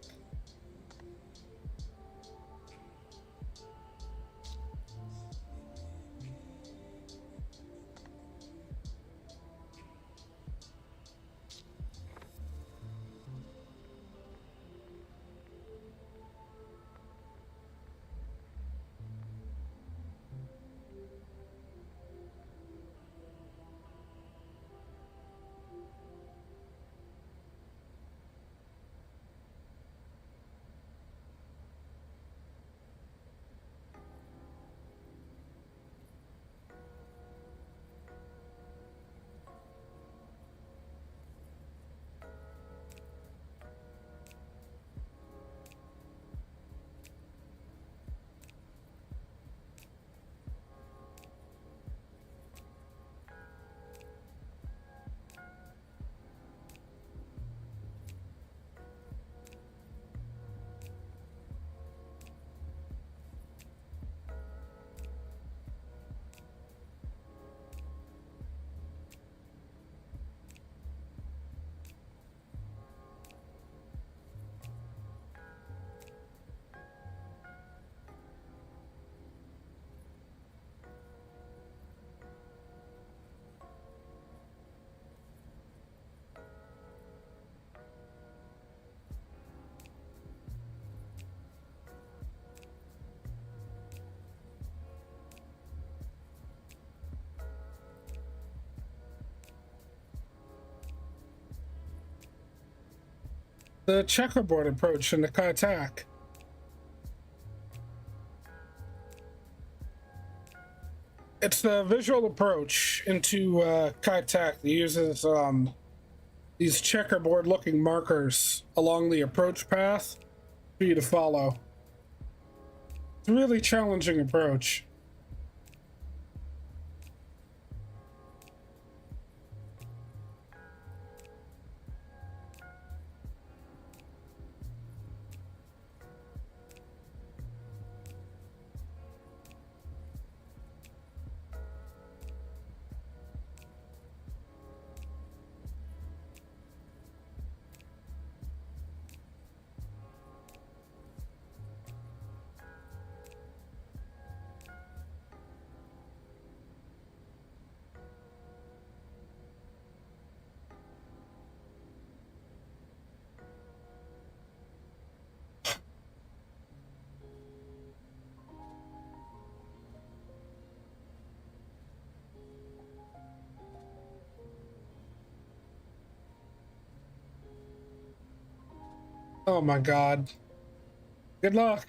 The checkerboard approach in the attack. It's the visual approach into attack that uses these checkerboard looking markers along the approach path for you to follow. It's a really challenging approach. Oh my god. Good luck.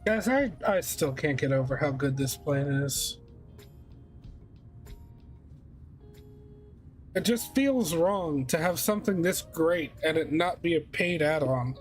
Guys, I still can't get over how good this plane is. It just feels wrong to have something this great and it not be a paid add-on.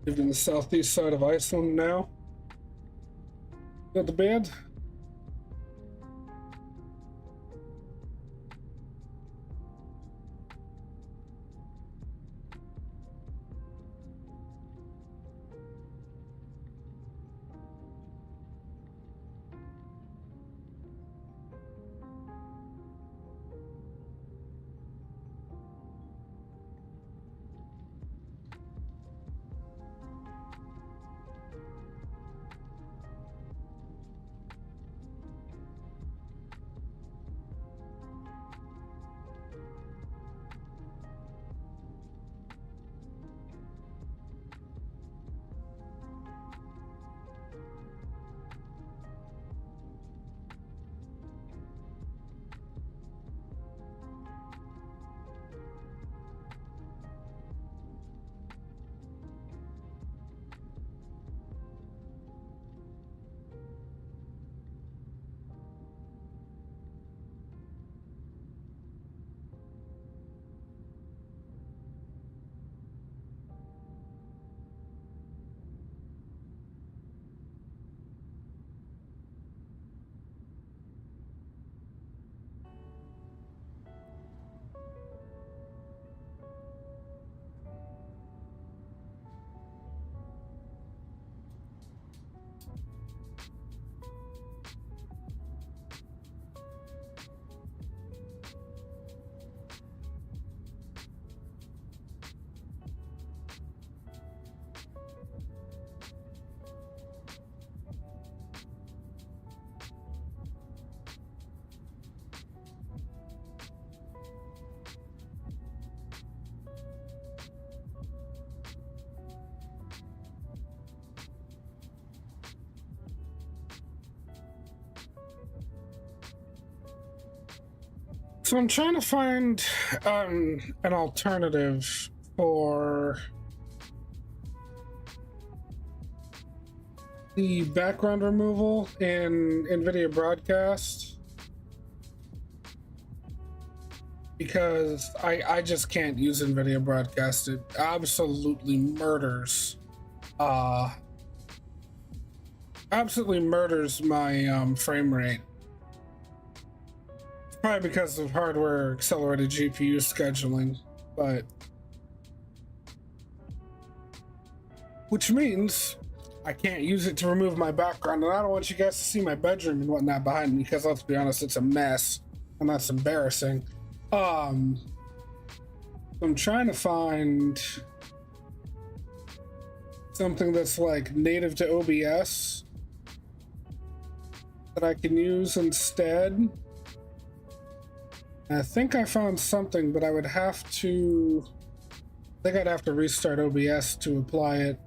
Lived in the southeast side of Iceland now. Not the bad. So I'm trying to find an alternative for the background removal in NVIDIA Broadcast, because I just can't use NVIDIA Broadcast. It absolutely murders my frame rate. Probably because of hardware accelerated GPU scheduling, but which means I can't use it to remove my background, and I don't want you guys to see my bedroom and whatnot behind me, because let's be honest, it's a mess and that's embarrassing. I'm trying to find something that's like native to OBS that I can use instead. I think I found something, but I think I'd have to restart OBS to apply it.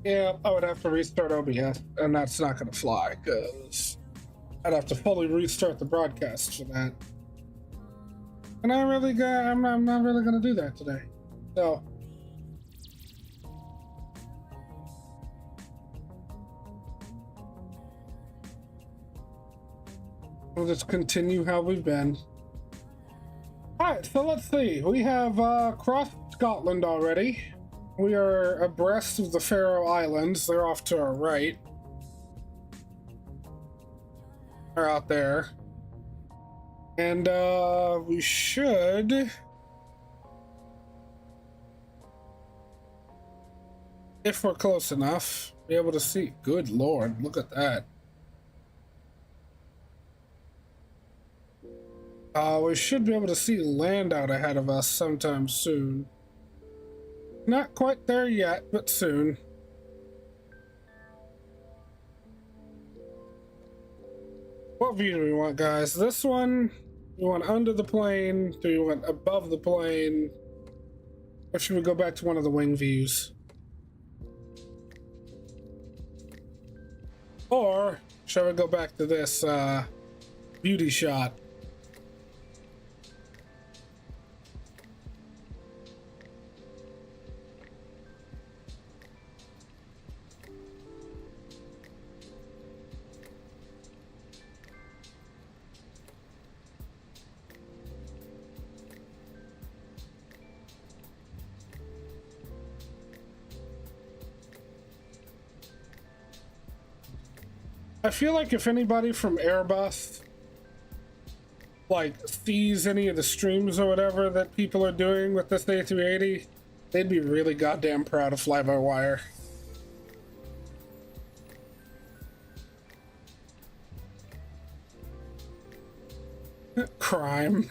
Yeah, I would have to restart OBS, and that's not going to fly because I'd have to fully restart the broadcast for that. And I'm not really going to do that today. So we'll just continue how we've been. All right, so let's see. We have crossed Scotland already. We are abreast of the Faroe Islands. They're off to our right. They're out there. And we should, if we're close enough, be able to see. Good Lord, look at that. We should be able to see land out ahead of us sometime soon. Not quite there yet, but soon. What view do we want, guys? This one? Do we want under the plane? Do we want above the plane? Or should we go back to one of the wing views? Or shall we go back to this beauty shot? I feel like if anybody from Airbus like sees any of the streams or whatever that people are doing with this A380, they'd be really goddamn proud of Fly-by-Wire. Crime.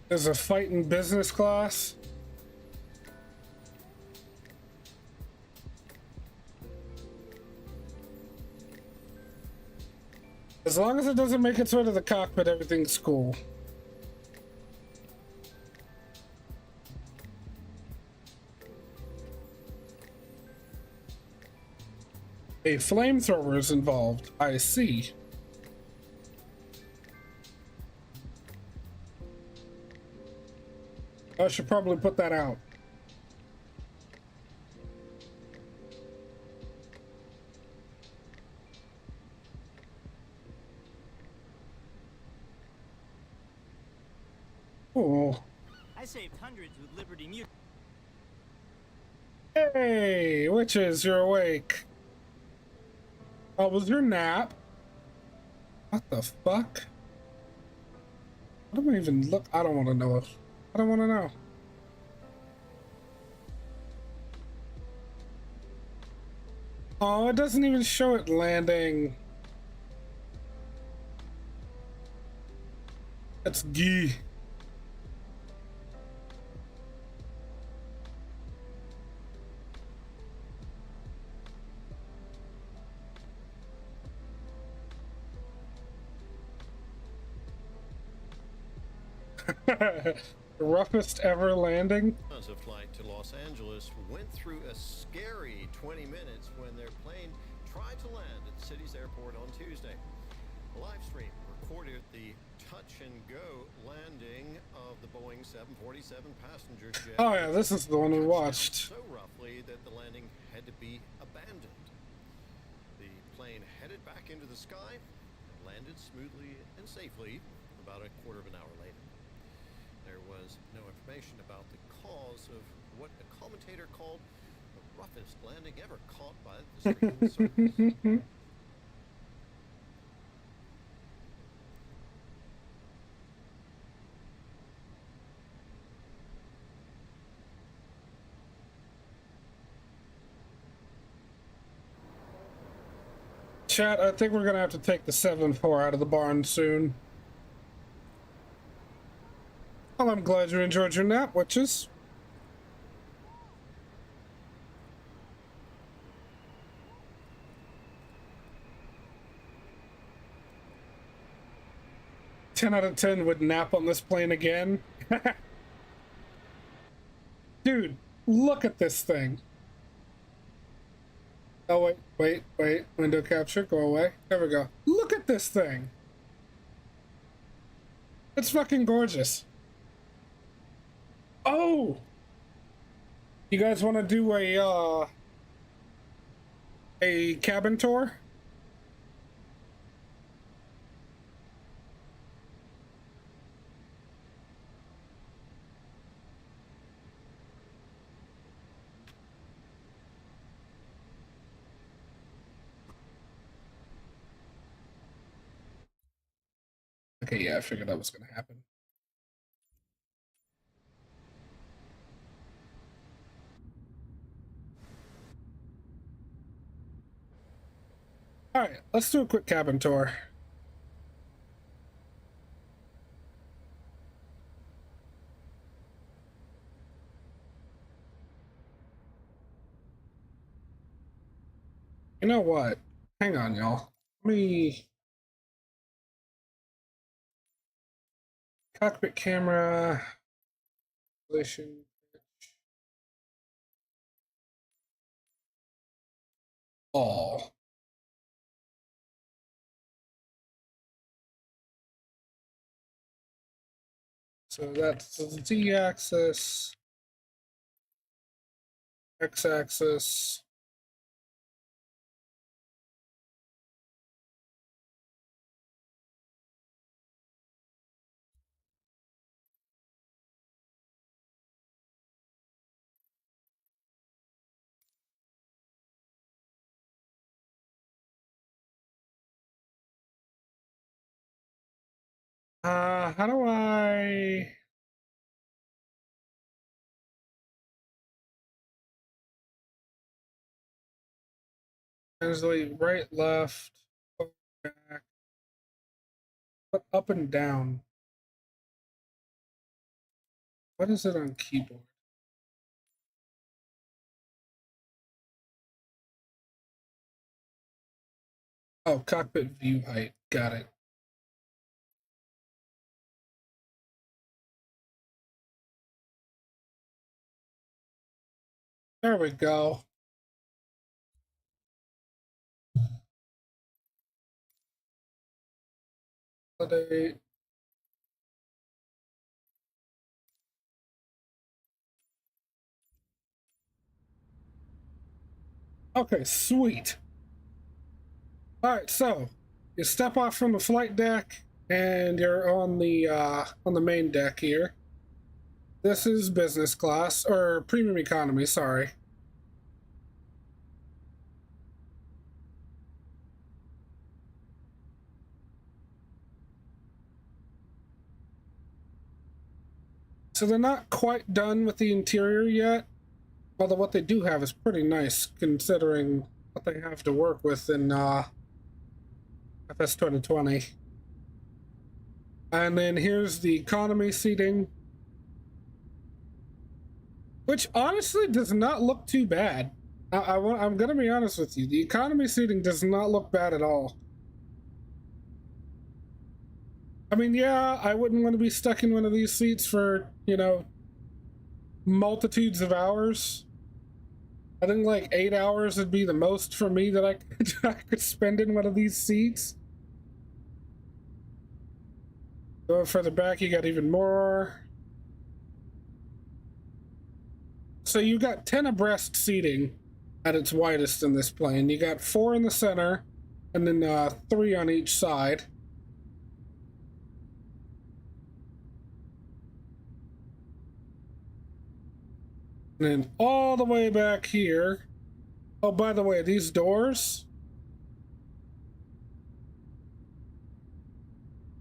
There's a fight in business class. As long as it doesn't make its way to the cockpit, everything's cool. A flamethrower is involved. I see. I should probably put that out. Oh. I saved hundreds with Liberty Mutual. Hey, witches, you're awake. Oh, was your nap? What the fuck? What do I even look? I don't want to know. I don't want to know. Oh, it doesn't even show it landing. That's G. The roughest ever landing. A flight to Los Angeles went through a scary 20 minutes when their plane tried to land at the city's airport on Tuesday. A live stream recorded the touch and go landing of the Boeing 747 passenger jet. Oh yeah, this is the one we watched. So roughly that the landing had to be abandoned. The plane headed back into the sky and landed smoothly and safely about a quarter of an hour later. There was no information about the cause of what a commentator called the roughest landing ever caught by the streaming service. Chat, I think we're gonna have to take the 7-4 out of the barn soon. Well, I'm glad you enjoyed your nap, witches. 10 out of 10 would nap on this plane again. Dude, look at this thing. Oh, wait. Window capture, go away. There we go. Look at this thing. It's fucking gorgeous. Oh! You guys want to do a cabin tour? Okay, yeah, I figured that was going to happen. All right, let's do a quick cabin tour. You know what? Hang on, y'all. Let me... Cockpit camera... Relation... All. So that's the Z-axis, X-axis. How do I... Translate right, left, back, up and down. What is it on keyboard? Oh, cockpit view height. Got it. There we go. Validate. Okay, sweet. All right, so you step off from the flight deck and you're on the main deck here. This is business class or premium economy, sorry. So they're not quite done with the interior yet, although what they do have is pretty nice considering what they have to work with in FS 2020. And then here's the economy seating, which honestly does not look too bad. I'm gonna be honest with you, the economy seating does not look bad at all. I mean, yeah, I wouldn't want to be stuck in one of these seats for, you know, multitudes of hours. I think like 8 hours would be the most for me that I could spend in one of these seats. Going further back, you got even more. So you got 10 abreast seating at its widest in this plane. You got 4 in the center, and then 3 on each side. And then all the way back here. Oh, by the way, these doors.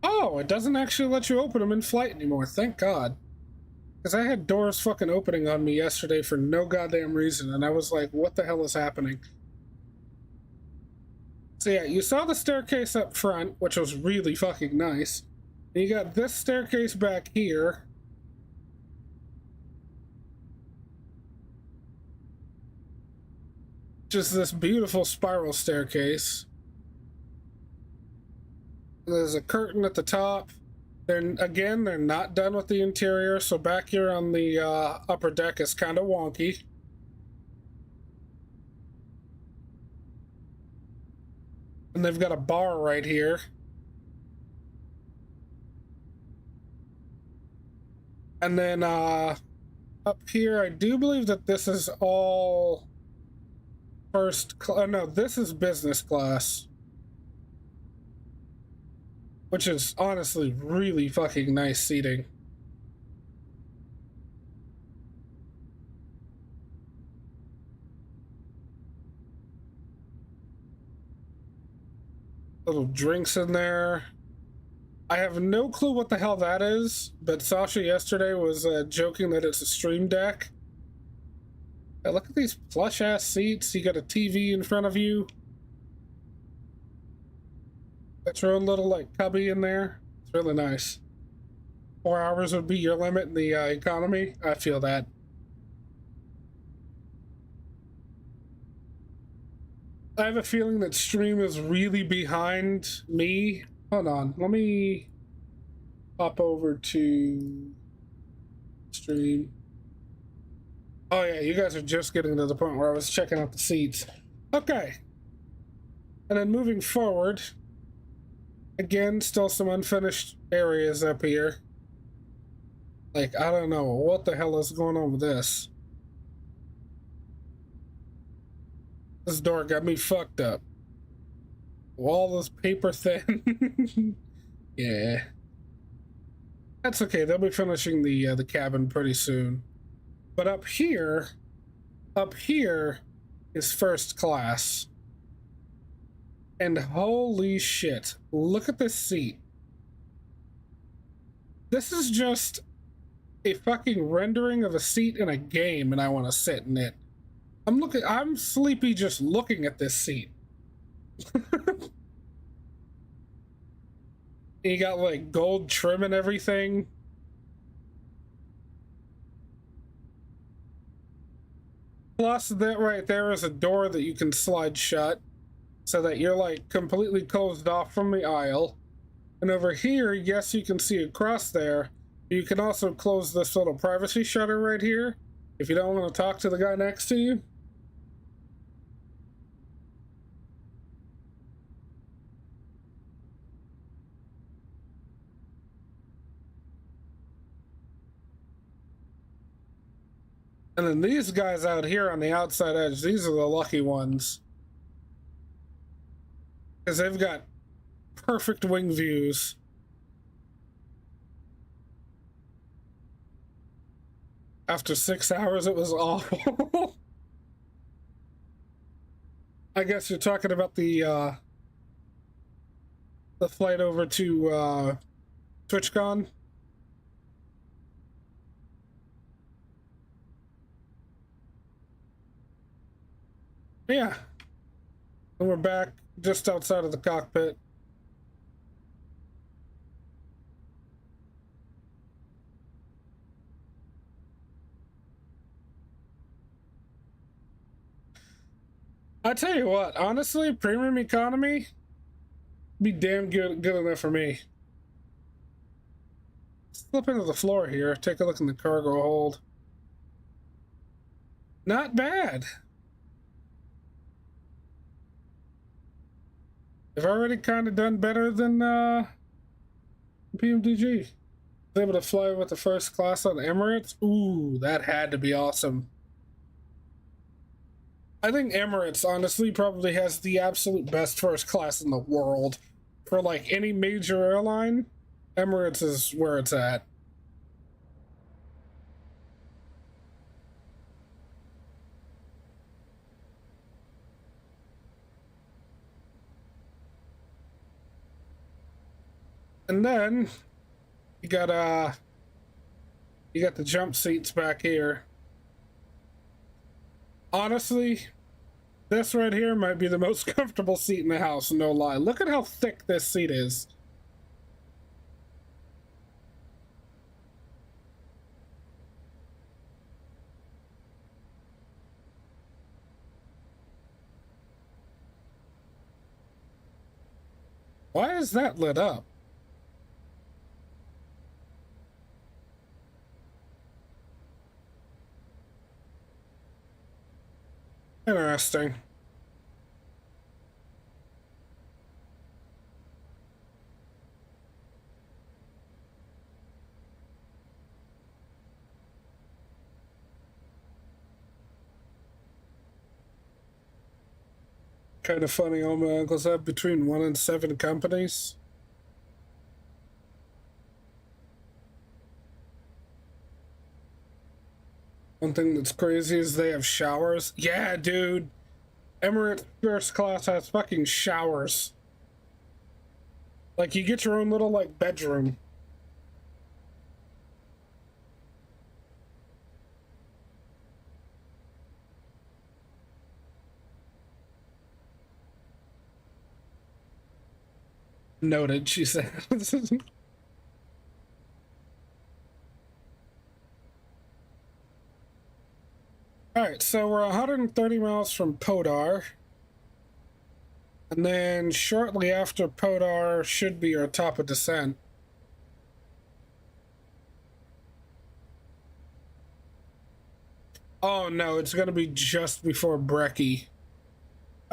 Oh, it doesn't actually let you open them in flight anymore. Thank God. Because I had doors fucking opening on me yesterday for no goddamn reason, and I was like, what the hell is happening? So yeah, you saw the staircase up front, which was really fucking nice. And you got this staircase back here. Just this beautiful spiral staircase. There's a curtain at the top. They're not done with the interior, so back here on the upper deck is kind of wonky. And they've got a bar right here. And then up here, I do believe that this is all no, this is business class. Which is honestly really fucking nice seating. Little drinks in there. I have no clue what the hell that is, but Sasha yesterday was joking that it's a stream deck. Hey, look at these plush ass seats. You got a TV in front of you. Got your own little like cubby in there. It's really nice. 4 hours would be your limit in the economy. I feel that. I have a feeling that stream is really behind me. Hold on, let me pop over to stream. Oh yeah, you guys are just getting to the point where I was checking out the seats. Okay. And then moving forward, again, still some unfinished areas up here. Like, I don't know, what the hell is going on with this? This door got me fucked up. Wall is paper thin. Yeah. That's okay, they'll be finishing the cabin pretty soon. But up here is first class. And holy shit, look at this seat. This is just a fucking rendering of a seat in a game, and I want to sit in it. I'm sleepy just looking at this seat. You got like gold trim and everything. Plus, that right there is a door that you can slide shut so that you're like completely closed off from the aisle. And over here, yes, you can see across there. You can also close this little privacy shutter right here if you don't want to talk to the guy next to you. And then these guys out here on the outside edge, these are the lucky ones. Because they've got perfect wing views. After 6 hours, it was awful. I guess you're talking about the flight over to TwitchCon. Yeah. And we're back just outside of the cockpit. I tell you what, honestly, premium economy be damn good enough for me. Let's flip into the floor here, take a look in the cargo hold. Not bad. They've already kind of done better than PMDG. Was able to fly with the first class on Emirates. Ooh, that had to be awesome. I think Emirates, honestly, probably has the absolute best first class in the world. For, like, any major airline, Emirates is where it's at. And then, you got the jump seats back here. Honestly, this right here might be the most comfortable seat in the house, no lie. Look at how thick this seat is. Why is that lit up? Interesting. Kind of funny, all my uncles have between 1 and 7 companies. One thing that's crazy is they have showers. Yeah, dude. Emirates First Class has fucking showers. Like, you get your own little, like, bedroom. Noted, she said. Alright, so we're 130 miles from Podar. And then shortly after Podar should be our top of descent. Oh no, it's gonna be just before Breckie.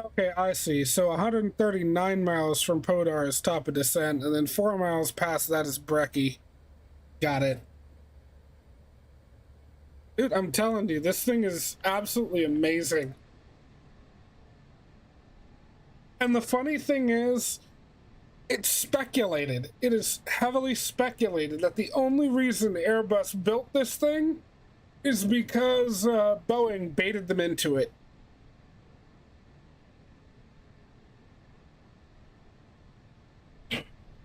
Okay, I see. So 139 miles from Podar is top of descent, and then 4 miles past that is Breckie. Got it. Dude, I'm telling you, this thing is absolutely amazing. And the funny thing is, it's speculated. It is heavily speculated that the only reason Airbus built this thing is because Boeing baited them into it.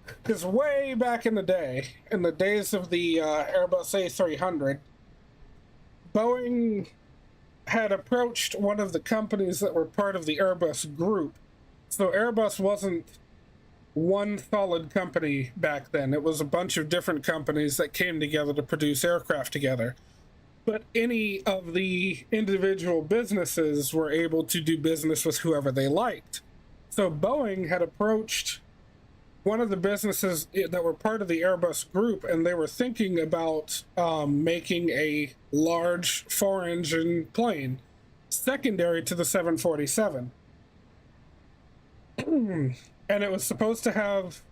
Because way back in the day, in the days of the Airbus A300, Boeing had approached one of the companies that were part of the Airbus group. So Airbus wasn't one solid company back then. It was a bunch of different companies that came together to produce aircraft together. But any of the individual businesses were able to do business with whoever they liked. So Boeing had approached one of the businesses that were part of the Airbus group, and they were thinking about making a large 4-engine plane secondary to the 747. And it was supposed to have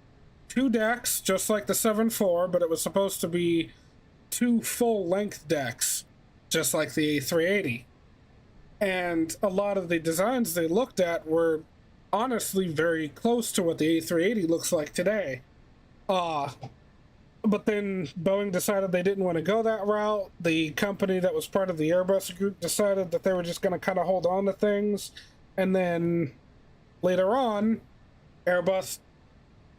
2 decks, just like the 747, but it was supposed to be 2 full-length decks, just like the A380. And a lot of the designs they looked at were honestly very close to what the A380 looks like today. But then Boeing decided they didn't want to go that route. The company that was part of the Airbus group decided that they were just going to kind of hold on to things. And then later on, Airbus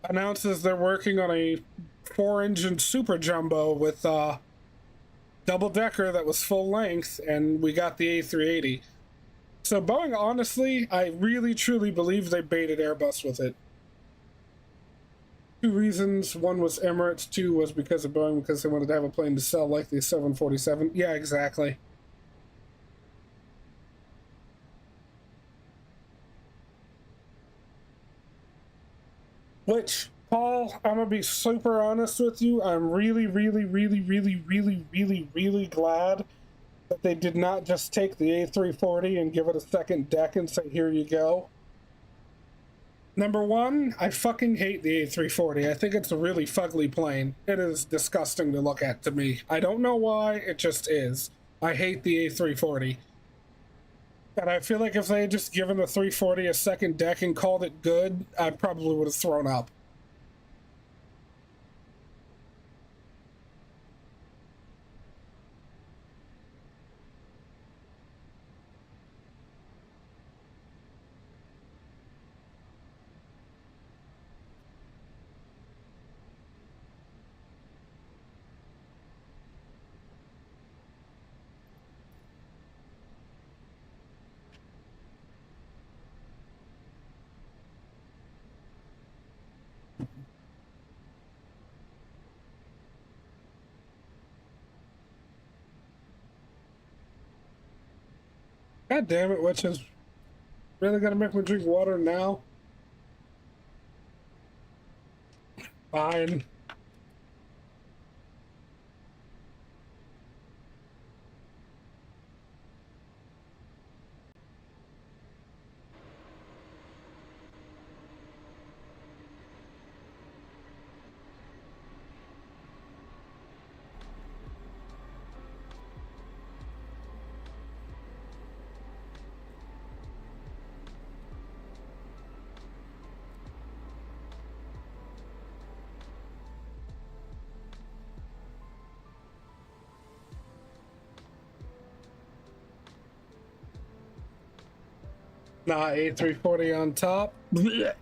announces they're working on a 4-engine super jumbo with double-decker that was full length, and we got the A380. So Boeing, honestly, I really truly believe they baited Airbus with it. 2 reasons. 1 was Emirates, 2 was because of Boeing, because they wanted to have a plane to sell like the 747. Yeah, exactly. Which, Paul, I'm gonna be super honest with you. I'm really glad that they did not just take the A340 and give it a second deck and say, here you go. Number 1, I fucking hate the A340. I think it's a really fugly plane. It is disgusting to look at to me. I don't know why, it just is. I hate the A340. And I feel like if they had just given the 340 a second deck and called it good, I probably would have thrown up. God damn it, which is really gonna make me drink water now? Fine. Nah, A340 on top. Blech.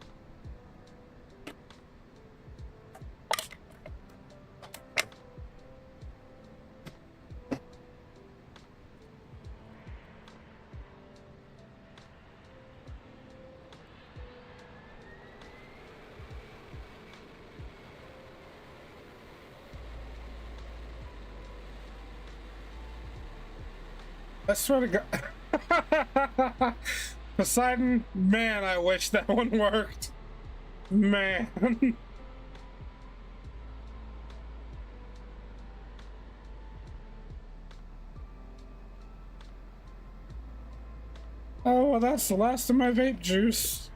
I swear to God. Poseidon, man, I wish that one worked. Man. Oh, well, that's the last of my vape juice.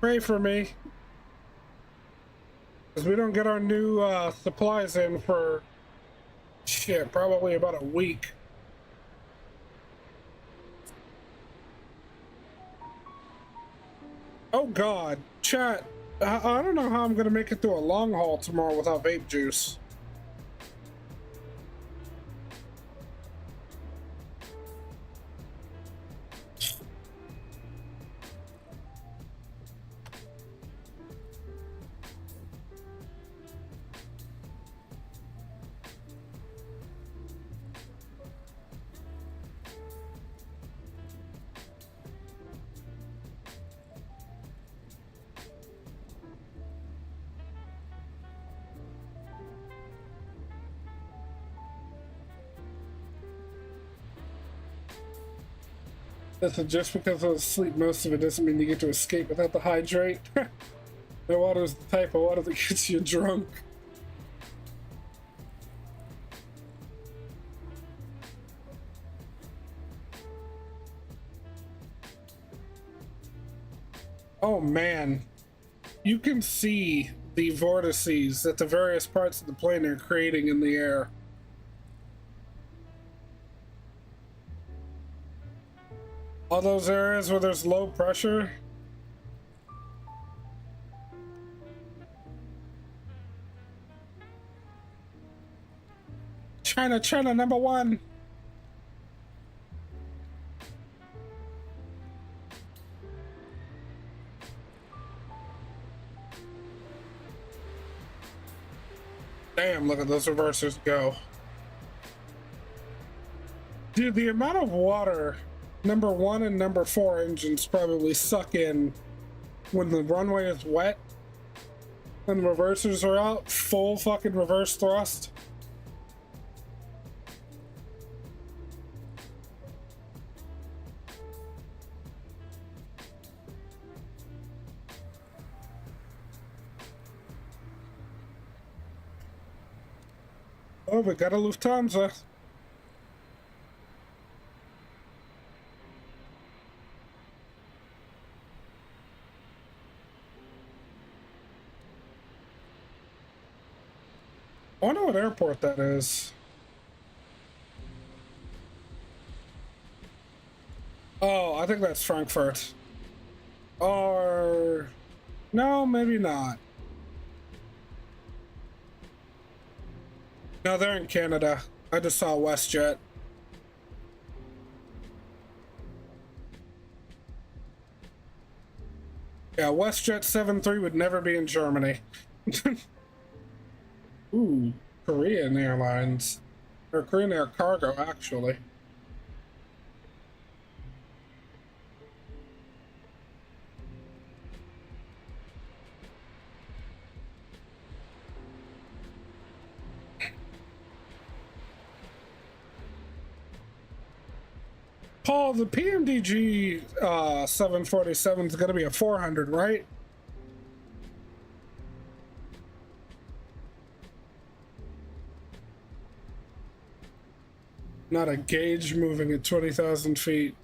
Pray for me. Because we don't get our new supplies in for, shit, probably about a week. Oh God, chat, I don't know how I'm gonna make it through a long haul tomorrow without vape juice. Listen, just because I was asleep most of it doesn't mean you get to escape without the hydrate. The water is the type of water that gets you drunk. Oh man, you can see the vortices that the various parts of the plane are creating in the air. All those areas where there's low pressure. China, China, number one. Damn, look at those reversers go. Dude, the amount of water number 1 and number 4 engines probably suck in when the runway is wet and the reversers are out, full fucking reverse thrust. Oh, we got a Lufthansa. I wonder what airport that is. Oh, I think that's Frankfurt. Or... no, maybe not. No, they're in Canada. I just saw WestJet. Yeah, WestJet 73 would never be in Germany. Ooh, Korean Airlines. Or Korean Air Cargo, actually. Paul, the PMDG 747 is going to be a 400, right? Not a gauge moving at 20,000 feet.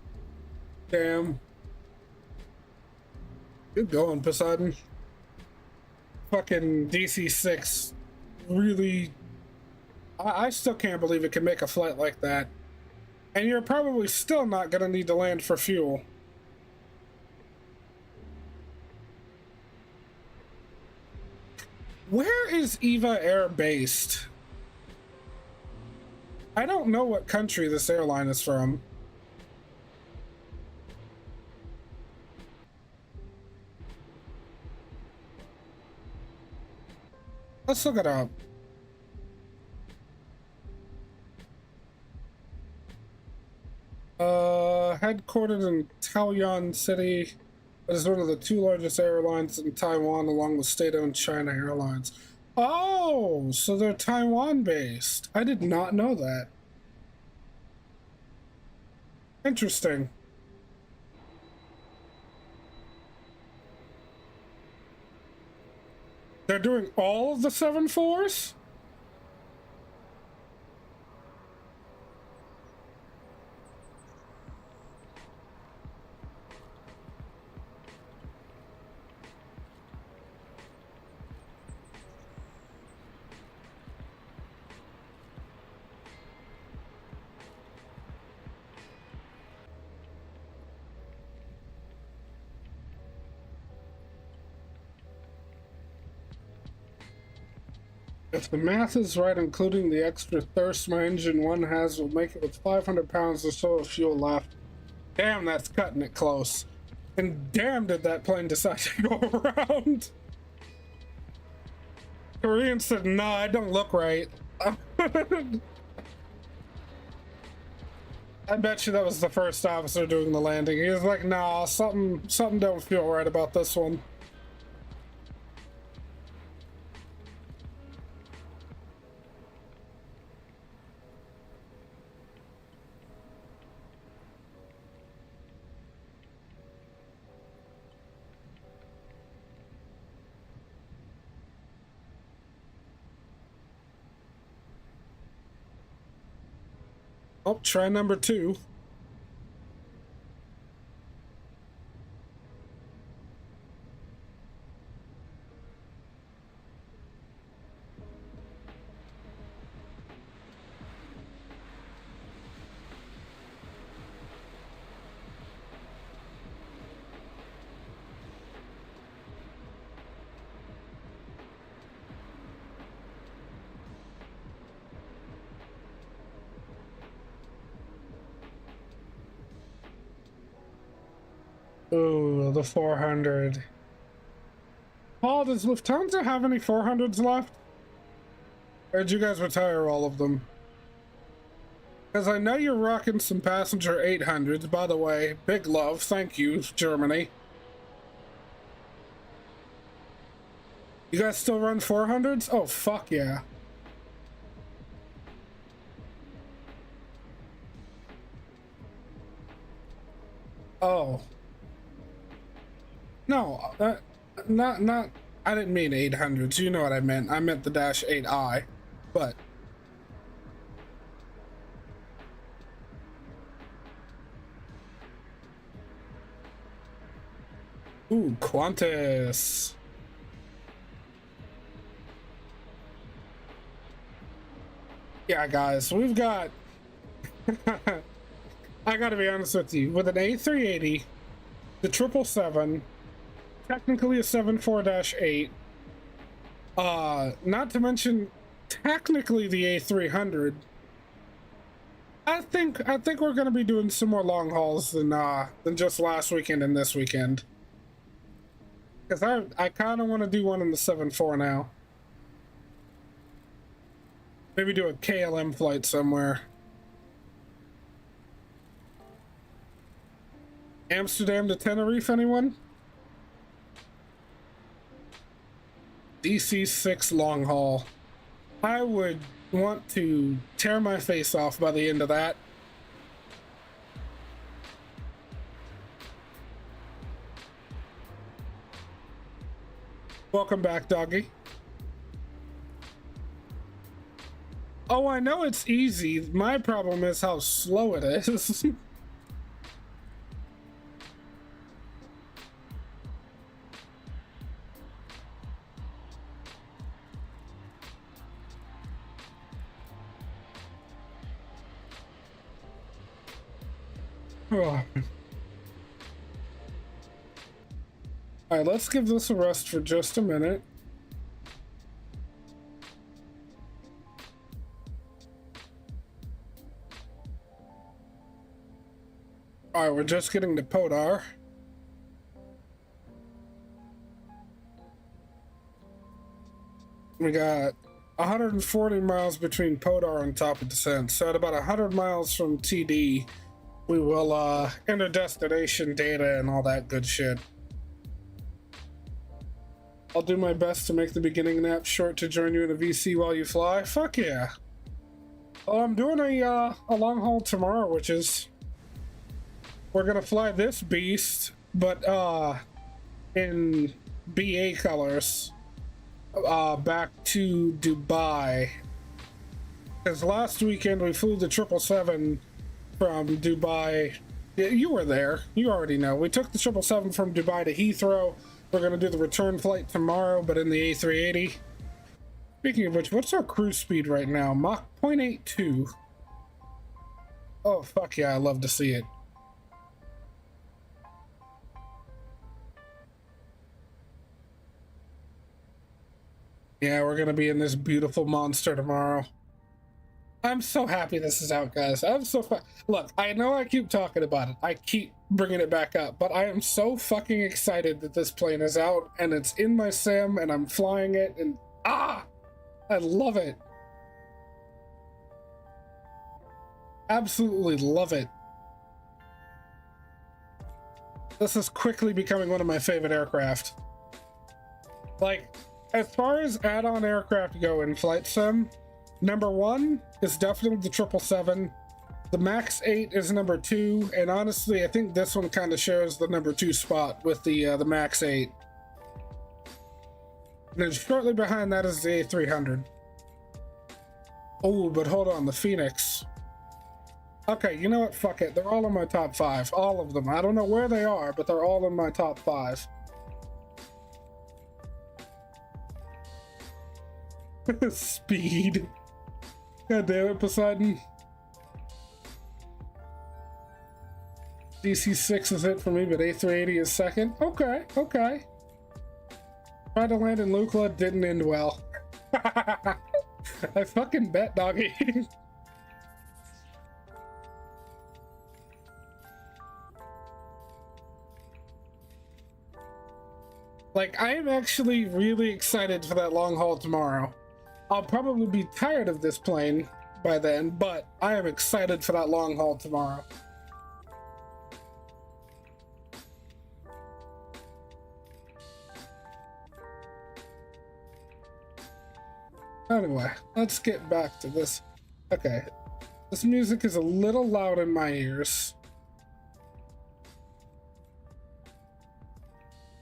Damn. Good going, Poseidon. Fucking DC-6. Really... I still can't believe it can make a flight like that. And you're probably still not going to need to land for fuel. Where is EVA Air based? I don't know what country this airline is from. Let's look it up. Headquartered in Taoyuan City, it is one of the two largest airlines in Taiwan, along with state-owned China Airlines. Oh, so they're Taiwan-based. I did not know that. Interesting. They're doing all of the 7.4s? If the math is right, including the extra thirst my engine one has will make it with 500 pounds or so of fuel left. Damn, that's cutting it close. And damn, did that plane decide to go around. Korean said, nah, it don't look right. I bet you that was the first officer doing the landing. He was like, nah, something don't feel right about this one. Oh, try number 2. Ooh, the 400. Paul, does Lufthansa have any 400s left? Or did you guys retire all of them? Because I know you're rocking some passenger 800s, by the way. Big love, thank you, Germany. You guys still run 400s? Oh, fuck yeah. Oh. No, not, I didn't mean 800s, you know what I meant. I meant the Dash 8i, but. Ooh, Qantas. Yeah, guys, we've got, I gotta be honest with you, with an A380, the 777, technically a 7.4-8. Not to mention technically the A300. I think we're gonna be doing some more long hauls than just last weekend and this weekend. Because I kind of want to do one in the 7.4 now. Maybe do a KLM flight somewhere. Amsterdam to Tenerife, anyone? DC-6 long haul. I would want to tear my face off by the end of that. Welcome back, doggy. Oh, I know it's easy. My problem is how slow it is. Oh. Alright, let's give this a rest for just a minute. Alright, we're just getting to Podar. We got 140 miles between Podar and top of descent. So at about 100 miles from TD, we will enter destination data and all that good shit. I'll do my best to make the beginning nap short to join you in a VC while you fly. Fuck yeah. Well, I'm doing a long haul tomorrow, which is we're gonna fly this beast, but in BA colors, back to Dubai. Because last weekend we flew the 777 from Dubai. You were there. You already know. We took the 777 from Dubai to Heathrow. We're gonna do the return flight tomorrow, but in the A380. Speaking of which, what's our cruise speed right now? Mach 0.82. Oh, fuck yeah, I love to see it. Yeah, we're gonna be in this beautiful monster tomorrow. I'm so happy this is out, guys. I'm so look, I know I keep talking about it. I keep bringing it back up, but I am so fucking excited that this plane is out and it's in my sim and I'm flying it and I love it. Absolutely love it. This is quickly becoming one of my favorite aircraft. Like, as far as add-on aircraft go in flight sim, number 1 is definitely the 777. The Max 8 is number 2, and honestly, I think this one kind of shares the number 2 spot with the Max 8. And then shortly behind that is the A300. Oh, but hold on, the Phoenix. Okay, you know what? Fuck it. They're all in my top 5. All of them. I don't know where they are, but they're all in my top 5. Speed. God damn it, Poseidon. DC6 is it for me, but A380 is second. Okay, okay. Tried to land in Lukla, didn't end well. I fucking bet, doggy. Like, I am actually really excited for that long haul tomorrow. I'll probably be tired of this plane by then, but I am excited for that long haul tomorrow. Anyway, let's get back to this. Okay, this music is a little loud in my ears.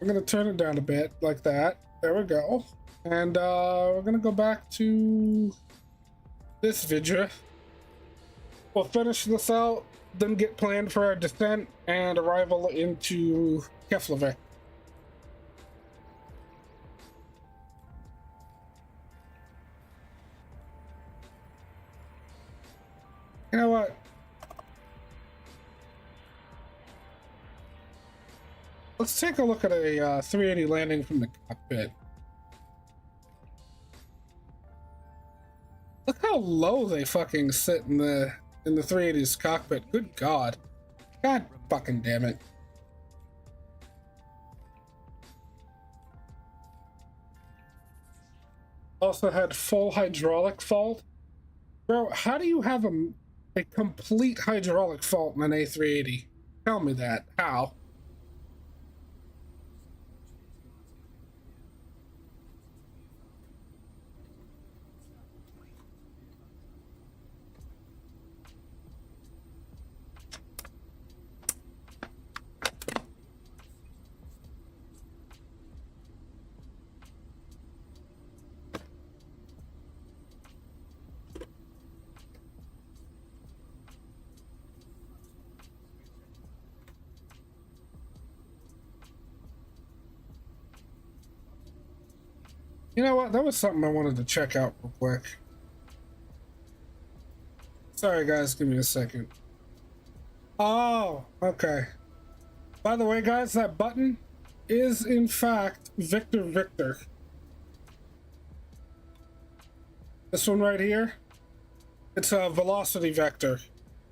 I'm gonna turn it down a bit, like that. There we go. And we're gonna go back to this video. We'll finish this out, then get planned for our descent and arrival into Keflavik. You know what? Let's take a look at a 380 landing from the cockpit. Look how low they fucking sit in the 380's cockpit. Good God. God fucking damn it. Also had full hydraulic fault. Bro, how do you have a complete hydraulic fault in an A380? Tell me that. How? You know what? That was something I wanted to check out real quick. Sorry, guys. Give me a second. Oh, okay. By the way, guys, that button is, in fact, Victor Victor. This one right here, it's a velocity vector.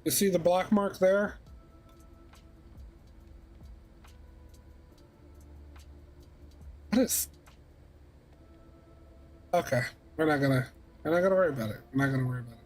You see the black mark there? What is... Okay, we're not gonna worry about it. We're not gonna worry about it.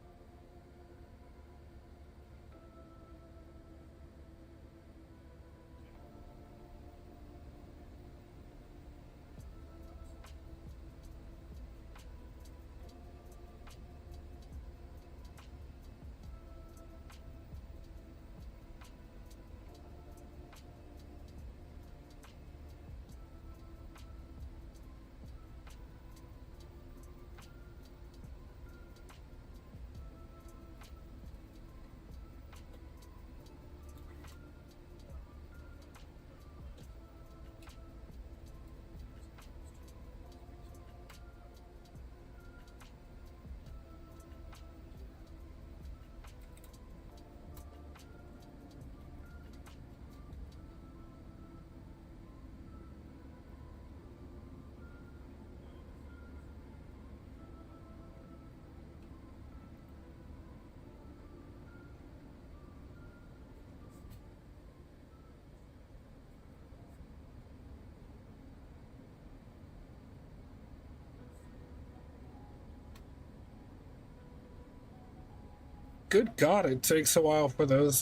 Good God, it takes a while for those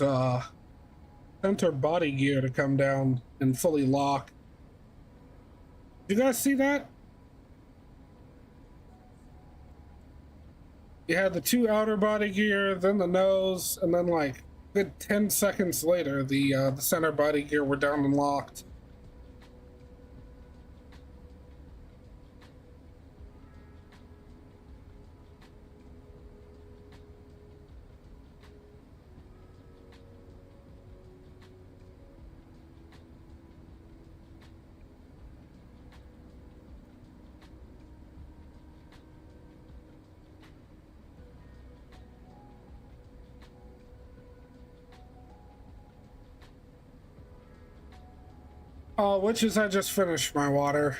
center body gear to come down and fully lock. You guys see that? You had the two outer body gear, then the nose, and then like good 10 seconds later, the center body gear were down and locked. Oh, witches, I just finished my water.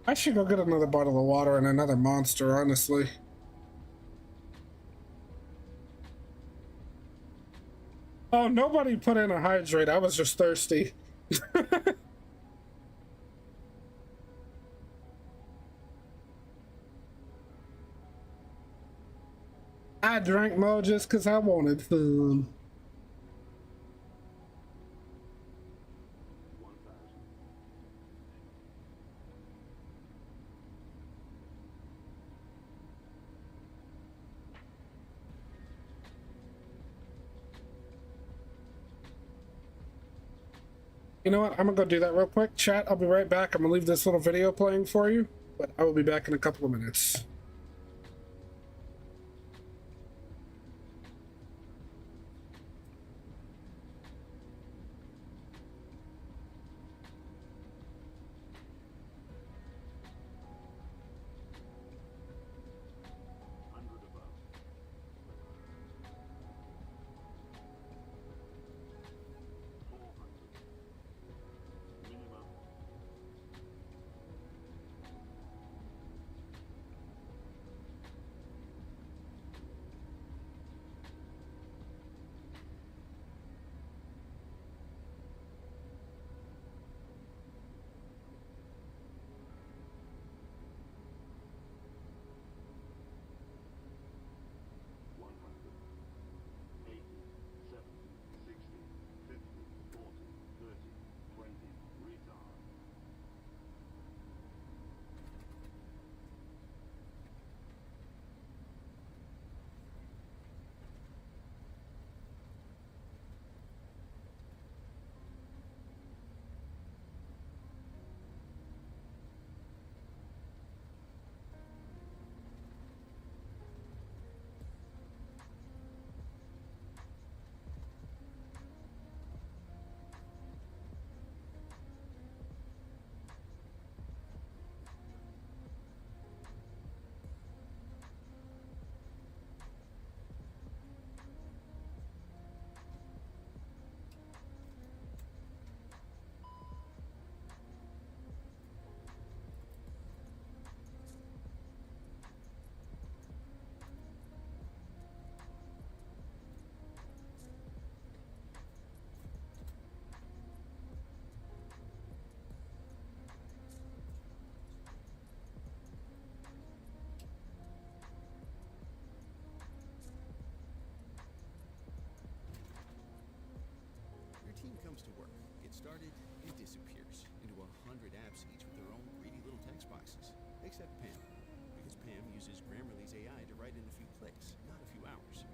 I should go get another bottle of water and another monster, honestly. Oh, nobody put in a hydrate. I was just thirsty. I drank more just because I wanted food. You know what? I'm gonna go do that real quick. Chat, I'll be right back. I'm gonna leave this little video playing for you, but I will be back in a couple of minutes. except Pam, because Pam uses Grammarly's AI to write in a few clicks, not a few hours.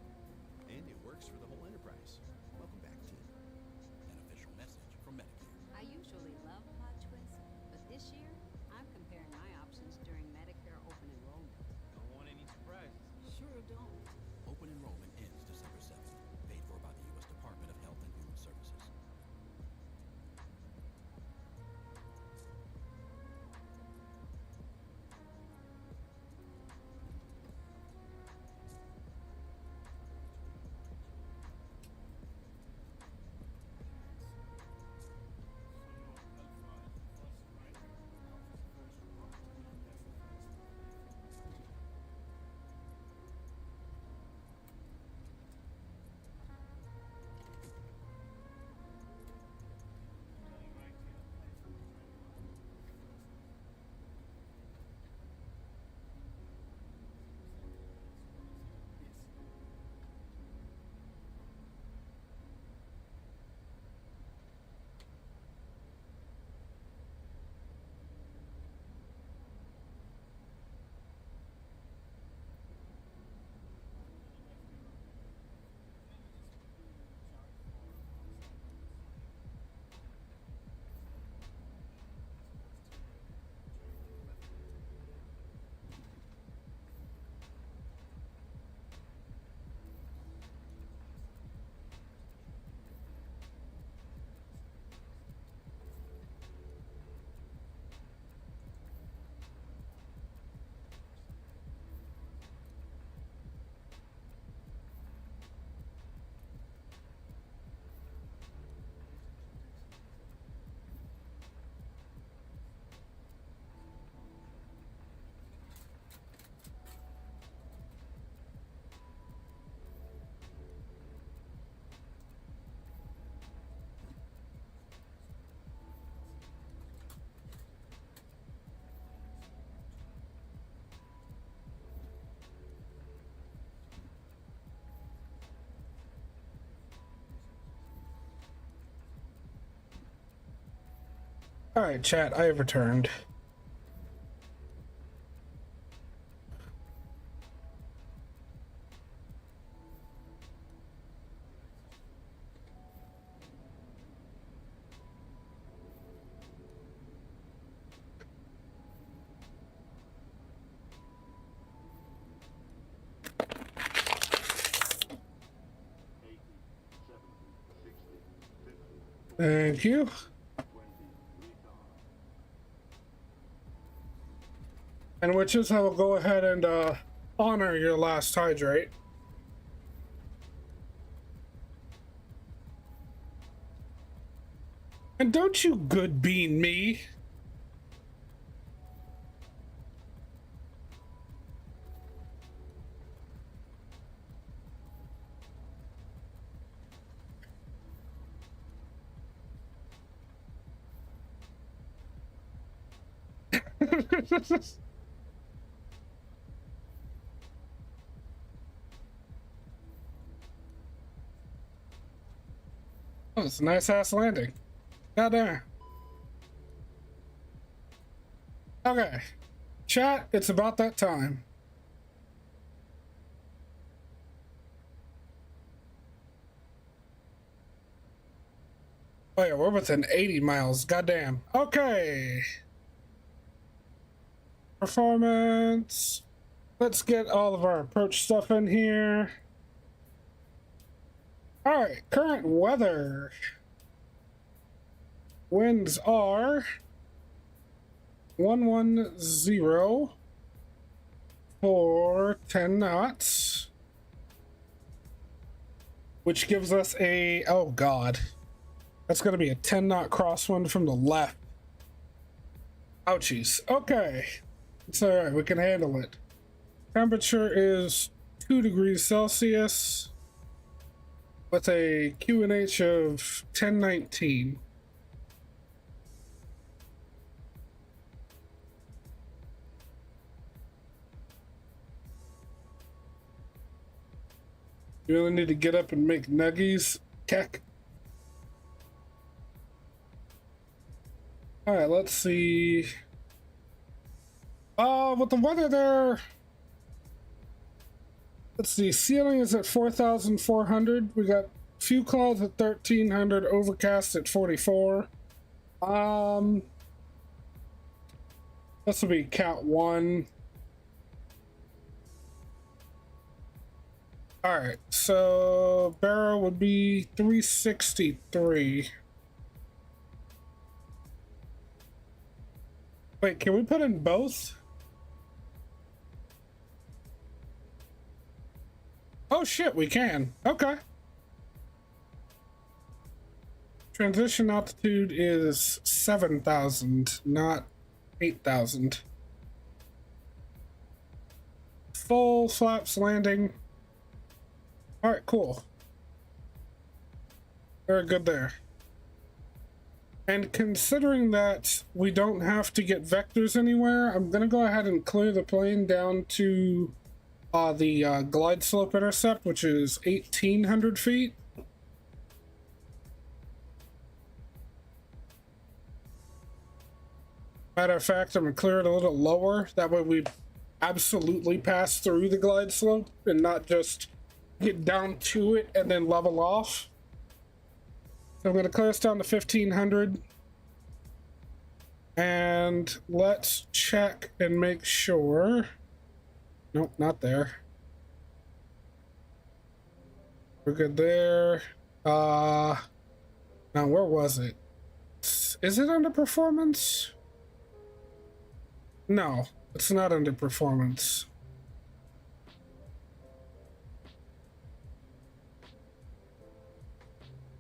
And it works for the whole enterprise. Welcome back, team. An official message from Medicare. I usually love plot twists, but this year, I'm comparing my options during Medicare open enrollment. Don't want any surprises. Sure don't. Open enrollment ends December 7th, paid for by the U.S. Department of Health and Human Services. All right, chat, I have returned. Thank you. And witches, I will go ahead and honor your last hydrate. And don't you good bean me. Oh, it's a nice ass landing. Goddamn. Okay. Chat, it's about that time. Oh yeah, we're within 80 miles. Goddamn. Okay. Performance. Let's get all of our approach stuff in here. All right, current weather. Winds are 110 for 10 knots, which gives us a, oh god, that's going to be a 10 knot crosswind from the left. Ouchies. Okay, it's all right, we can handle it. Temperature is 2 degrees Celsius with a QNH of 1019. You really need to get up and make nuggies, Keck. All right, let's see. With the weather there, let's see, ceiling is at 4,400. We got few clouds at 1,300, overcast at 44. This will be count 1. All right, so barrel would be 363. Wait, can we put in both? Oh shit, we can. Okay. Transition altitude is 7,000, not 8,000. Full flaps landing. All right, cool. Very good there. And considering that we don't have to get vectors anywhere, I'm gonna go ahead and clear the plane down to the glide slope intercept, which is 1,800 feet. Matter of fact, I'm gonna clear it a little lower. That way we absolutely pass through the glide slope and not just get down to it and then level off. So I'm gonna clear us down to 1,500. And let's check and make sure. Nope, not there. We're good there. Now where was it? Is it under performance? No, it's not under performance.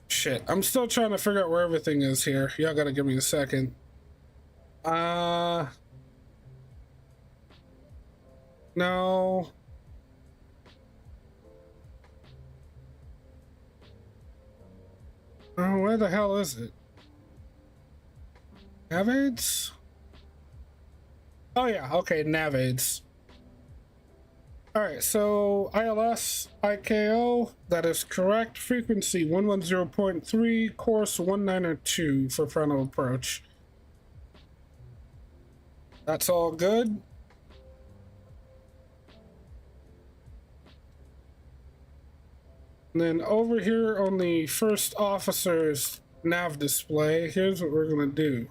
Shit, I'm still trying to figure out where everything is here. Y'all gotta give me a second. No. Oh, where the hell is it? Nav aids? Oh yeah, okay, nav aids. Alright, so ILS, IKO, that is correct. Frequency 110.3, course 192 for frontal approach. That's all good. And then over here on the first officer's nav display, here's what we're gonna do.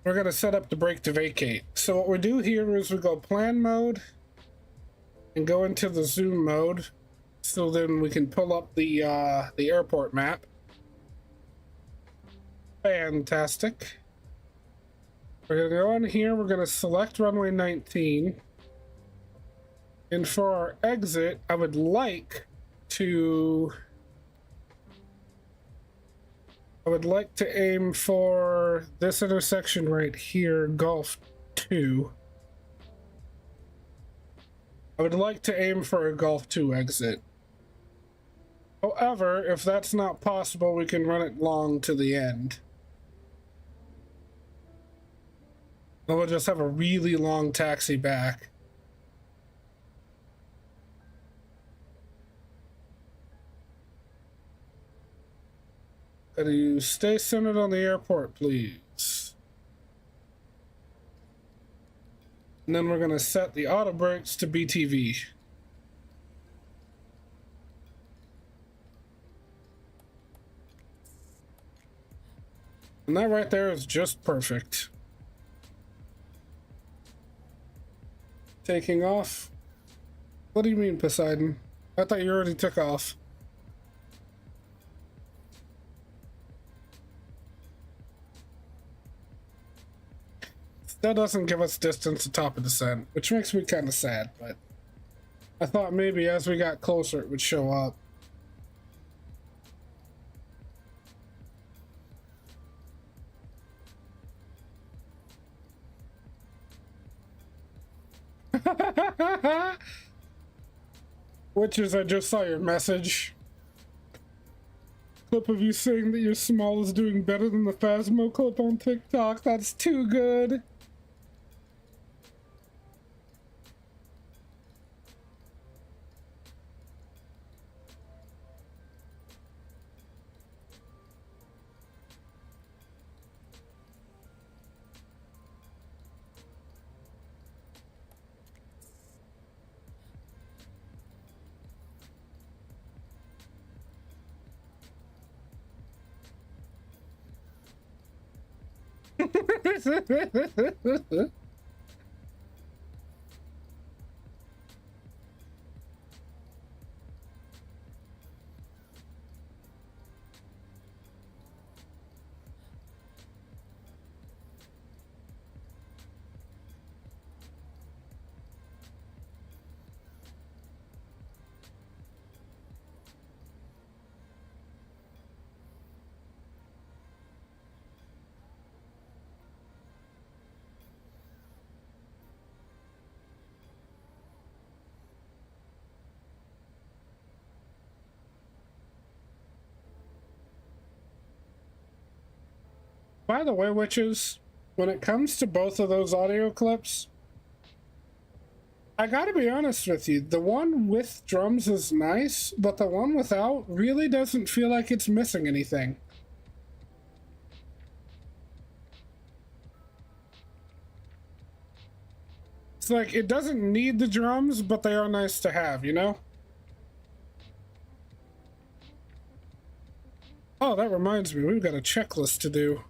We're gonna set up the brake to vacate. So what we do here is we go plan mode and go into the zoom mode. So then we can pull up the airport map. Fantastic. We're gonna go on here, we're gonna select runway 19. And for our exit, I would like to aim for this intersection right here, Gulf 2. I would like to aim for a Gulf 2 exit. However, if that's not possible, we can run it long to the end. And we'll just have a really long taxi back. Could you stay centered on the airport, please? And then we're going to set the auto brakes to BTV. And that right there is just perfect. Taking off? What do you mean, Poseidon? I thought you already took off. That doesn't give us distance to top of descent, which makes me kind of sad, but I thought maybe as we got closer it would show up. Witches, I just saw your message. Clip of you saying that your small is doing better than the Phasmo clip on TikTok. That's too good. By the way, witches, when it comes to both of those audio clips, I gotta be honest with you, the one with drums is nice, but the one without really doesn't feel like it's missing anything. It's like, it doesn't need the drums, but they are nice to have, you know? Oh, that reminds me, we've got a checklist to do.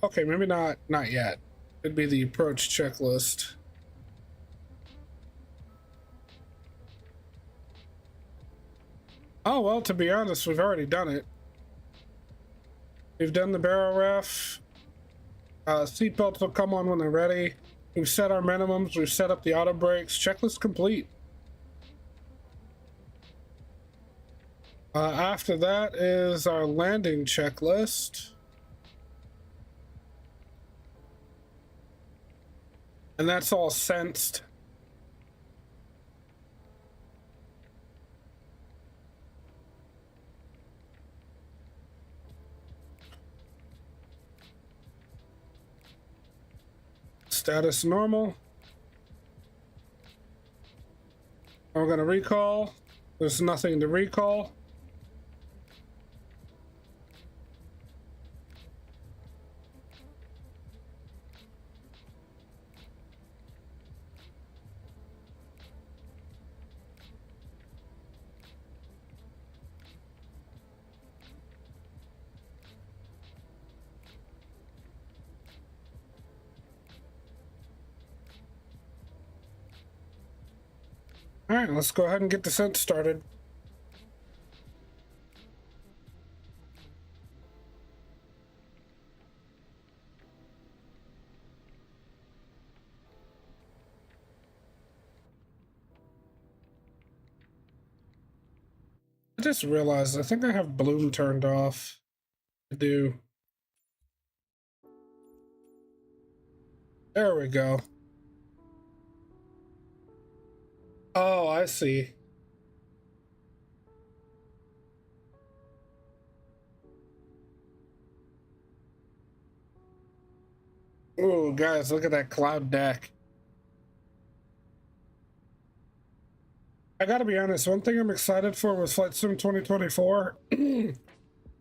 Okay, maybe not yet. It'd be the approach checklist. Oh, well, to be honest, we've already done it. We've done the barrel ref. Seatbelts will come on when they're ready. We've set our minimums. We've set up the auto brakes. Checklist complete. After that is our landing checklist. And that's all sensed. Status normal. We're going to recall. There's nothing to recall. All right, let's go ahead and get descent started. I just realized I think I have bloom turned off. I do. There we go. Oh, I see. Ooh, guys, look at that cloud deck. I gotta be honest, one thing I'm excited for was Flight Sim 2024.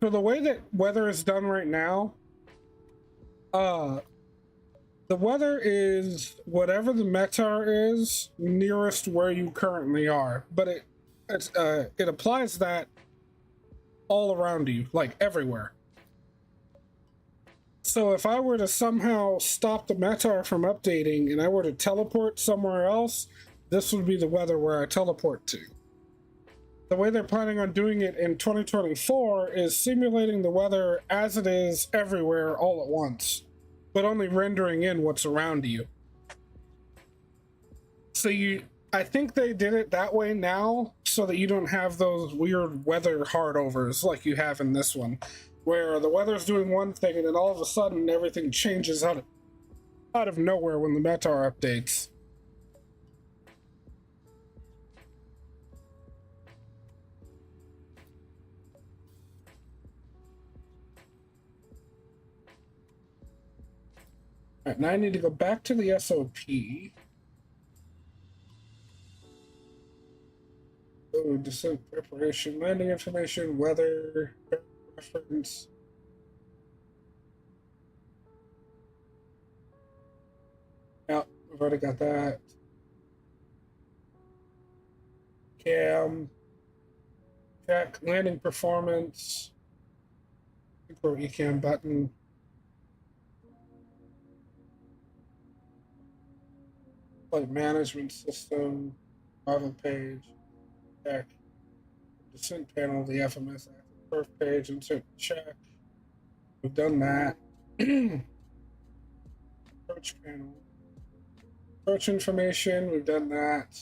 For the way that weather is done right now, the weather is whatever the METAR is nearest where you currently are, but it applies that all around you, like everywhere. So if I were to somehow stop the METAR from updating and I were to teleport somewhere else, this would be the weather where I teleport to. The way they're planning on doing it in 2024 is simulating the weather as it is everywhere all at once, but only rendering in what's around you. So I think they did it that way now so that you don't have those weird weather hardovers like you have in this one, where the weather's doing one thing and then all of a sudden everything changes out of nowhere when the METAR updates. All right, now I need to go back to the SOP. Oh, descent preparation, landing information, weather, reference. Yeah, we've already got that. Cam, check, landing performance. Pro Ecam button. Flight management system, model page, check. Descent panel, the FMS active perf page, insert check. We've done that. Approach panel. Approach information, we've done that.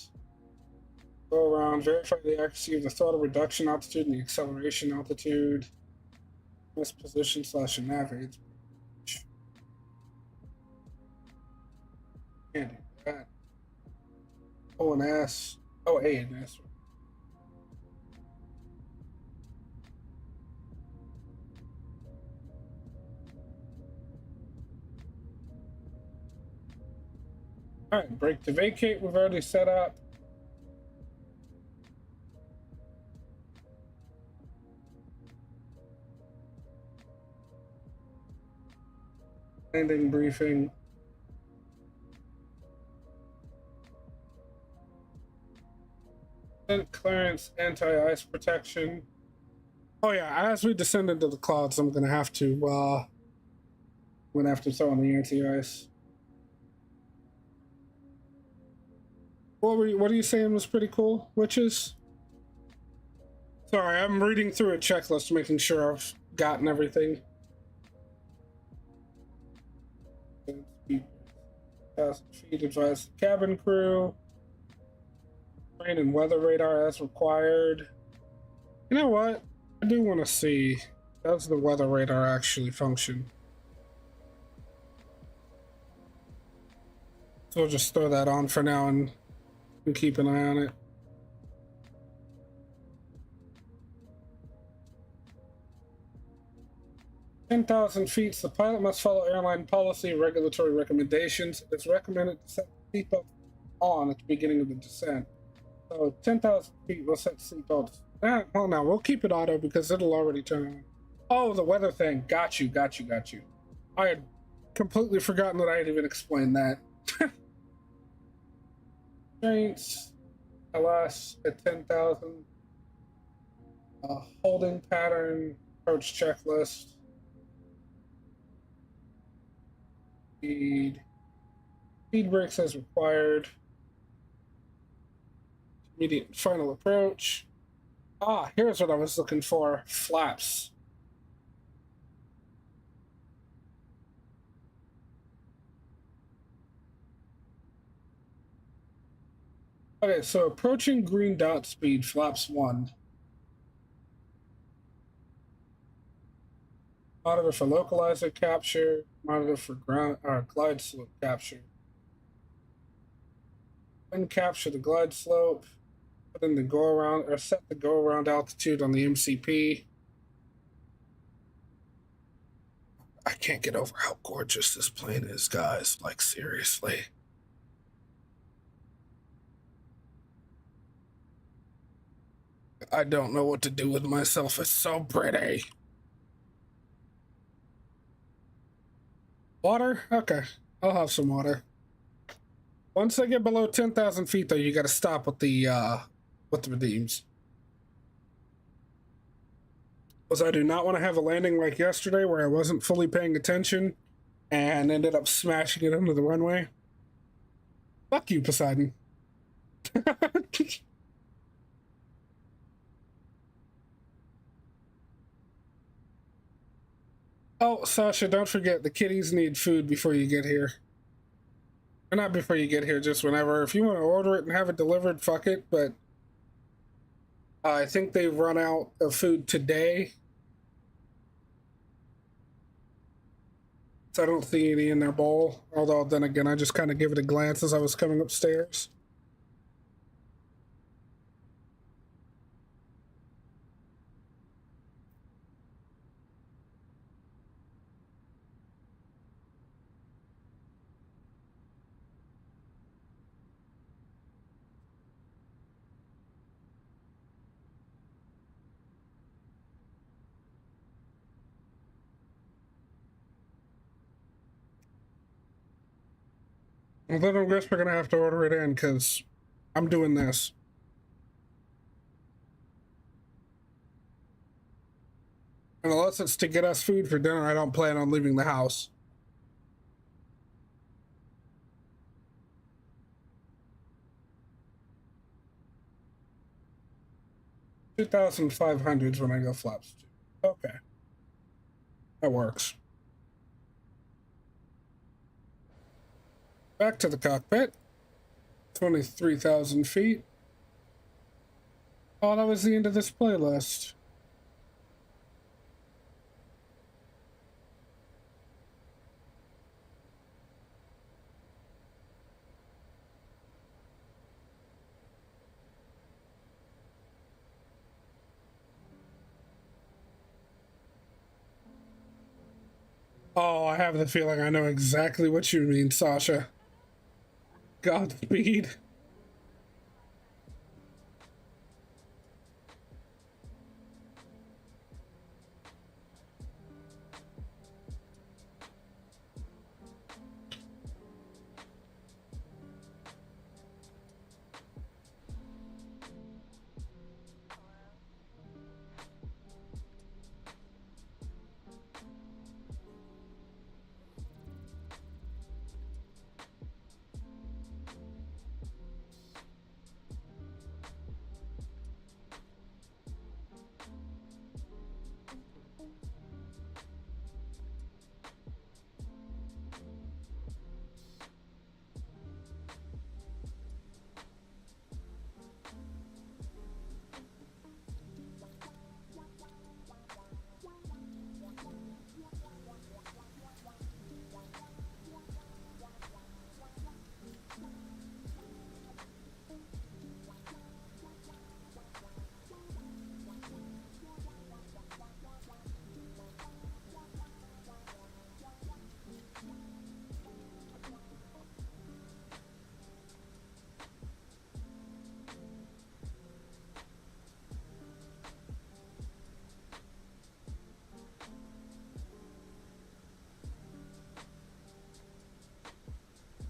Go around, verify the accuracy of the throttle reduction altitude and the acceleration altitude. This position / nav aids. Can't do that. O and S. Oh, A and S. Alright, brake to vacate we've already set up. Landing briefing. Clearance, anti-ice protection. Oh yeah, as we descend into the clouds, I'm gonna have to throw on the anti-ice. What are you saying was pretty cool, Witches? Sorry, I'm reading through a checklist, making sure I've gotten everything. 1,000 feet, advise the cabin crew. Rain and weather radar as required. You know what? I do want to see, does the weather radar actually function? So we'll just throw that on for now and keep an eye on it. "10,000 feet, the pilot must follow airline policy and regulatory recommendations. It's recommended to set the seatbelt on at the beginning of the descent." So 10,000 feet, we'll set seatbelts. Well, now we'll keep it auto because it'll already turn on. Oh, the weather thing. Got you. I had completely forgotten that I had even explained that. Constraints, LS at 10,000. Holding pattern, approach checklist. Speed brakes as required. Immediate and final approach. Here's what I was looking for. Flaps. Okay, so approaching green dot speed, flaps 1. Monitor for localizer capture, monitor for glide slope capture. When capture the glide slope, put in the go around or set the go around altitude on the MCP. I can't get over how gorgeous this plane is, guys. Like, seriously. I don't know what to do with myself. It's so pretty. Water? Okay. I'll have some water. Once I get below 10,000 feet, though, you gotta stop with the redeems. Because I do not want to have a landing like yesterday where I wasn't fully paying attention and ended up smashing it into the runway. Fuck you, Poseidon. Oh, Sasha, don't forget, the kitties need food before you get here. Or not before you get here, just whenever. If you want to order it and have it delivered, fuck it, but I think they've run out of food today. So I don't see any in their bowl. Although, then again, I just kind of give it a glance as I was coming upstairs. Well, then I guess we're gonna have to order it in because I'm doing this. Unless it's to get us food for dinner, I don't plan on leaving the house. $2,500 when I go flaps. Okay. That works. Back to the cockpit. 23,000 feet. Oh, that was the end of this playlist. Oh, I have the feeling I know exactly what you mean, Sasha. Godspeed.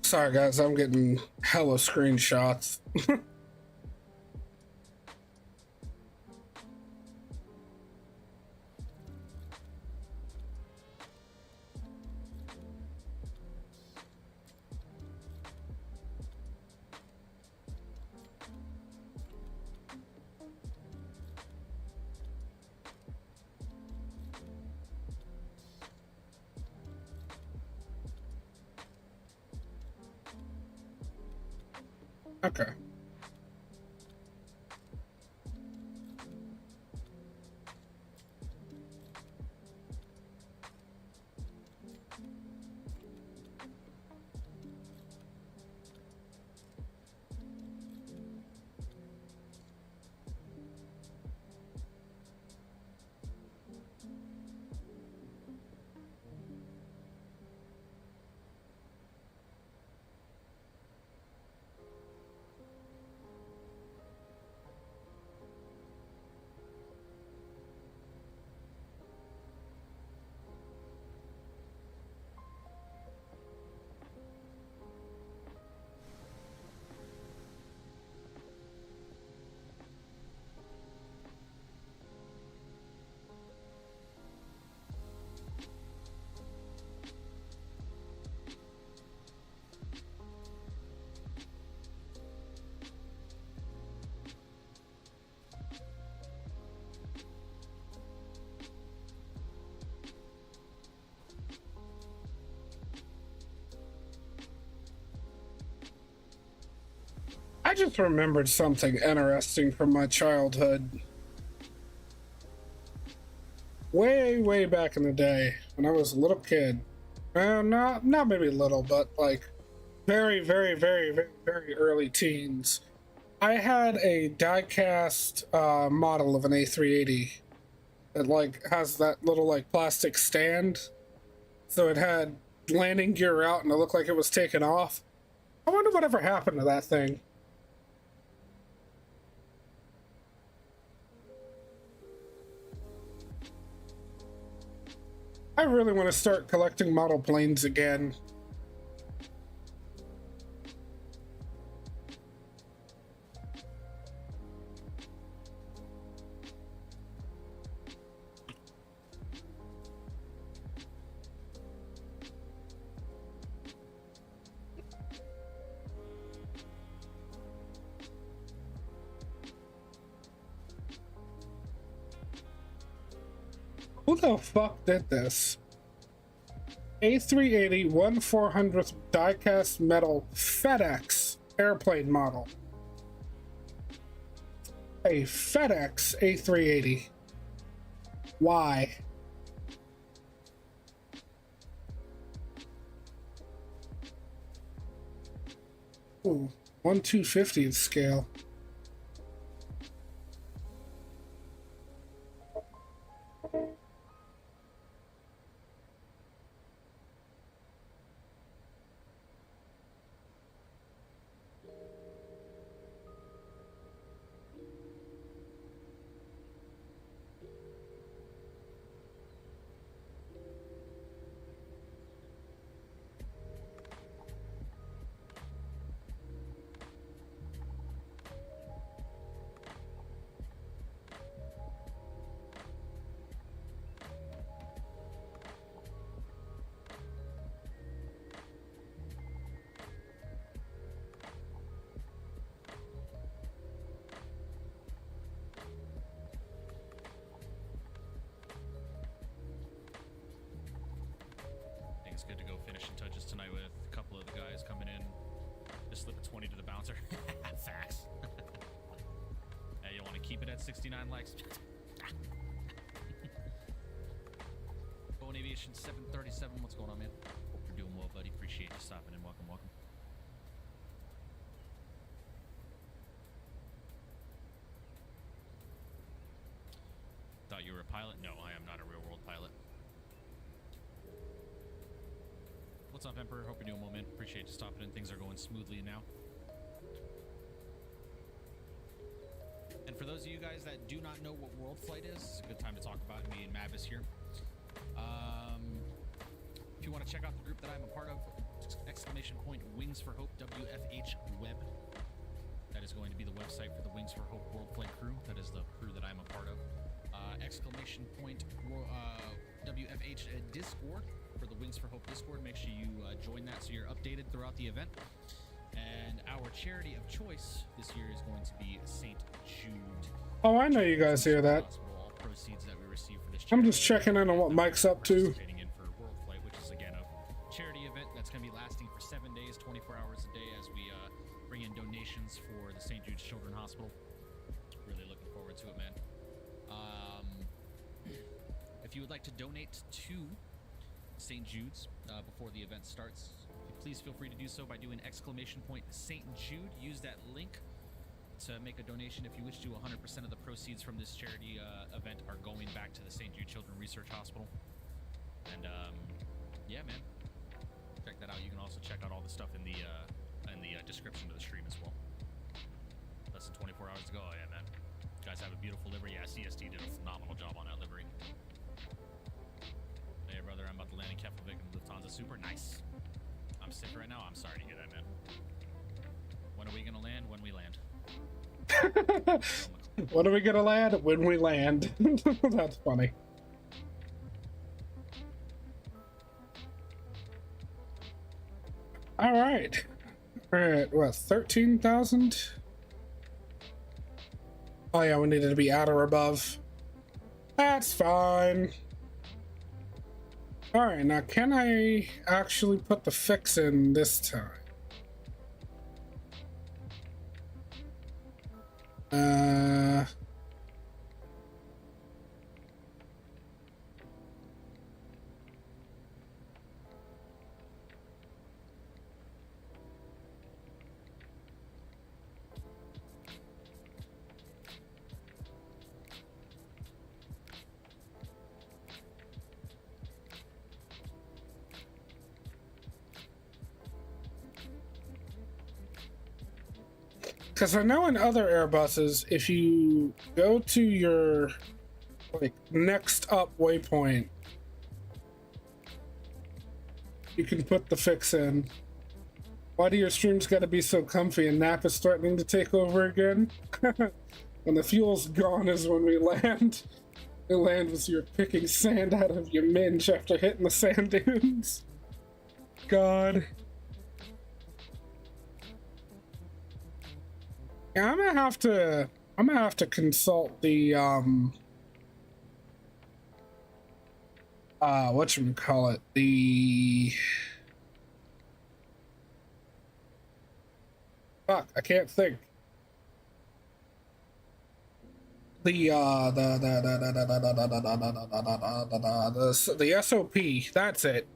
Sorry guys, I'm getting hella screenshots. Okay. I just remembered something interesting from my childhood. Way back in the day, when I was a little kid. Not maybe little, but like very early teens. I had a die-cast model of an A380 that like has that little like plastic stand. So it had landing gear out and it looked like it was taken off. I wonder whatever happened to that thing. I really want to start collecting model planes again. Who the fuck did this? A380 1/400th die-cast metal FedEx airplane model. A FedEx A380. Why? Ooh, 1/250th scale. It's good to go finishing touches tonight with a couple of the guys coming in. Just slip a 20 to the bouncer. Facts. Hey, you want to keep it at 69 likes? Bowen Aviation 737, what's going on, man? Hope you're doing well, buddy. Appreciate you stopping in. Welcome, welcome. Thought you were a pilot? No, I am not a real world pilot. What's up, Emperor? Hope you're doing well, man. Appreciate you stopping in. Things are going smoothly now. And for those of you guys that do not know what World Flight is, it's a good time to talk about it. Me and Mavis here. If you want to check out the group that I'm a part of, !Wings for Hope WFH Web. That is going to be the website for the Wings for Hope World Flight crew. That is the crew that I'm a part of. !WFH Discord for the Wings for Hope Discord. Make sure you join that so you're updated throughout the event. And our charity of choice this year is going to be St. Jude. Oh, I know you guys hear that. All proceeds that we receive for this I'm just checking in on what Mike's up to. Participating in for World Flight, which is again a charity event that's going to be lasting for 7 days, 24 hours a day, as we bring in donations for the St. Jude's Children's Hospital. Really looking forward to it, man. If you would like to donate to St. Jude's before the event starts, please feel free to do so by doing !St. Jude. Use that link to make a donation if you wish to. 100% of the proceeds from this charity event are going back to the St. Jude Children's Research Hospital. And yeah, man, check that out. You can also check out all the stuff in the description of the stream as well. Less than 24 hours to go. Oh, yeah, man. You guys have a beautiful livery. Yeah, CST did a phenomenal job on that livery. Hey, brother, I'm about to land in Keflavik and Lufthansa Super. Nice. I'm sick right now. I'm sorry to hear that, man. When are we gonna land? When we land. When are we gonna land? When we land. That's funny. All right. All right. What? 13,000. Oh yeah, we needed to be at or above. That's fine. All right, now can I actually put the fix in this time? Because I know in other Airbuses, if you go to your next up waypoint, you can put the fix in. Why do your streams gotta be so comfy and nap is threatening to take over again? When the fuel's gone is when we land. You land with your picking sand out of your minge after hitting the sand dunes. God. Yeah, I'm gonna have to consult the whatchamacallit, the fuck, I can't think. The SOP, that's it.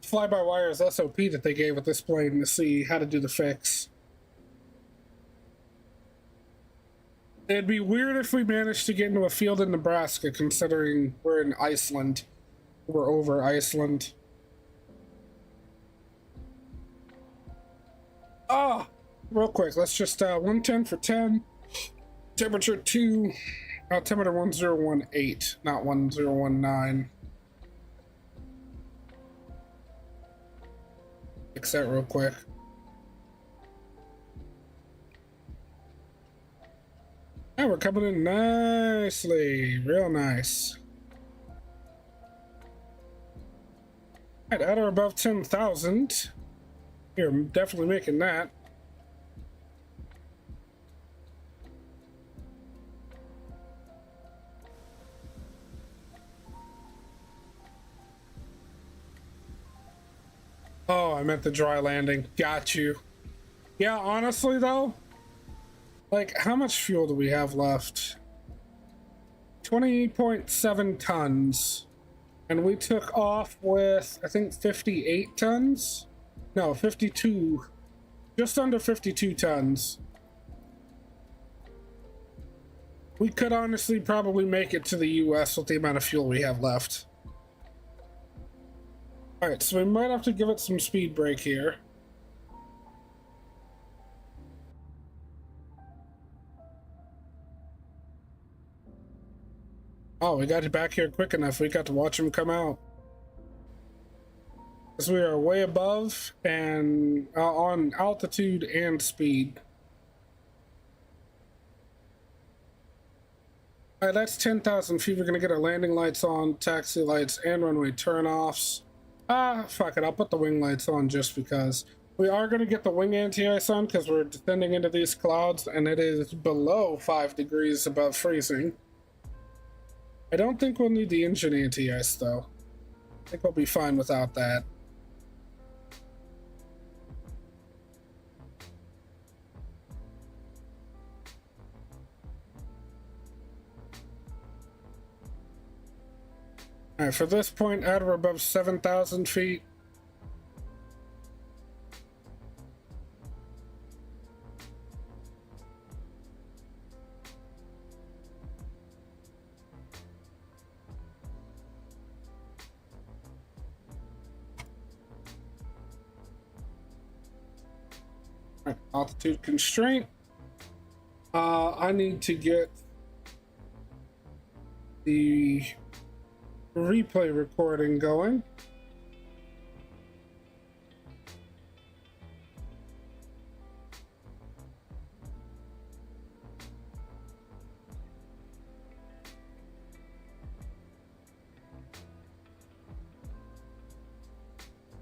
Fly-by-wire's SOP that they gave with this plane to see how to do the fix. It'd be weird if we managed to get into a field in Nebraska, considering we're in Iceland. We're over Iceland. Oh, real quick, let's just 110 for 10. Temperature 2, altimeter 1018, not 1019. Fix that real quick. Yeah, we're coming in nicely, real nice. At or above 10,000. You're definitely making that. Oh, I meant the dry landing. Got you. Yeah, honestly though, like, how much fuel do we have left? 20.7 tons. And we took off with, I think, 58 tons? No, 52. Just under 52 tons. We could honestly probably make it to the US with the amount of fuel we have left. Alright, so we might have to give it some speed brake here. Oh, we got it back here quick enough. We got to watch him come out. Because we are way above and on altitude and speed. Alright, that's 10,000 feet. We're going to get our landing lights on, taxi lights, and runway turnoffs. Fuck it, I'll put the wing lights on just because. We are going to get the wing anti-ice on because we're descending into these clouds and it is below 5 degrees above freezing. I don't think we'll need the engine anti-ice though. I think we'll be fine without that. Alright, for this point, at or above 7,000 feet. Alright, altitude constraint. I need to get the replay recording going.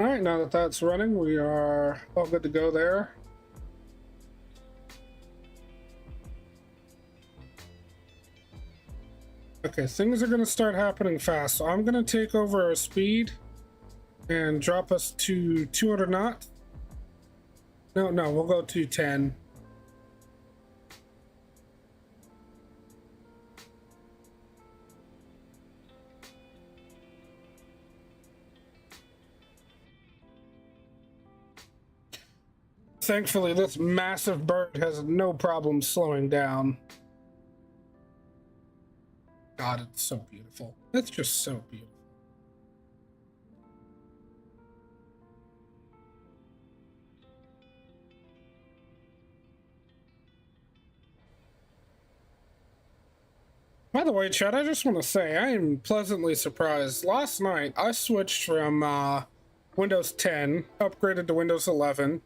All right, now that that's running, we are all good to go there. Okay, things are going to start happening fast, so I'm going to take over our speed and drop us to 200 knots. No, we'll go to 10. Thankfully, this massive bird has no problem slowing down. God, it's so beautiful. It's just so beautiful. By the way, Chad, I just want to say I am pleasantly surprised. Last night, I switched from Windows 10, upgraded to Windows 11,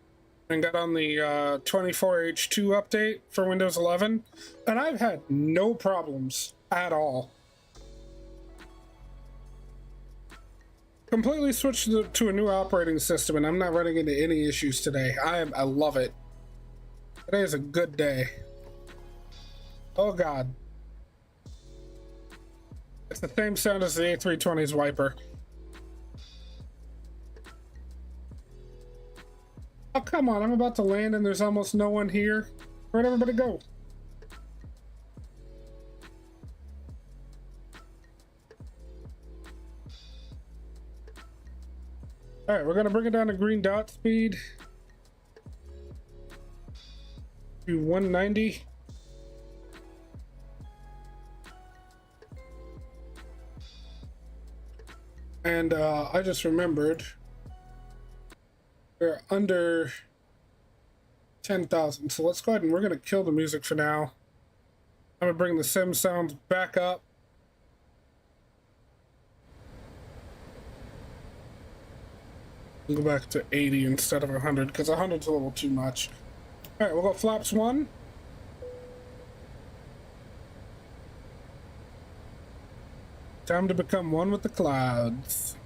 and got on the 24H2 update for Windows 11, and I've had no problems at all. Completely switched to a new operating system, and I'm not running into any issues today. I love it. Today is a good day. Oh God. the same sound as the A320's wiper. Oh, come on. I'm about to land and there's almost no one here. Where'd everybody go? All right, we're going to bring it down to green dot speed to 190. And I just remembered we're under 10,000. So let's go ahead and we're going to kill the music for now. I'm going to bring the sim sounds back up. Go back to 80 instead of 100 because 100's a little too much. All right, we'll go flaps 1. Time to become one with the clouds.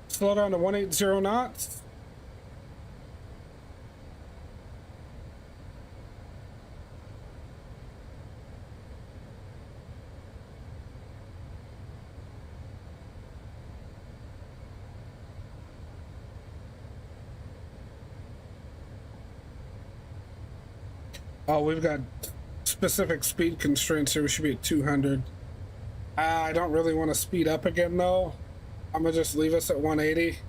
Slow down to 180 knots. Oh, we've got specific speed constraints here. We should be at 200. I don't really want to speed up again, though. I'm going to just leave us at 180.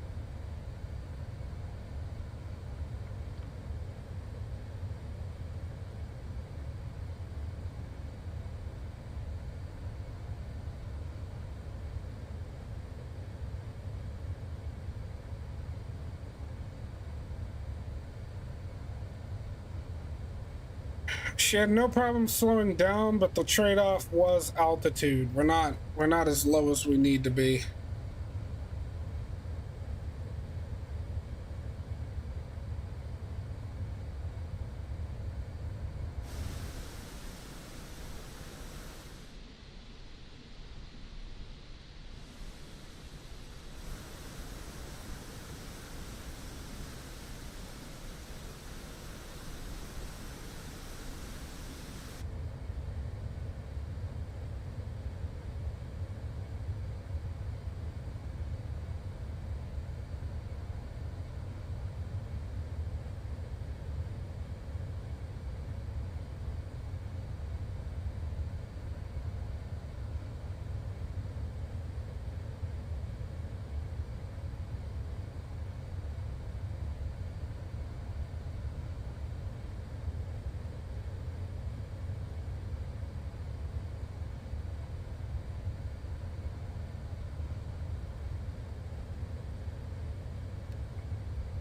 She had no problem slowing down, but the trade-off was altitude. We're not as low as we need to be.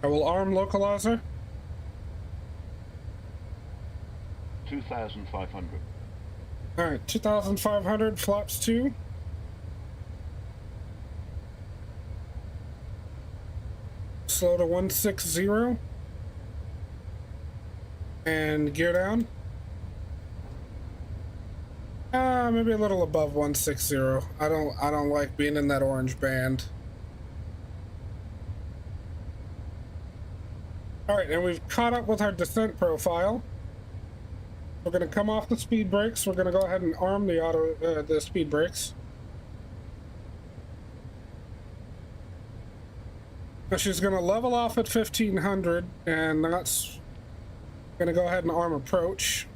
I will arm localizer. 2,500. All right, 2,500 flaps 2. Slow to 160. And gear down. Maybe a little above 160. I don't like being in that orange band. All right, and we've caught up with our descent profile. We're going to come off the speed brakes. We're going to go ahead and arm the speed brakes. Now she's going to level off at 1,500, and that's going to go ahead and arm approach.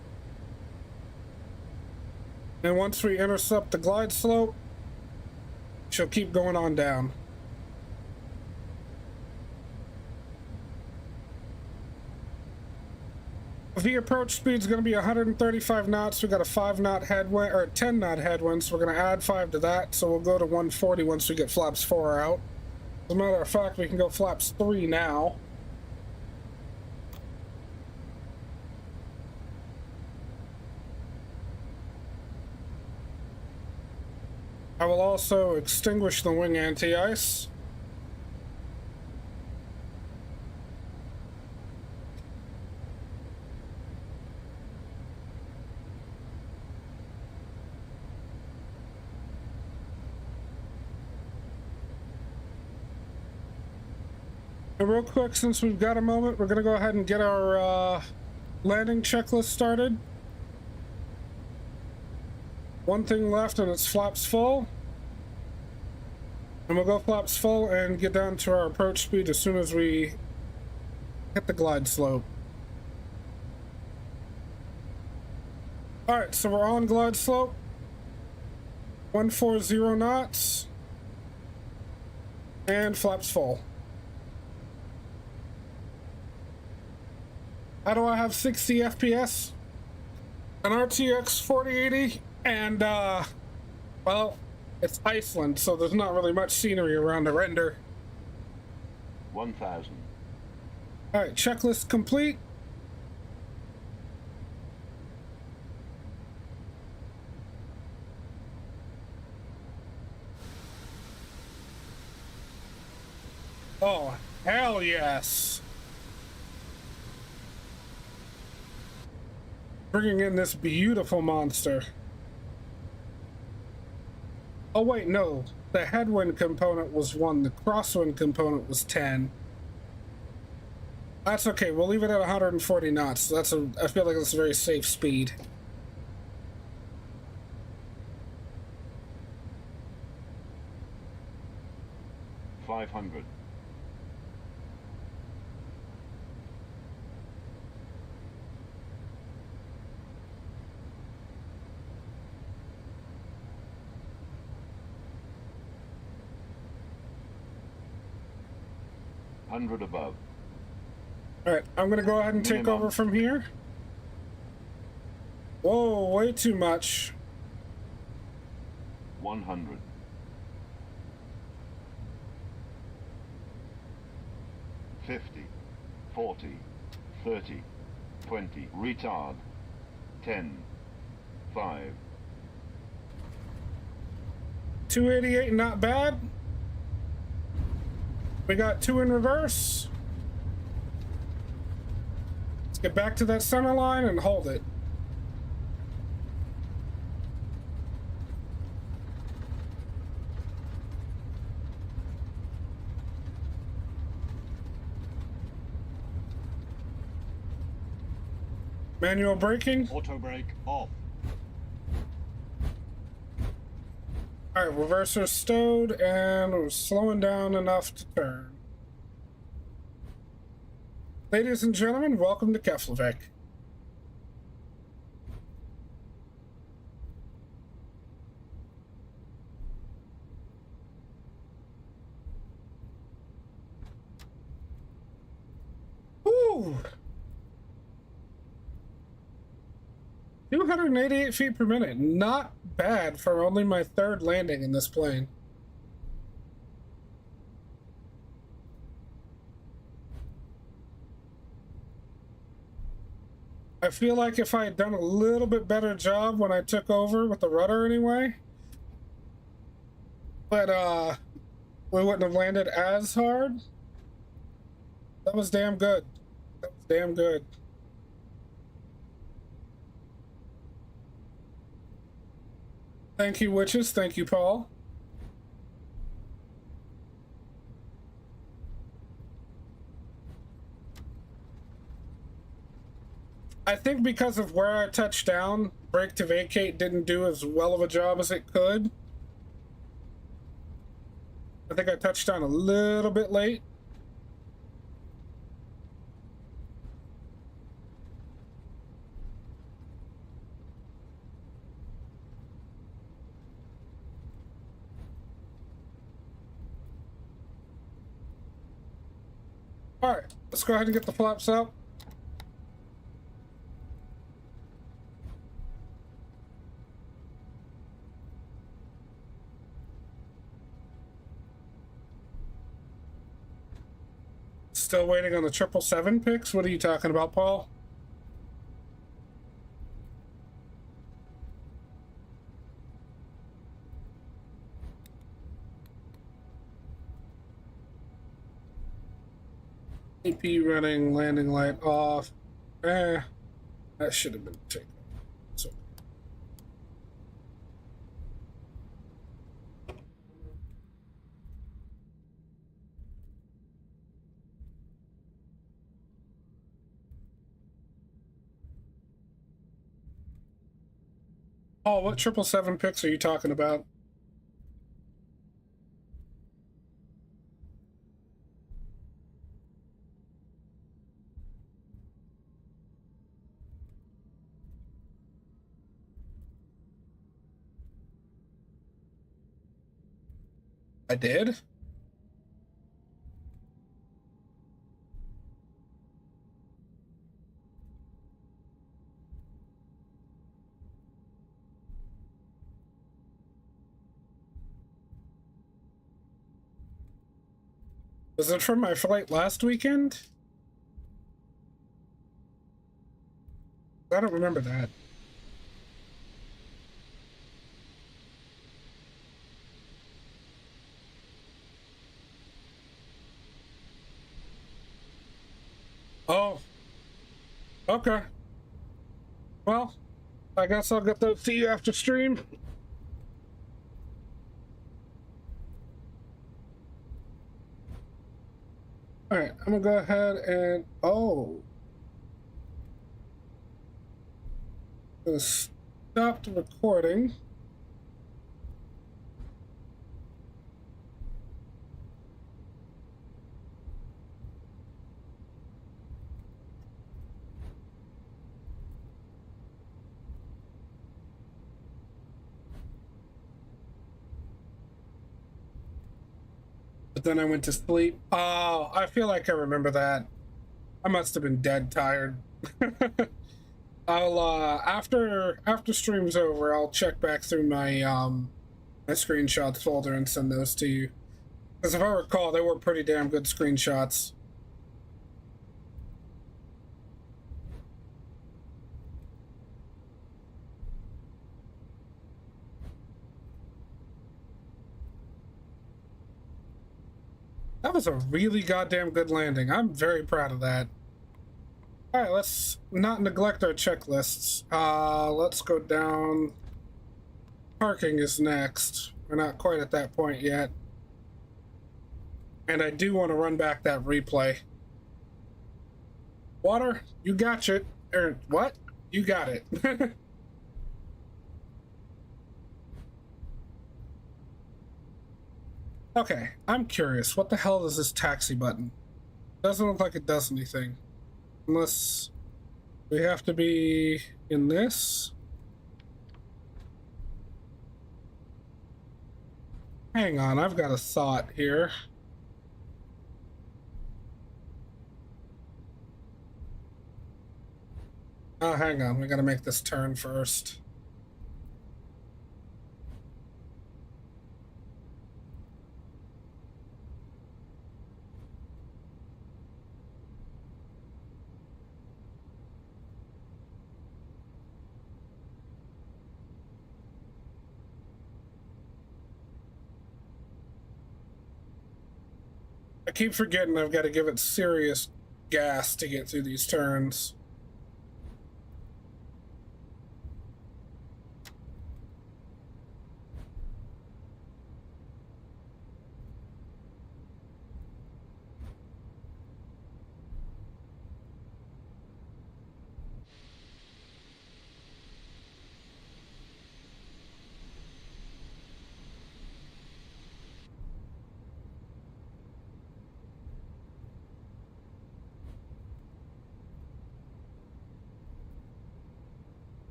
And once we intercept the glide slope, she'll keep going on down. The approach speed is going to be 135 knots. We got a 5 knot headwind, or 10 knot headwind, so we're going to add 5 to that. So we'll go to 140 once we get flaps 4 out. As a matter of fact, we can go flaps 3 now. I will also extinguish the wing anti-ice. And real quick, since we've got a moment, we're going to go ahead and get our landing checklist started. One thing left and it's flaps full. And we'll go flaps full and get down to our approach speed as soon as we hit the glide slope. Alright, so we're on glide slope. 140 knots. And flaps full. How do I have 60 FPS? An RTX 4080 and well, it's Iceland, so there's not really much scenery around to render. 1000. Alright, checklist complete. Oh, hell yes. Bringing in this beautiful monster. Oh wait, no. The headwind component was 1. The crosswind component was 10. That's okay. We'll leave it at 140 knots. I feel like that's a very safe speed. $500. $100 above. Alright, I'm gonna go ahead and take over from here. Whoa, way too much. 100. 50, 40, 30, 20, retard. 10, 5. 288, not bad. We got 2 in reverse. Let's get back to that center line and hold it. Manual braking. Auto brake off. Alright, reverser stowed and we're slowing down enough to turn. Ladies and gentlemen, welcome to Keflavik. Ooh! 288 feet per minute. Not bad for only my 3rd landing in this plane. I feel like if I had done a little bit better job when I took over with the rudder anyway, but we wouldn't have landed as hard. That was damn good. That was damn good. Thank you, witches. Thank you, Paul. I think because of where I touched down, brake to vacate didn't do as well of a job as it could. I think I touched down a little bit late. Alright, let's go ahead and get the flaps up. Still waiting on the 777 picks? What are you talking about, Paul? AP running, landing light off. That should have been taken. So. Oh, what 777 picks are you talking about? I did? Was it from my flight last weekend? I don't remember that. Oh. Okay. Well, I guess I'll get those to you after stream. Alright, I'm gonna go ahead and... Oh. I'm gonna stop the recording. But then I went to sleep. Oh, I feel like I remember that. I must have been dead tired. I'll after stream's over, I'll check back through my my screenshots folder and send those to you. Because if I recall, they were pretty damn good screenshots. That was a really goddamn good landing. I'm very proud of that. Alright, let's not neglect our checklists. Let's go down. Parking is next. We're not quite at that point yet. And I do want to run back that replay. Water, you got it. Or what? You got it. Okay, I'm curious. What the hell is this taxi button? Doesn't look like it does anything. Unless we have to be in this. Hang on, I've got a thought here. Oh, hang on, we gotta make this turn first. I keep forgetting I've got to give it serious gas to get through these turns.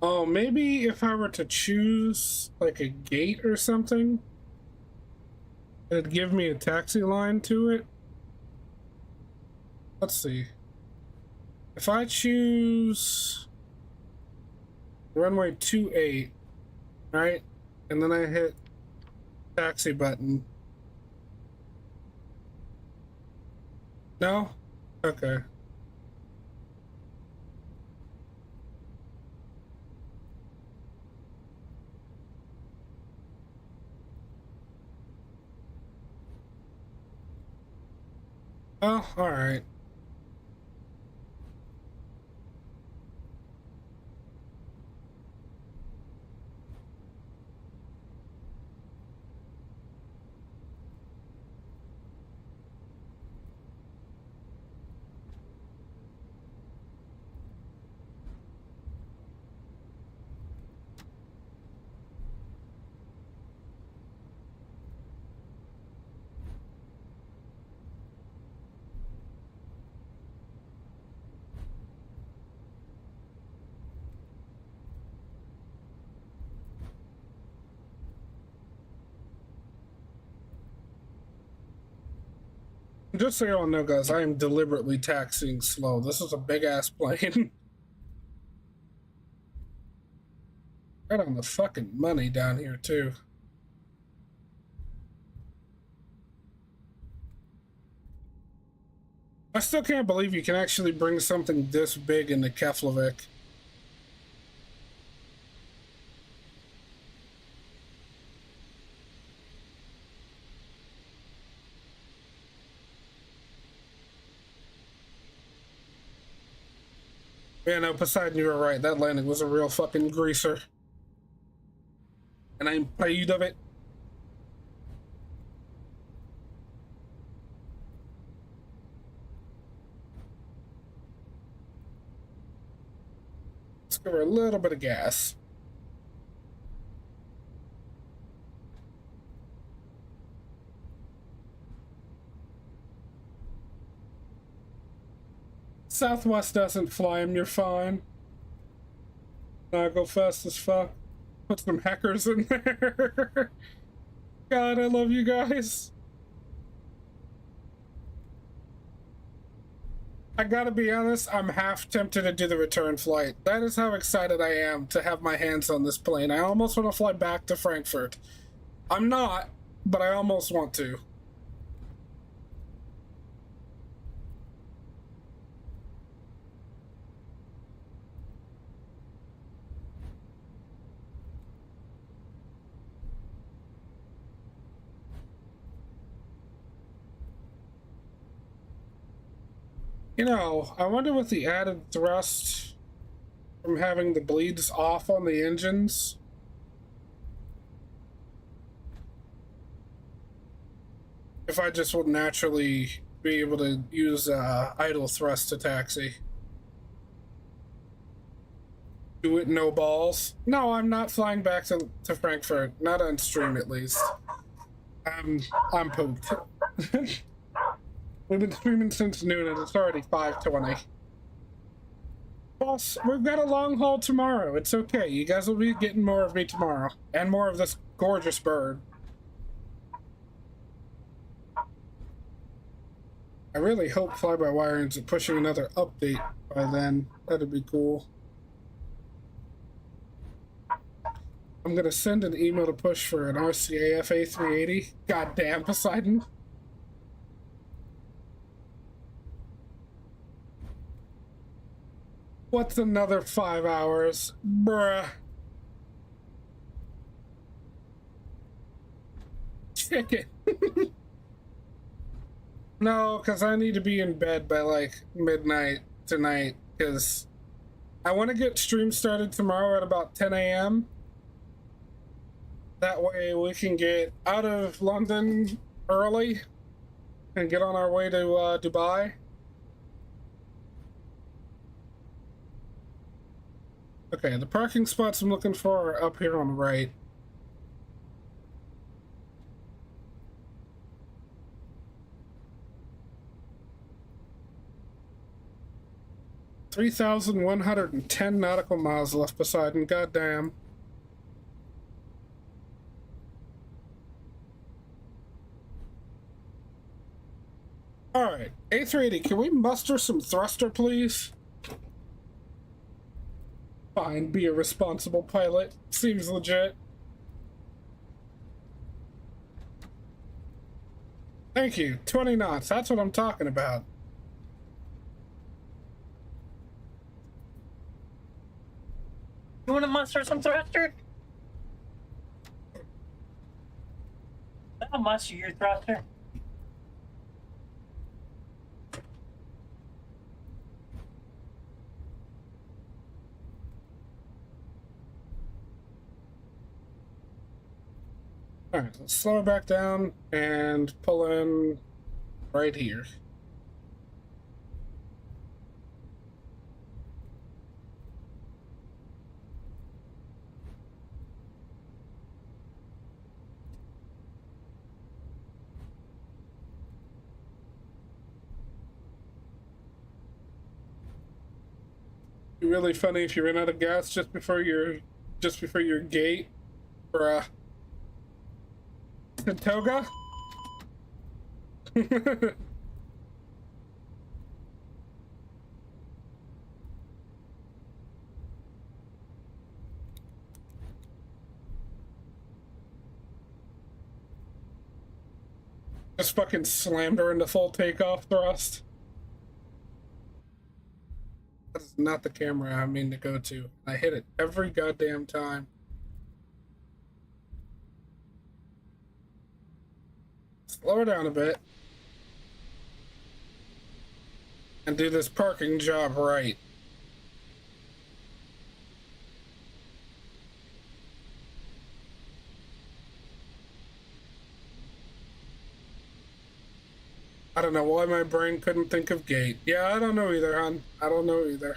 Oh, maybe if I were to choose like a gate or something, it'd give me a taxi line to it. Let's see. If I choose runway 28, right? And then I hit taxi button. No? Okay. Oh, all right. Just so you all know, guys, I am deliberately taxiing slow. This is a big-ass plane. Right on the fucking money down here, too. I still can't believe you can actually bring something this big into Keflavik. Yeah, no, Poseidon, you were right. That landing was a real fucking greaser. And I'm proud of it. Let's give her a little bit of gas. Southwest doesn't fly him, you're fine. I go fast as fuck. Put some hackers in there. God, I love you guys. I gotta be honest, I'm half tempted to do the return flight. That is how excited I am to have my hands on this plane. I almost want to fly back to Frankfurt. I'm not, but I almost want to. You know, I wonder what the added thrust from having the bleeds off on the engines. If I just would naturally be able to use idle thrust to taxi. Do it no balls? No, I'm not flying back to Frankfurt. Not on stream, at least. I'm pooped. We've been streaming since noon and it's already 5:20. Boss, we've got a long haul tomorrow. It's okay. You guys will be getting more of me tomorrow. And more of this gorgeous bird. I really hope Fly-by-Wire ends up pushing another update by then. That'd be cool. I'm gonna send an email to push for an RCAF A380. Goddamn, Poseidon. What's another 5 hours? Bruh. Chicken. No, because I need to be in bed by like midnight tonight, because I want to get stream started tomorrow at about 10 a.m. That way we can get out of London early and get on our way to Dubai. Okay, the parking spots I'm looking for are up here on the right. $3,110 nautical miles left, Poseidon. Goddamn. Alright, A380, can we muster some thruster, please? Fine, be a responsible pilot. Seems legit. Thank you. 20 knots. That's what I'm talking about. You want to muster some thruster? I'll muster your thruster. Alright, let's slow her back down and pull in right here. Be really funny if you ran out of gas just before your gate, bruh. Toga? Just fucking slammed her into full takeoff thrust. That's not the camera I mean to go to. I hit it every goddamn time. Slow her down a bit. And do this parking job right. I don't know why my brain couldn't think of gate. Yeah, I don't know either, hon. I don't know either.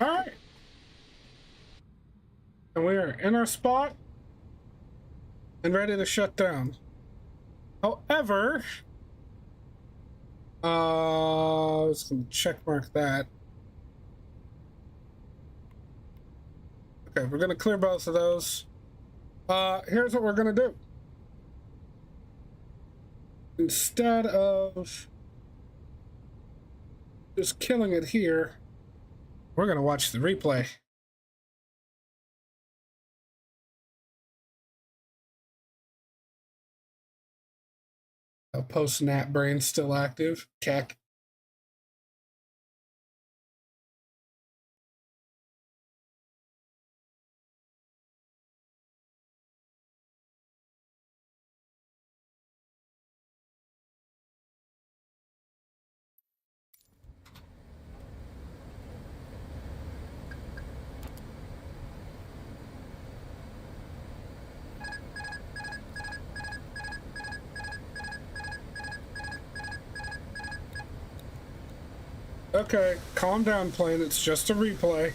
All right. And we are in our spot and ready to shut down. However, I was going to check mark that. Okay, we're going to clear both of those. Here's what we're going to do. Instead of just killing it here, we're going to watch the replay. Post-nap brain still active. Keck. Okay, calm down, plane. It's just a replay.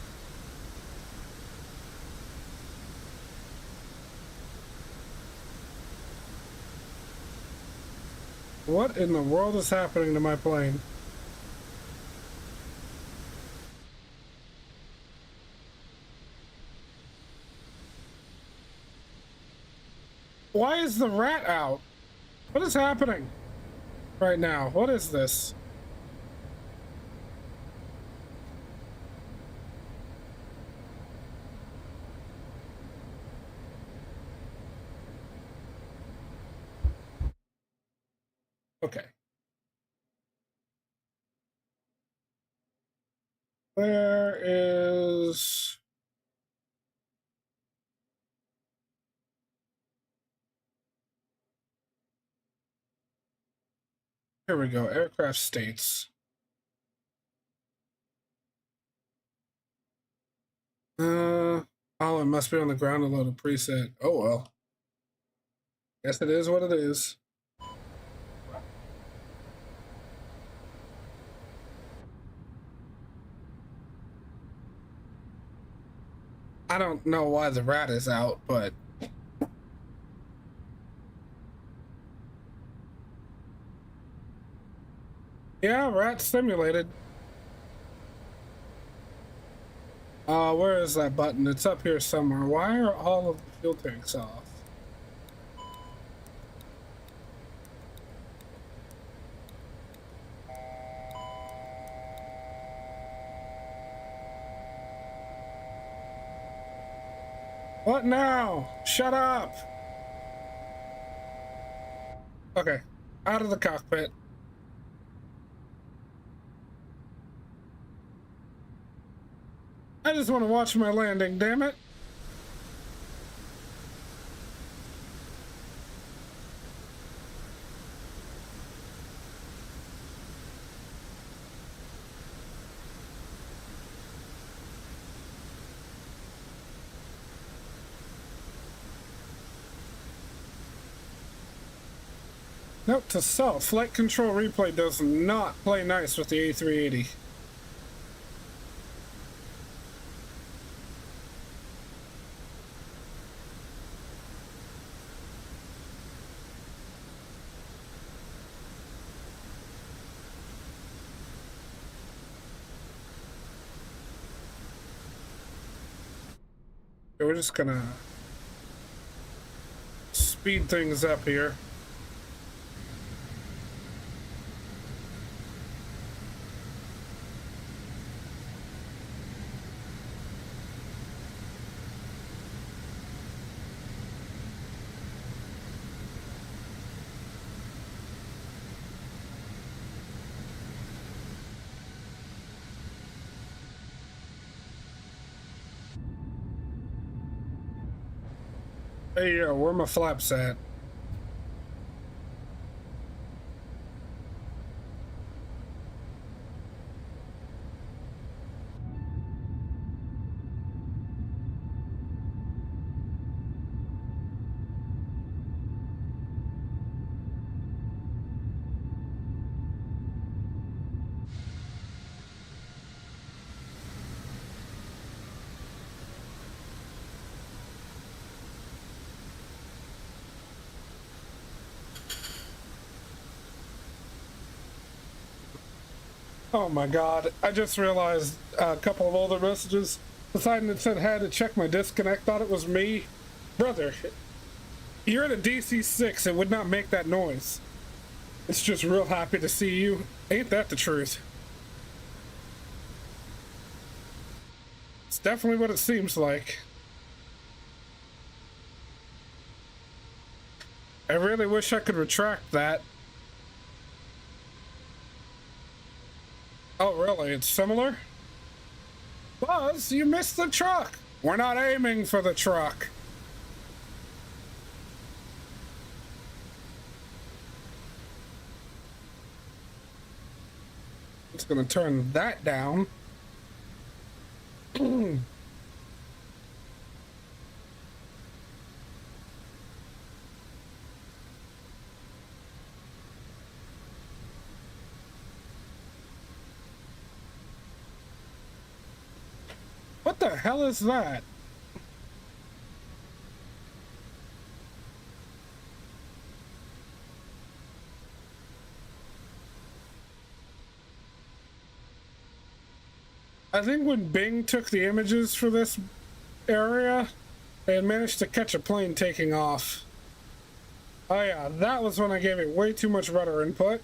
What in the world is happening to my plane? Why is the rat out? What is happening right now? What is this? Okay. Where is... Here we go. Aircraft states. Oh, it must be on the ground to load a preset. Oh well. Guess it is what it is. I don't know why the rat is out, but yeah, rat simulated. Where is that button? It's up here somewhere. Why are all of the fuel tanks off? What now? Shut up! Okay, out of the cockpit. I just want to watch my landing, damn it! Note to self, flight control replay does not play nice with the A380. We're just gonna speed things up here. Hey, where my flaps at? Oh my god, I just realized a couple of older messages. Deciding it said had to check my disconnect, thought it was me. Brother, you're in a DC-6, it would not make that noise. It's just real happy to see you. Ain't that the truth? It's definitely what it seems like. I really wish I could retract that. Oh, really? It's similar? Buzz, you missed the truck! We're not aiming for the truck. Just gonna turn that down. What the hell is that? I think when Bing took the images for this area, they had managed to catch a plane taking off. Oh yeah, that was when I gave it way too much rudder input.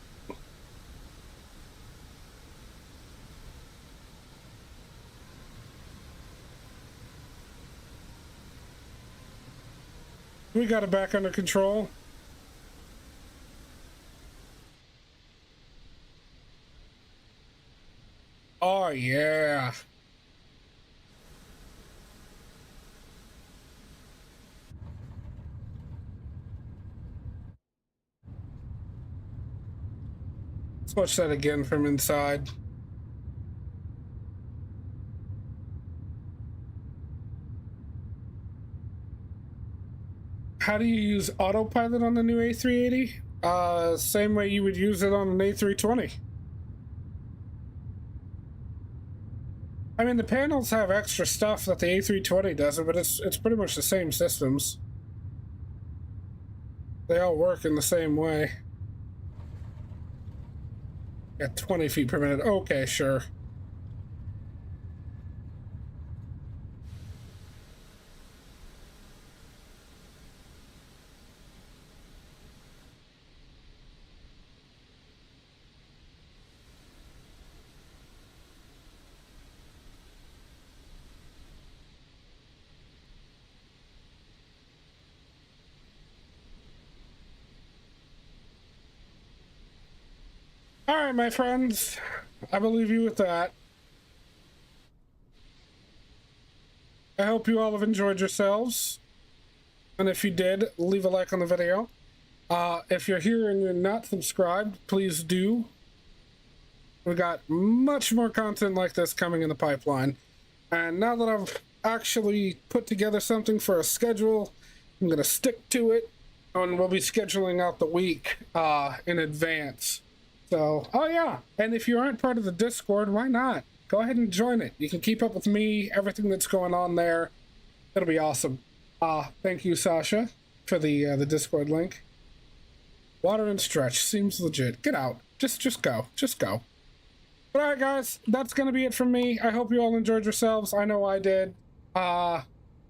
We got it back under control. Oh yeah. Let's watch that again from inside. How do you use autopilot on the new A380? Same way you would use it on an A320. I mean, the panels have extra stuff that the A320 doesn't, but it's pretty much the same systems. They all work in the same way. At 20 feet per minute. Okay, sure. All right, my friends, I will leave you with that. I hope you all have enjoyed yourselves. And if you did, leave a like on the video. If you're here and you're not subscribed, please do. We got much more content like this coming in the pipeline. And now that I've actually put together something for a schedule, I'm going to stick to it. And we'll be scheduling out the week in advance. So, oh yeah, and if you aren't part of the Discord, why not? Go ahead and join it. You can keep up with me, everything that's going on there. It'll be awesome. Thank you, Sasha, for the Discord link. Water and stretch seems legit. Get out. Just go. Just go. But alright, guys, that's gonna be it from me. I hope you all enjoyed yourselves. I know I did.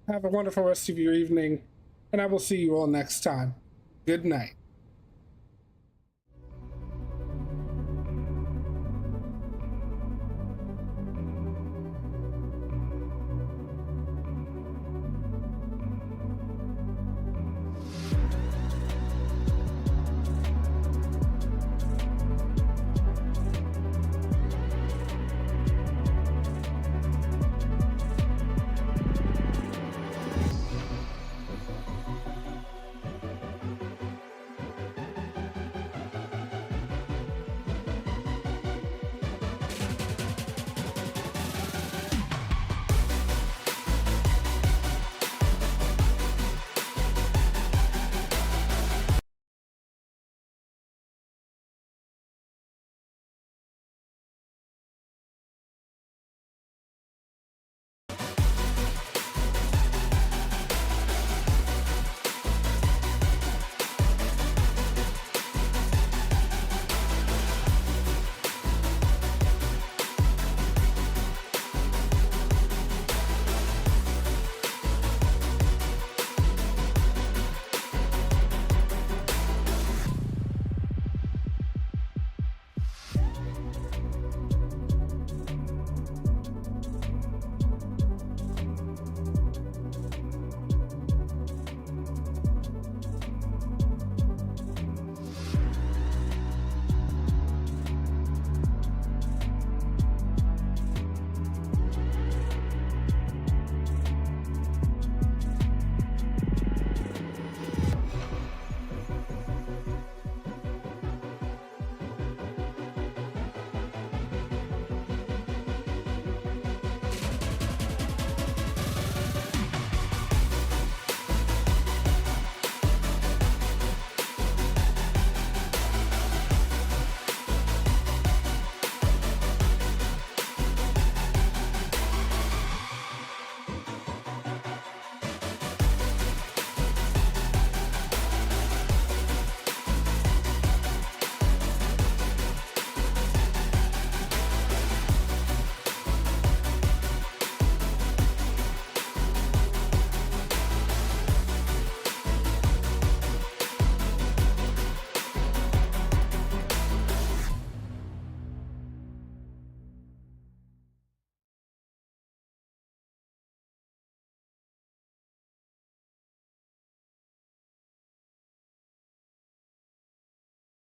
Have a wonderful rest of your evening, and I will see you all next time. Good night.